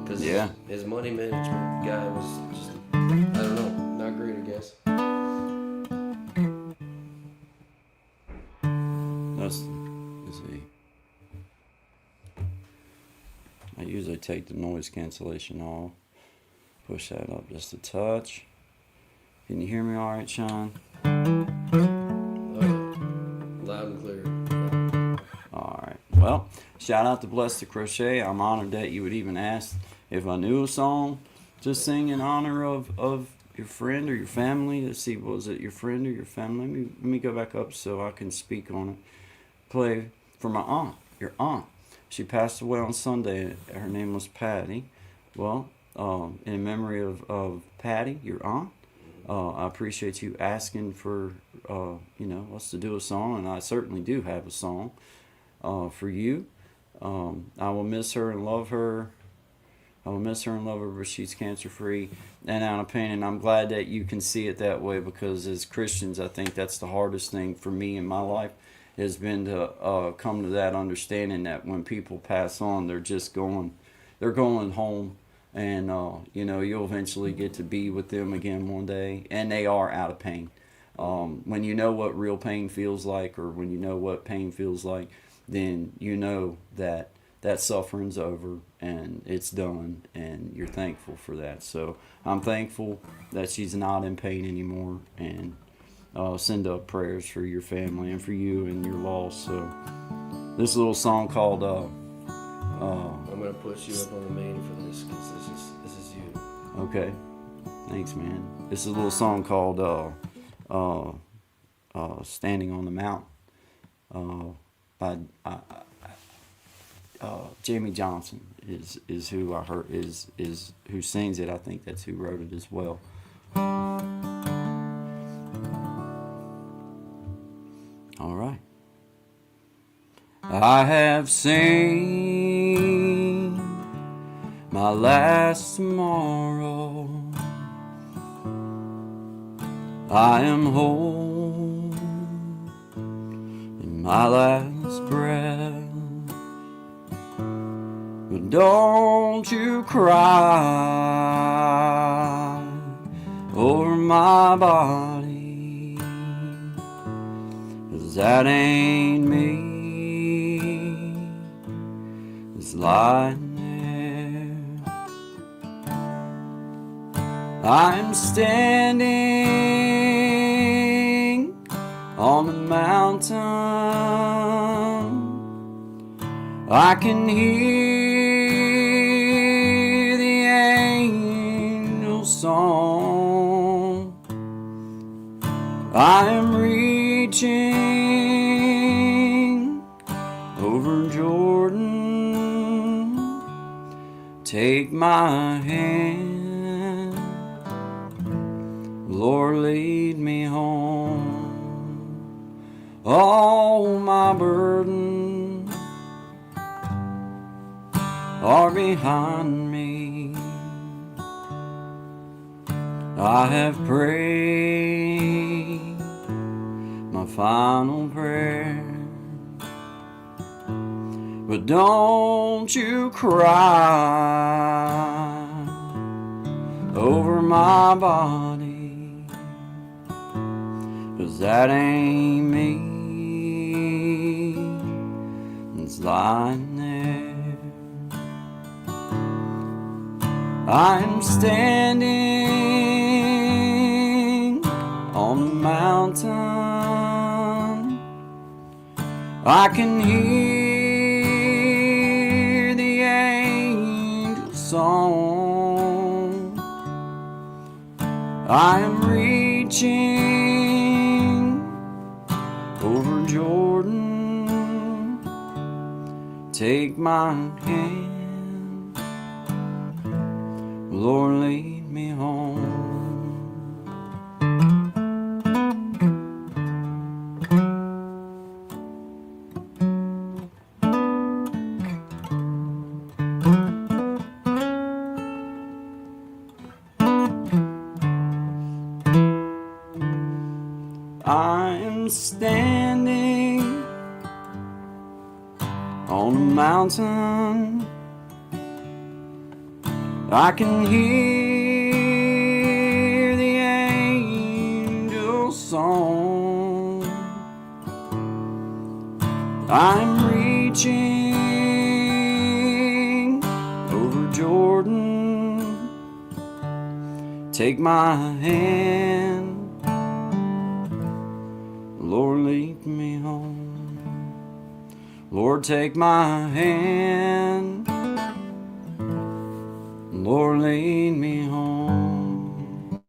Because Yeah. his money management guy was just, I don't know, not great, I guess. let's see. I usually take the noise cancellation off. Push that up just a touch. Can you hear me all right, Sean? Loud and clear. All right. Well, shout out to Bless the Crochet. I'm honored that you would even ask if I knew a song to sing in honor of your friend or your family. Let's see, was it your friend or your family? Let me go back up so I can speak on it. Play for my aunt, your aunt. She passed away on Sunday. Her name was Patty. Well, in memory of Patty, your aunt, I appreciate you asking for, us to do a song, and I certainly do have a song for you. I will miss her and love her. I will miss her and love her, but she's cancer-free and out of pain, and I'm glad that you can see it that way, because as Christians, I think that's the hardest thing for me in my life, has been to come to that understanding that when people pass on, they're going home, and you'll eventually get to be with them again one day, and they are out of pain. When you know what real pain feels like, or when you know what pain feels like, then you know that suffering's over and it's done, and you're thankful for that. So I'm thankful that she's not in pain anymore, and send up prayers for your family and for you and your loss. So this little song called I'm gonna put you up on the main for this, because this is you. okay, thanks, man. This is a little song called Standing on the Mountain by Jamie Johnson is who I heard is who sings it. I think that's who wrote it as well. All right. I have seen my last tomorrow. I am whole in my last breath. But don't you cry over my body, 'cause that ain't me that's lying there. I'm standing on the mountain. I can hear the angels' song. I am reaching over Jordan. Take my hand, Lord, lead me home. All my burdens are behind me. I have prayed my final prayer. But don't you cry over my body, 'cause that ain't me that's lying there. I'm standing on the mountain. I can hear the angels' song. I am reaching over Jordan. Take my hand, Lord, lead me home. I'm standing on a mountain. I can hear the angels' song. I'm reaching over Jordan. Take my hand, Lord, lead me home. Lord, take my hand, Lord, lead me home.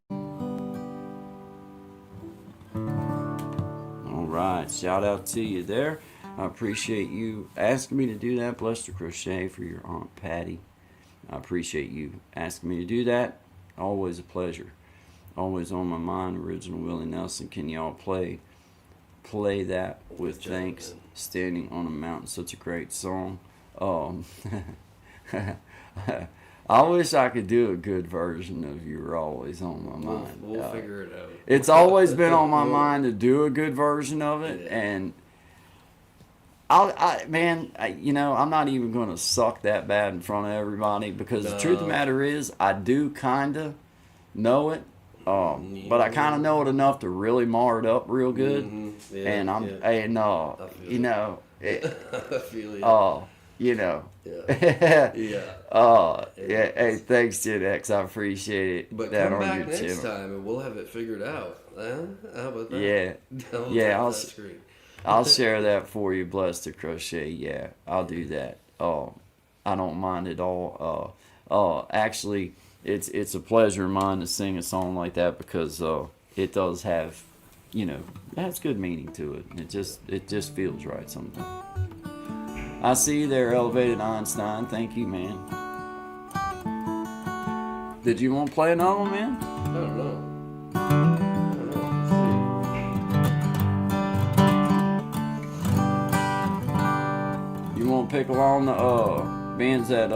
All right, shout out to you there. I appreciate you asking me to do that. Bless the Crochet for your Aunt Patty. I appreciate you asking me to do that. Always a pleasure. Always on my mind. Original Willie Nelson. Can y'all play that with thanks? Standing on a Mountain. Such a great song. I wish I could do a good version of You're Always on My Mind. We'll figure it out. It's always been on my mind to do a good version of it, and I'm not even going to suck that bad in front of everybody, because the truth of the matter is, I do kind of know it, but I kind of know it enough to really mar it up real good. And I feel you. Hey, thanks, Gen X. I appreciate it. But that come on back your next channel. time and we'll have it figured out. How about that? Yeah. Yeah, I'll share that for you. Bless the Crochet. Yeah, I'll do that. I don't mind at all. Actually, it's a pleasure of mine to sing a song like that, because it does have, it has good meaning to it. It just feels right sometimes. I see you there, Elevated Einstein. Thank you, man. Did you want to play another one, man? I don't know. You want to pick along the bands that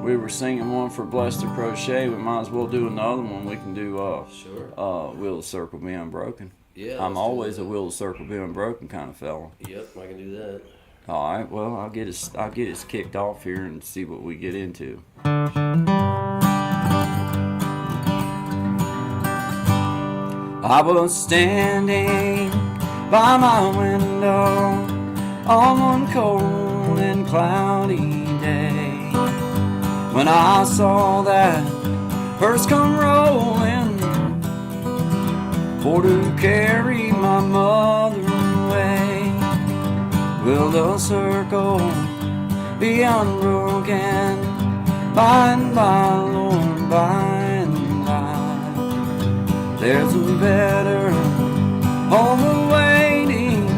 we were singing one for Bless the Crochet? We might as well do another one. We can do Sure. Will the Circle Be Unbroken. Yeah. I'm always a Will the Circle Be Unbroken kind of fella. Yep, I can do that. All right, well, I'll get us kicked off here and see what we get into. I was standing by my window on one cold and cloudy day, when I saw that hearse come rolling for to carry my mother away. Will the circle be unbroken by and by, Lord, by and by? There's a better home awaiting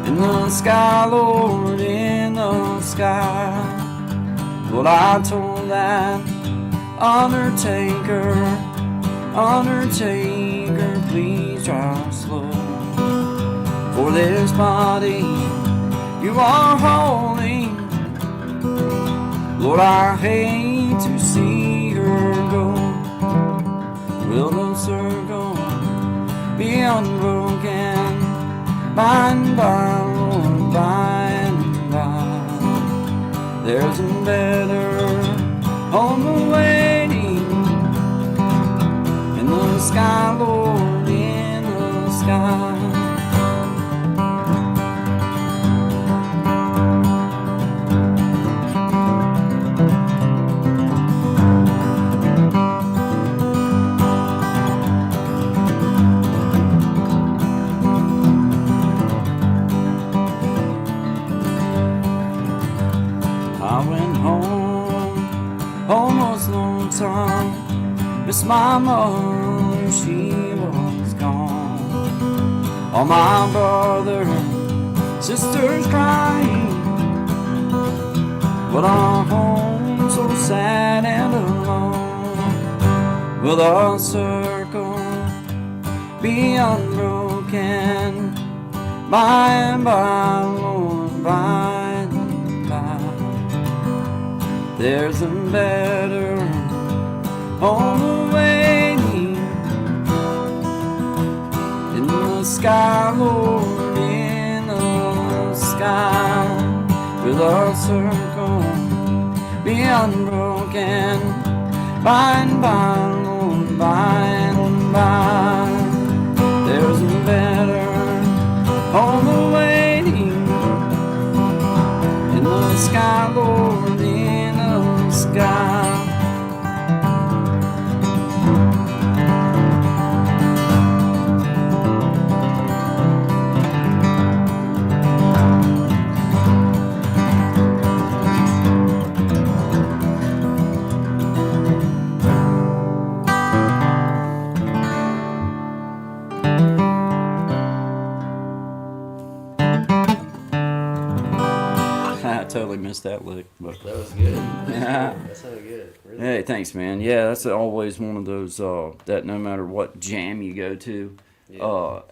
in the sky, Lord, in the sky. Well, I told that undertaker, please drive slow. For this body you are holding, Lord, I hate to see her go. Will the circle be unbroken by and by, Lord, by and by? There's a better home awaiting in the sky, Lord, in the sky. Miss my mother, she was gone. All my brother and sisters crying, but our home so sad and alone. Will the circle be unbroken by and by, Lord, by and by? There's a better home awaiting in the sky, Lord, in the sky. Will the circle be unbroken by and by, Lord, by and by? There's a better home awaiting I totally missed that lick, but That was good. That sounded good. Really. hey, thanks, man. Yeah, that's always one of those that no matter what jam you go to,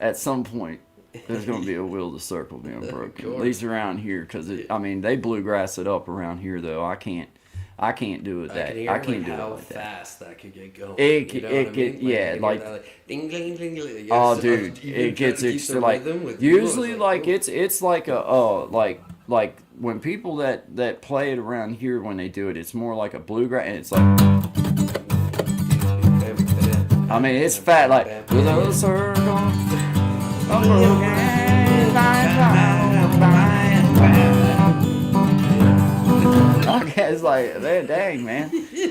at some point there's going to be a will to circle being broken. At course. least around here, because I mean they bluegrass it up around here though. I can't do it I that. can hear I can't do it how like that. fast that could get going. It You know it what I could mean? yeah you like. hear that, ding, ding, ding, ding. You Oh, gotta dude, keep it trying gets to keep the like rhythm with you. It's usually like oh. it's like a like when people that play it around here when they do it, it's more like a bluegrass, and it's like I mean it's fat like with a circle, a broken okay, it's like dang man,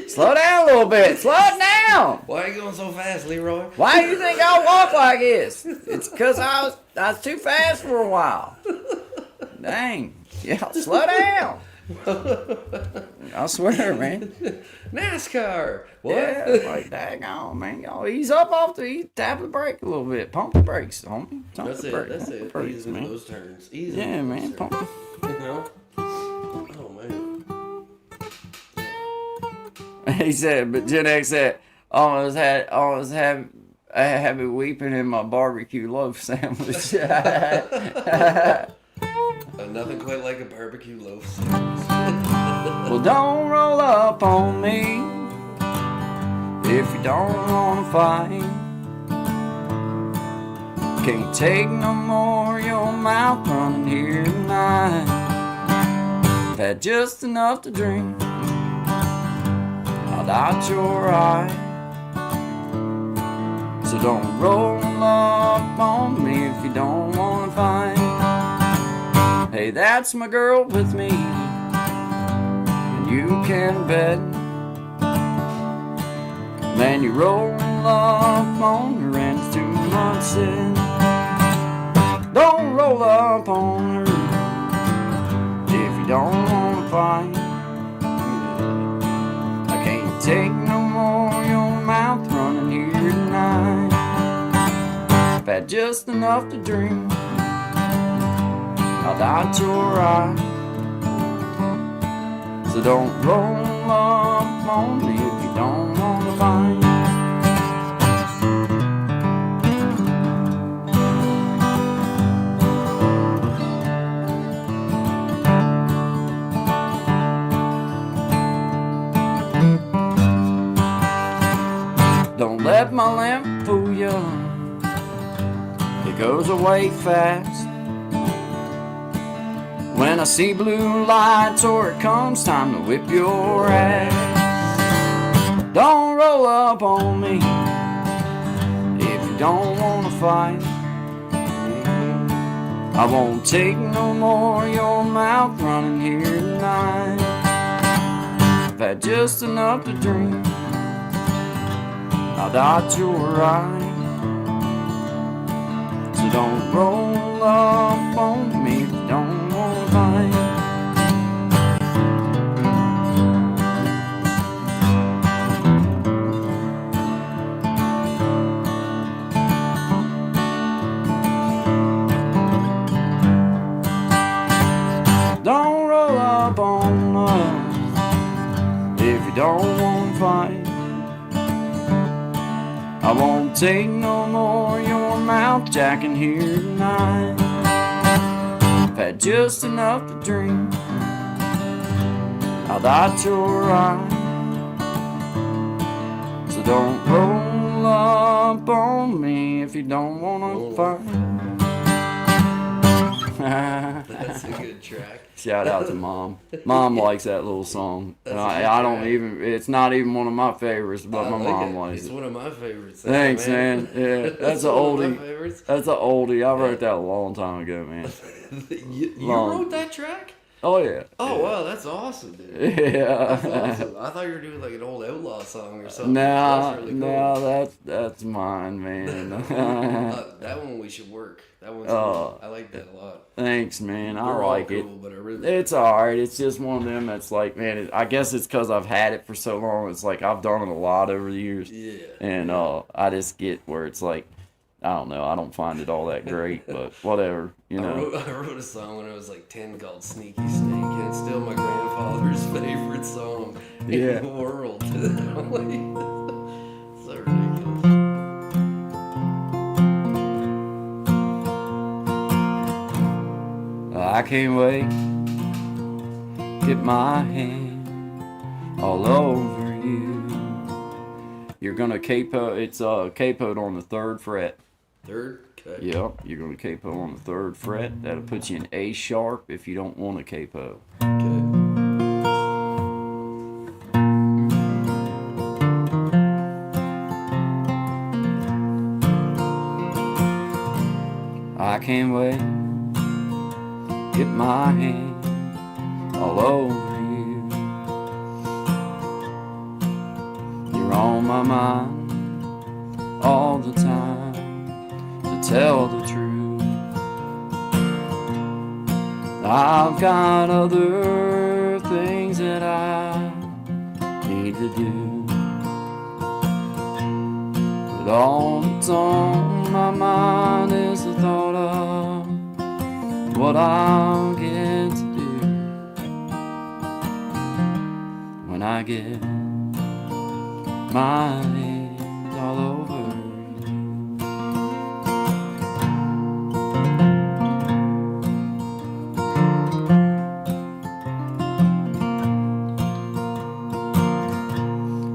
slow down a little bit, slow it down. Why are you going so fast, Leroy? Why do you think I walk like this? It's because I was too fast for a while. Dang. Yeah, slow down. I swear, man. NASCAR. What? Yeah, like dang on, man. Y'all ease up tap the brake a little bit. Pump the brakes, homie. Pump That's the it. brake, That's pump the it. brakes, Easy with man. those turns. Easy. Yeah, with man. those Pump. turns. You know? Oh man. He said, but Gen X said, almost have I have it weeping in my barbecue loaf sandwich. Nothing quite like a barbecue loaf. Well, don't roll up on me if you don't wanna fight. Can't take no more your mouth running here tonight. I've had just enough to drink. I'll dot your eye. So don't roll up on me if you don't wanna fight. Hey, that's my girl with me, and you can bet, man, you roll up on her and it's too much sin. Don't roll up on her if you don't wanna fight. I can't take no more your mouth running here tonight. I've had just enough to drink. I'll dot your eye. So don't roll up on me if you don't wanna fight. Don't let my lamp fool you. It goes away fast. When I see blue lights or it comes time to whip your ass. Don't roll up on me if you don't wanna fight. I won't take no more your mouth running here tonight. I've had just enough to drink. I'll dot your eye. So don't roll up on me if you don't wanna fight. Don't roll up on us if you don't wanna fight. I won't take no more your mouth jacking here tonight. I've had just enough to drink. I'll dot your eye. So don't roll up on me if you don't wanna fight. That's a good track. Shout out to Mom. Mom likes that little song. That's a good I don't track. even, it's not even one of my favorites, but I my like mom it. likes It's it. one of my favorites. Thanks, man. Yeah, that's an one of my oldie. favorites. That's an oldie. I wrote that a long time ago, man. You Long. wrote that track? Oh, yeah. Oh wow, that's awesome, dude. That's Yeah. awesome. I thought you were doing like an old outlaw song or something. No, That's really cool. no, that's mine, man. That one we should work. That one's Oh. cool. I like that a lot. Thanks, man. I They're all like it. cool, but I really It's alright. It's just one of them that's like, man, I guess it's because I've had it for so long. It's like I've done it a lot over the years. yeah. And I just get where it's like, I don't know. I don't find it all that great, but whatever, you know. I wrote a song when I was like 10 called Sneaky Snake, and it's still my grandfather's favorite song Yeah. in the world. So ridiculous. I can't wait. Get my hand all over you. You're gonna capo. It's capoed on the 3rd fret. 3rd? Okay. Yep, you're gonna capo on the 3rd fret. That'll put you in A sharp if you don't want a capo. Okay. I can't wait. Get my hand all over you. You're on my mind all the time, to tell the truth. I've got other things that I need to do, but all that's on my mind is the thought of what I'll get to do when I get my hands all over you.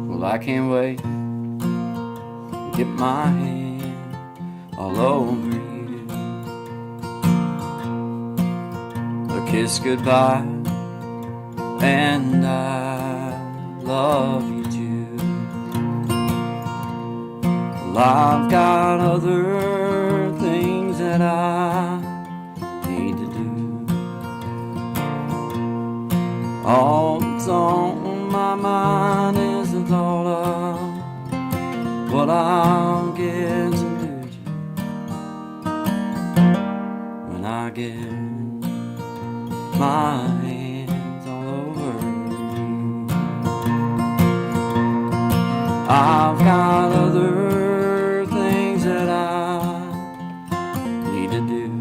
Well, I can't wait to get my hand all over you. A kiss goodbye, and I love you too. Well, I've got other things that I need to do. All that's on my mind is the thought of what I'll get to do when I get my hands all over you. I've got other things that I need to do.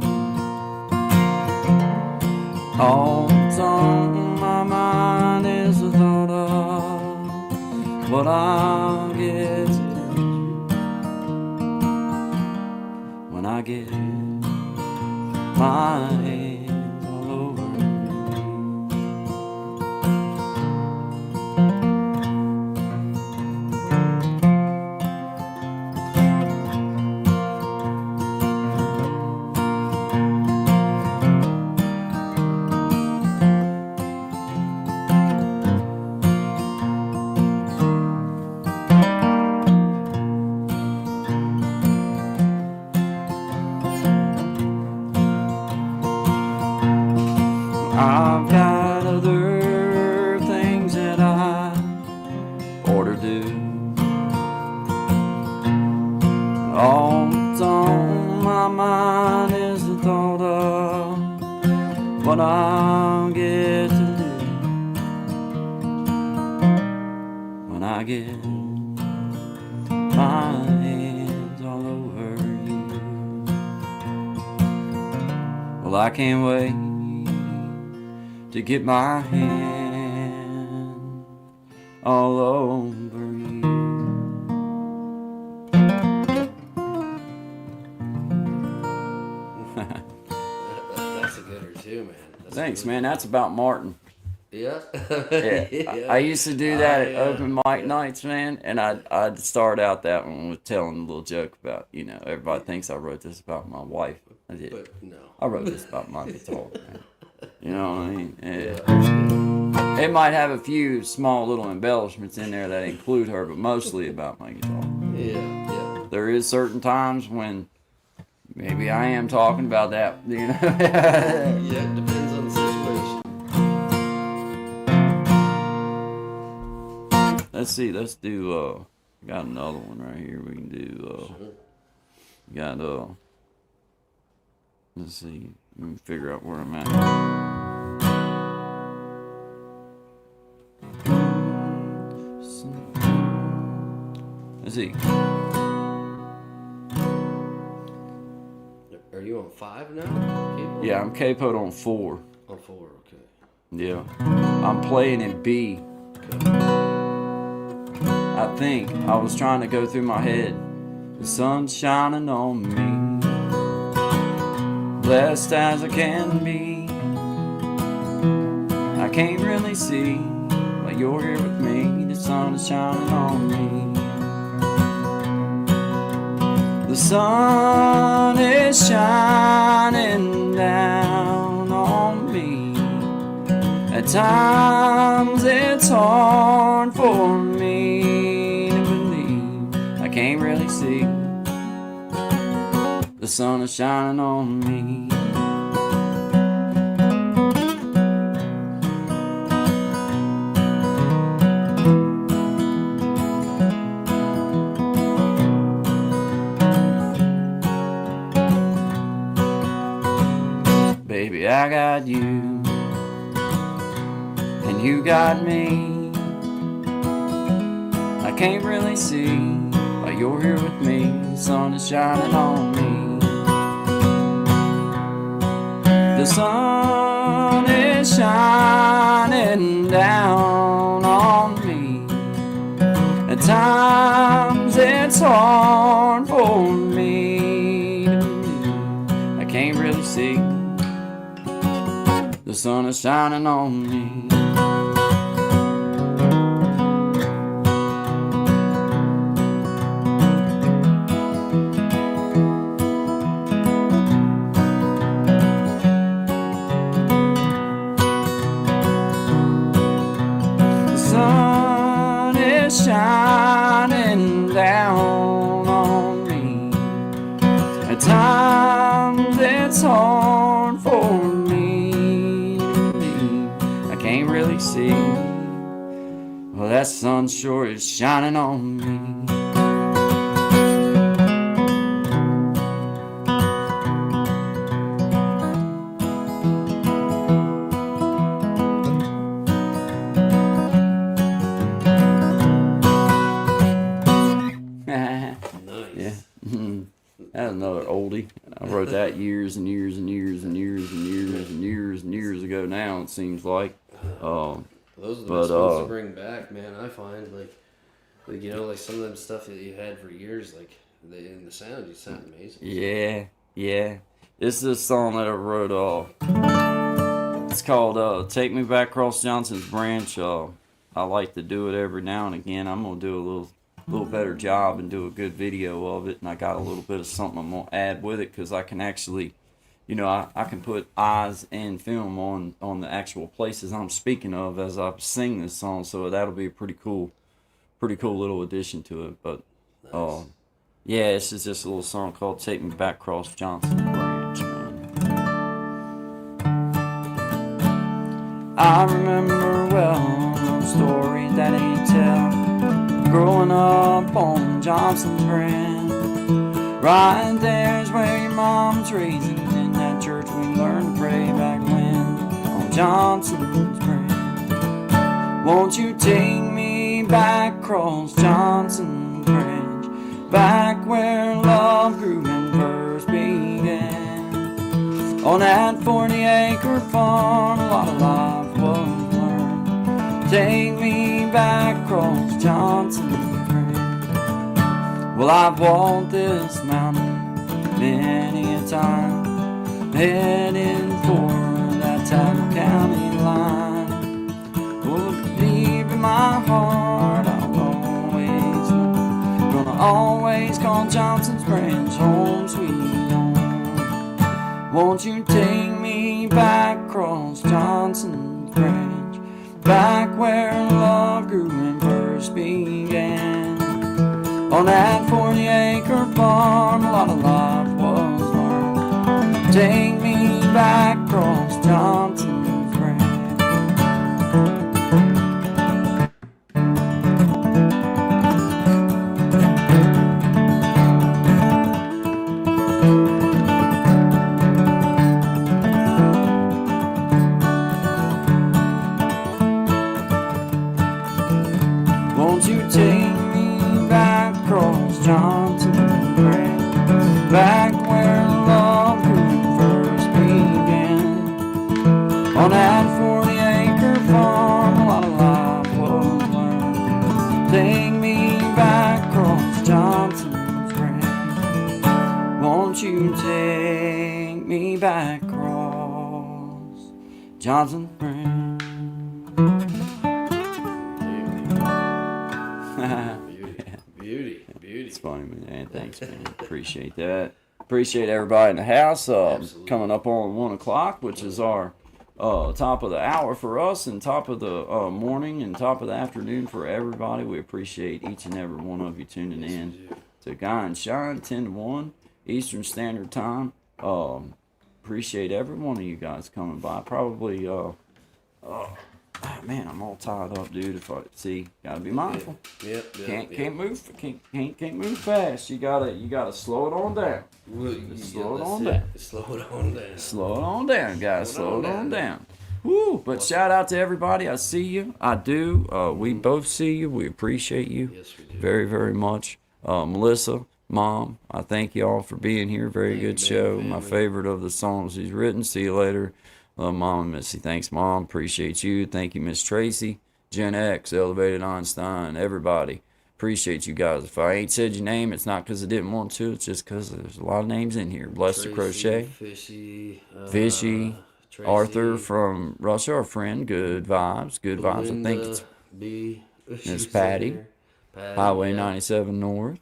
All that's on my mind is the thought of what I'll get to do when I get my hands all over you. I've got other things that I ought to do. All that's on my mind is the thought of what I'll get to do when I get my hands all over you. Well, I can't wait to get my hand all over you. That's a gooder too, man. That's Thanks, really man. That's about Martin. Yeah. Yeah. I used to do that at open mic nights, man, and I'd start out that one with telling a little joke about, you know, everybody thinks I wrote this about my wife. I did. But no. I wrote this about my guitar, man. You know what I mean? Yeah. It might have a few small little embellishments in there that include her, but mostly about my guitar. Yeah. There is certain times when maybe I am talking about that, you know. Yeah, it depends on the situation. Let's see, let's do got another one right here we can do got let's see, let me figure out where I'm at. Let's see. Are you on 5 now? Capo? Yeah, I'm capoed on 4. On 4, okay. Yeah. I'm playing in B. I think I was trying to go through my head. The sun's shining on me, blessed as I can be. I can't really see, but you're here with me. The sun is shining on me. The sun is shining down on me. At times it's hard for me to believe. I can't really see. The sun is shining on me. Baby, I got you, and you got me. I can't really see, but you're here with me. The sun is shining on me. The sun is shining down on me. At times it's hard for me to believe. I can't really see. The sun is shining on me. The sun is shining down on me. At times it's hard for me. Can't really see. Well, that sun sure is shining on me. Nice. Yeah. That's another oldie. I wrote that years and years and years and years and years and years and years ago now, it seems like. Those are the best ones to bring back, man. I find like you know, like some of them stuff that you had for years, like in the sound, you sound amazing. Yeah. This is a song that I wrote. It's called "Take Me Back Across Johnson's Branch." I like to do it every now and again. I'm gonna do a little better job and do a good video of it, and I got a little bit of something I'm gonna add with it because I can actually. You know, I can put eyes and film on the actual places I'm speaking of as I sing this song, so that'll be a pretty cool little addition to it. But, Nice. yeah, this is just a little song called "Take Me Back Across Johnson's Branch." Man. I remember well those stories that he'd tell, growing up on Johnson's Branch. Right there's where your mom's raising. That church we learned to pray back when on Johnson's Branch. Won't you take me back across Johnson's Branch, back where love grew and first began? On that 40-acre farm, a lot of life was learned. Take me back across Johnson's Branch. Well, I've walked this mountain many a time, heading for that Tattle County line. Oh, deep in my heart, I'll always know, gonna always call Johnson's Branch home sweet home. Won't you take me back across Johnson's Branch, back where love grew and first began? On that 40-acre farm, a lot of life was learned. Take me back across Johnson's Branch. Won't you take me back across Johnson's Branch, back where love take me back across Johnson Brown. Beauty. It's funny, man. Thanks, man. Appreciate that. Appreciate everybody in the house. Coming up on 1 o'clock, which is our top of the hour for us, and top of the morning, and top of the afternoon for everybody. We appreciate each and every one of you tuning in to Guy and Shine, 10 to 1 Eastern Standard Time. Appreciate every one of you guys coming by. Probably, man, I'm all tied up, dude. If I see, gotta be mindful. Can't move fast. You gotta slow it on down. Slow it on down, guys. Slow it on down. Woo! But shout out to everybody. I see you. I do. We both see you. We appreciate you. Yes, we do. Very, very much. Melissa, Mom, I thank you all for being here. Very good show. My favorite of the songs he's written. See you later. Mom and Missy. Thanks, Mom. Appreciate you. Thank you, Miss Tracy. Gen X, Elevated Einstein, everybody. Appreciate you guys. If I ain't said your name, it's not because I didn't want to. It's just because there's a lot of names in here. Bless the Crochet. Fishy. Tracy, Arthur from Russia, our friend. Good vibes. Good vibes. Belinda, I think it's B. Miss Patty. Highway 97 North.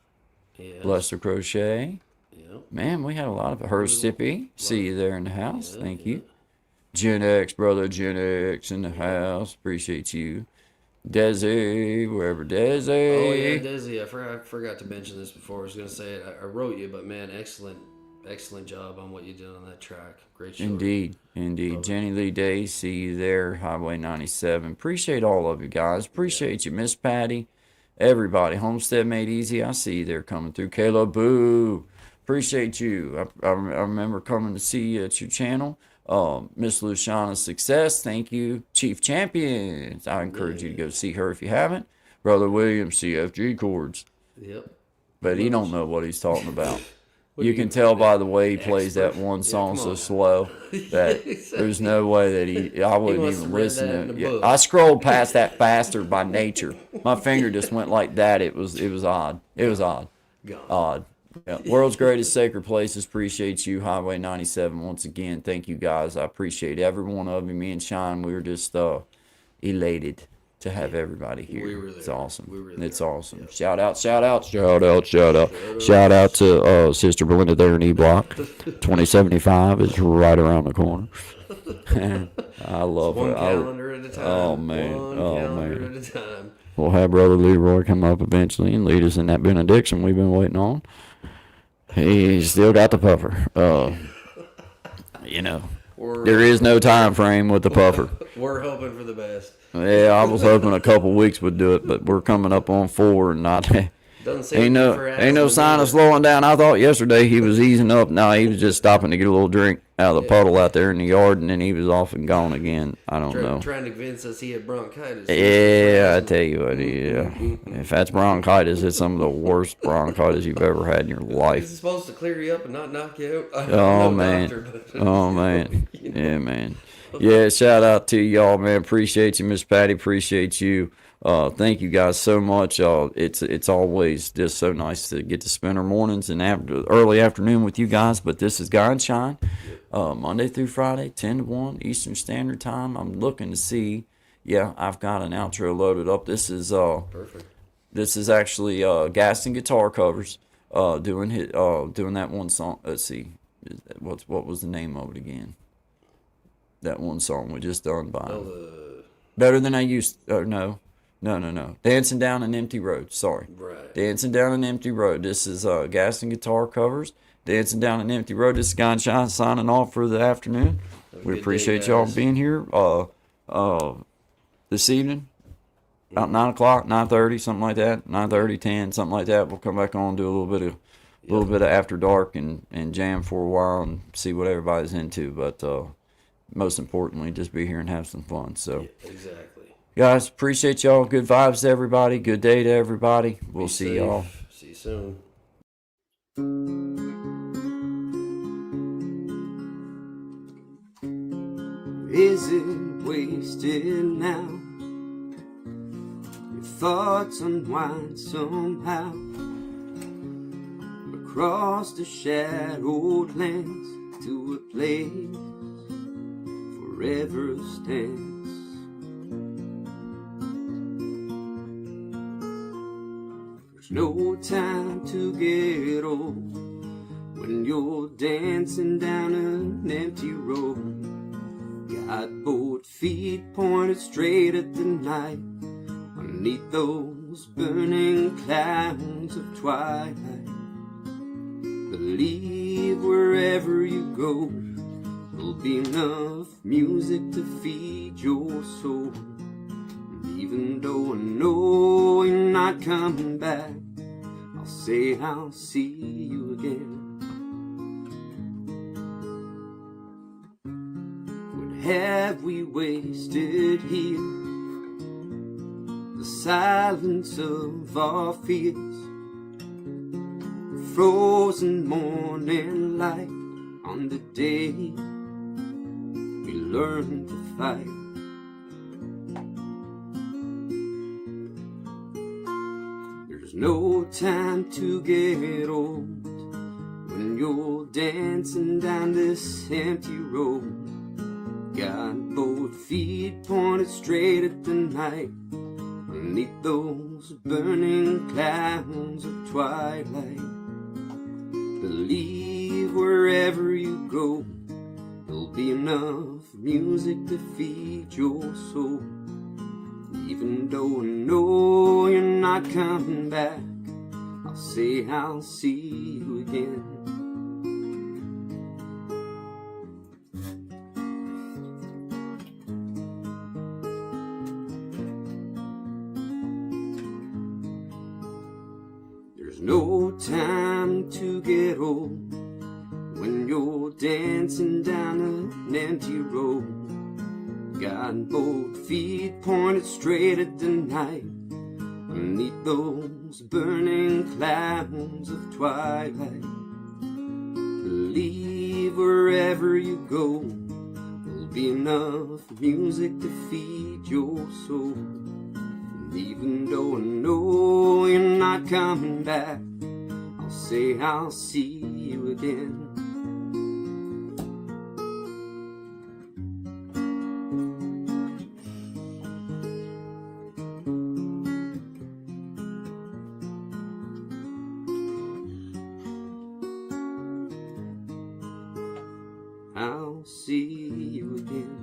Yes. Bless the Crochet. Yep. Man, we had a lot of her Sippy. See you there in the house. Thank you. Gen X, brother Gen X in the house. Appreciate you. Desi, wherever Desi. Oh yeah, Desi. I forgot to mention this before. I was gonna say it. I wrote you, but man, excellent job on what you did on that track. Great show. Indeed. Jenny Lee Day, see you there. Highway 97. Appreciate all of you guys. Appreciate you, Miss Patty. Everybody. Homestead Made Easy. I see you there coming through. Kayla Boo. Appreciate you. I remember coming to see you at your channel. Miss Luciana's Success, thank you. Chief Champions, I encourage you to go see her if you haven't. Brother William, CFG Chords. Yep. But he don't know what he's talking about. You can tell by the way he plays that one song so slow that there's no way that I wouldn't even listen to it. Yeah, I scrolled past that faster by nature. My finger just went like that. It was odd. It was odd. Odd. Yeah. World's Greatest Sacred Places, appreciate you. Highway 97, once again, thank you guys. I appreciate every one of you. Me and Sean, we were just elated to have everybody here. It's awesome. It's awesome. Shout out to Sister Belinda there in E-Block. 2075 is right around the corner. I love One it. calendar at a time. Oh, man. One calendar at a time. We'll have Brother Leroy come up eventually and lead us in that benediction we've been waiting on. He's still got the puffer. There is no time frame with the puffer. We're hoping for the best. Yeah, I was hoping a couple weeks would do it, but we're coming up on 4 and not. Ain't no sign of slowing down. I thought yesterday he was easing up. No, he was just stopping to get a little drink out of the puddle out there in the yard, and then he was off and gone again. I don't know. Trying to convince us he had bronchitis. Yeah, I tell you what, if that's bronchitis, it's some of the worst bronchitis you've ever had in your life. It's supposed to clear you up and not knock you out. Oh, man. Yeah, man. Yeah, shout out to y'all, man. Appreciate you, Miss Patty. Appreciate you. Thank you guys so much. It's always just so nice to get to spend our mornings and early afternoon with you guys. But this is Guy and Shine, Monday through Friday, 10 to 1 Eastern Standard Time. I'm looking to see. Yeah, I've got an outro loaded up. This is perfect. This is actually Gaston Guitar Covers doing that one song. Let's see, what was the name of it again? That one song we just done by Better Than I Used. No. Dancing Down an Empty Road. Sorry. Right. Dancing Down an Empty Road. This is Gaston Guitar Covers. Dancing Down an Empty Road. This is Guy and Shine signing off for the afternoon. We appreciate y'all being here. This evening, about 9 o'clock, 9:30, something like that. 9:30, 10, something like that. We'll come back on, do a little bit of After Dark and jam for a while and see what everybody's into. But most importantly, just be here and have some fun. So. Yeah, exactly. Guys, appreciate y'all. Good vibes to everybody. Good day to everybody. We'll see y'all. See you soon. Is it wasted now? Your thoughts unwind somehow. across the shadowed lands to a place forever stands. There's no time to get old when you're dancing down an empty road. Got both feet pointed straight at the night, underneath those burning clouds of twilight. Believe wherever you go, there'll be enough music to feed your soul. And even though I know you're not coming back, I'll say I'll see you again. What have we wasted here? The silence of our fears, frozen morning light on the day we learned to fight. There's no time to get old when you're dancing down this empty road. Got both feet pointed straight at the night, underneath those burning clouds of twilight. Believe wherever you go, there'll be enough music to feed your soul. Even though I know you're not coming back, I'll say I'll see you again. There's no time to get old when you're dancing down an empty road. Got both feet pointed straight at the night, underneath those burning clouds of twilight. Believe wherever you go, there'll be enough music to feed your soul. Even though I know you're not coming back, I'll say I'll see you again. I'll see you again.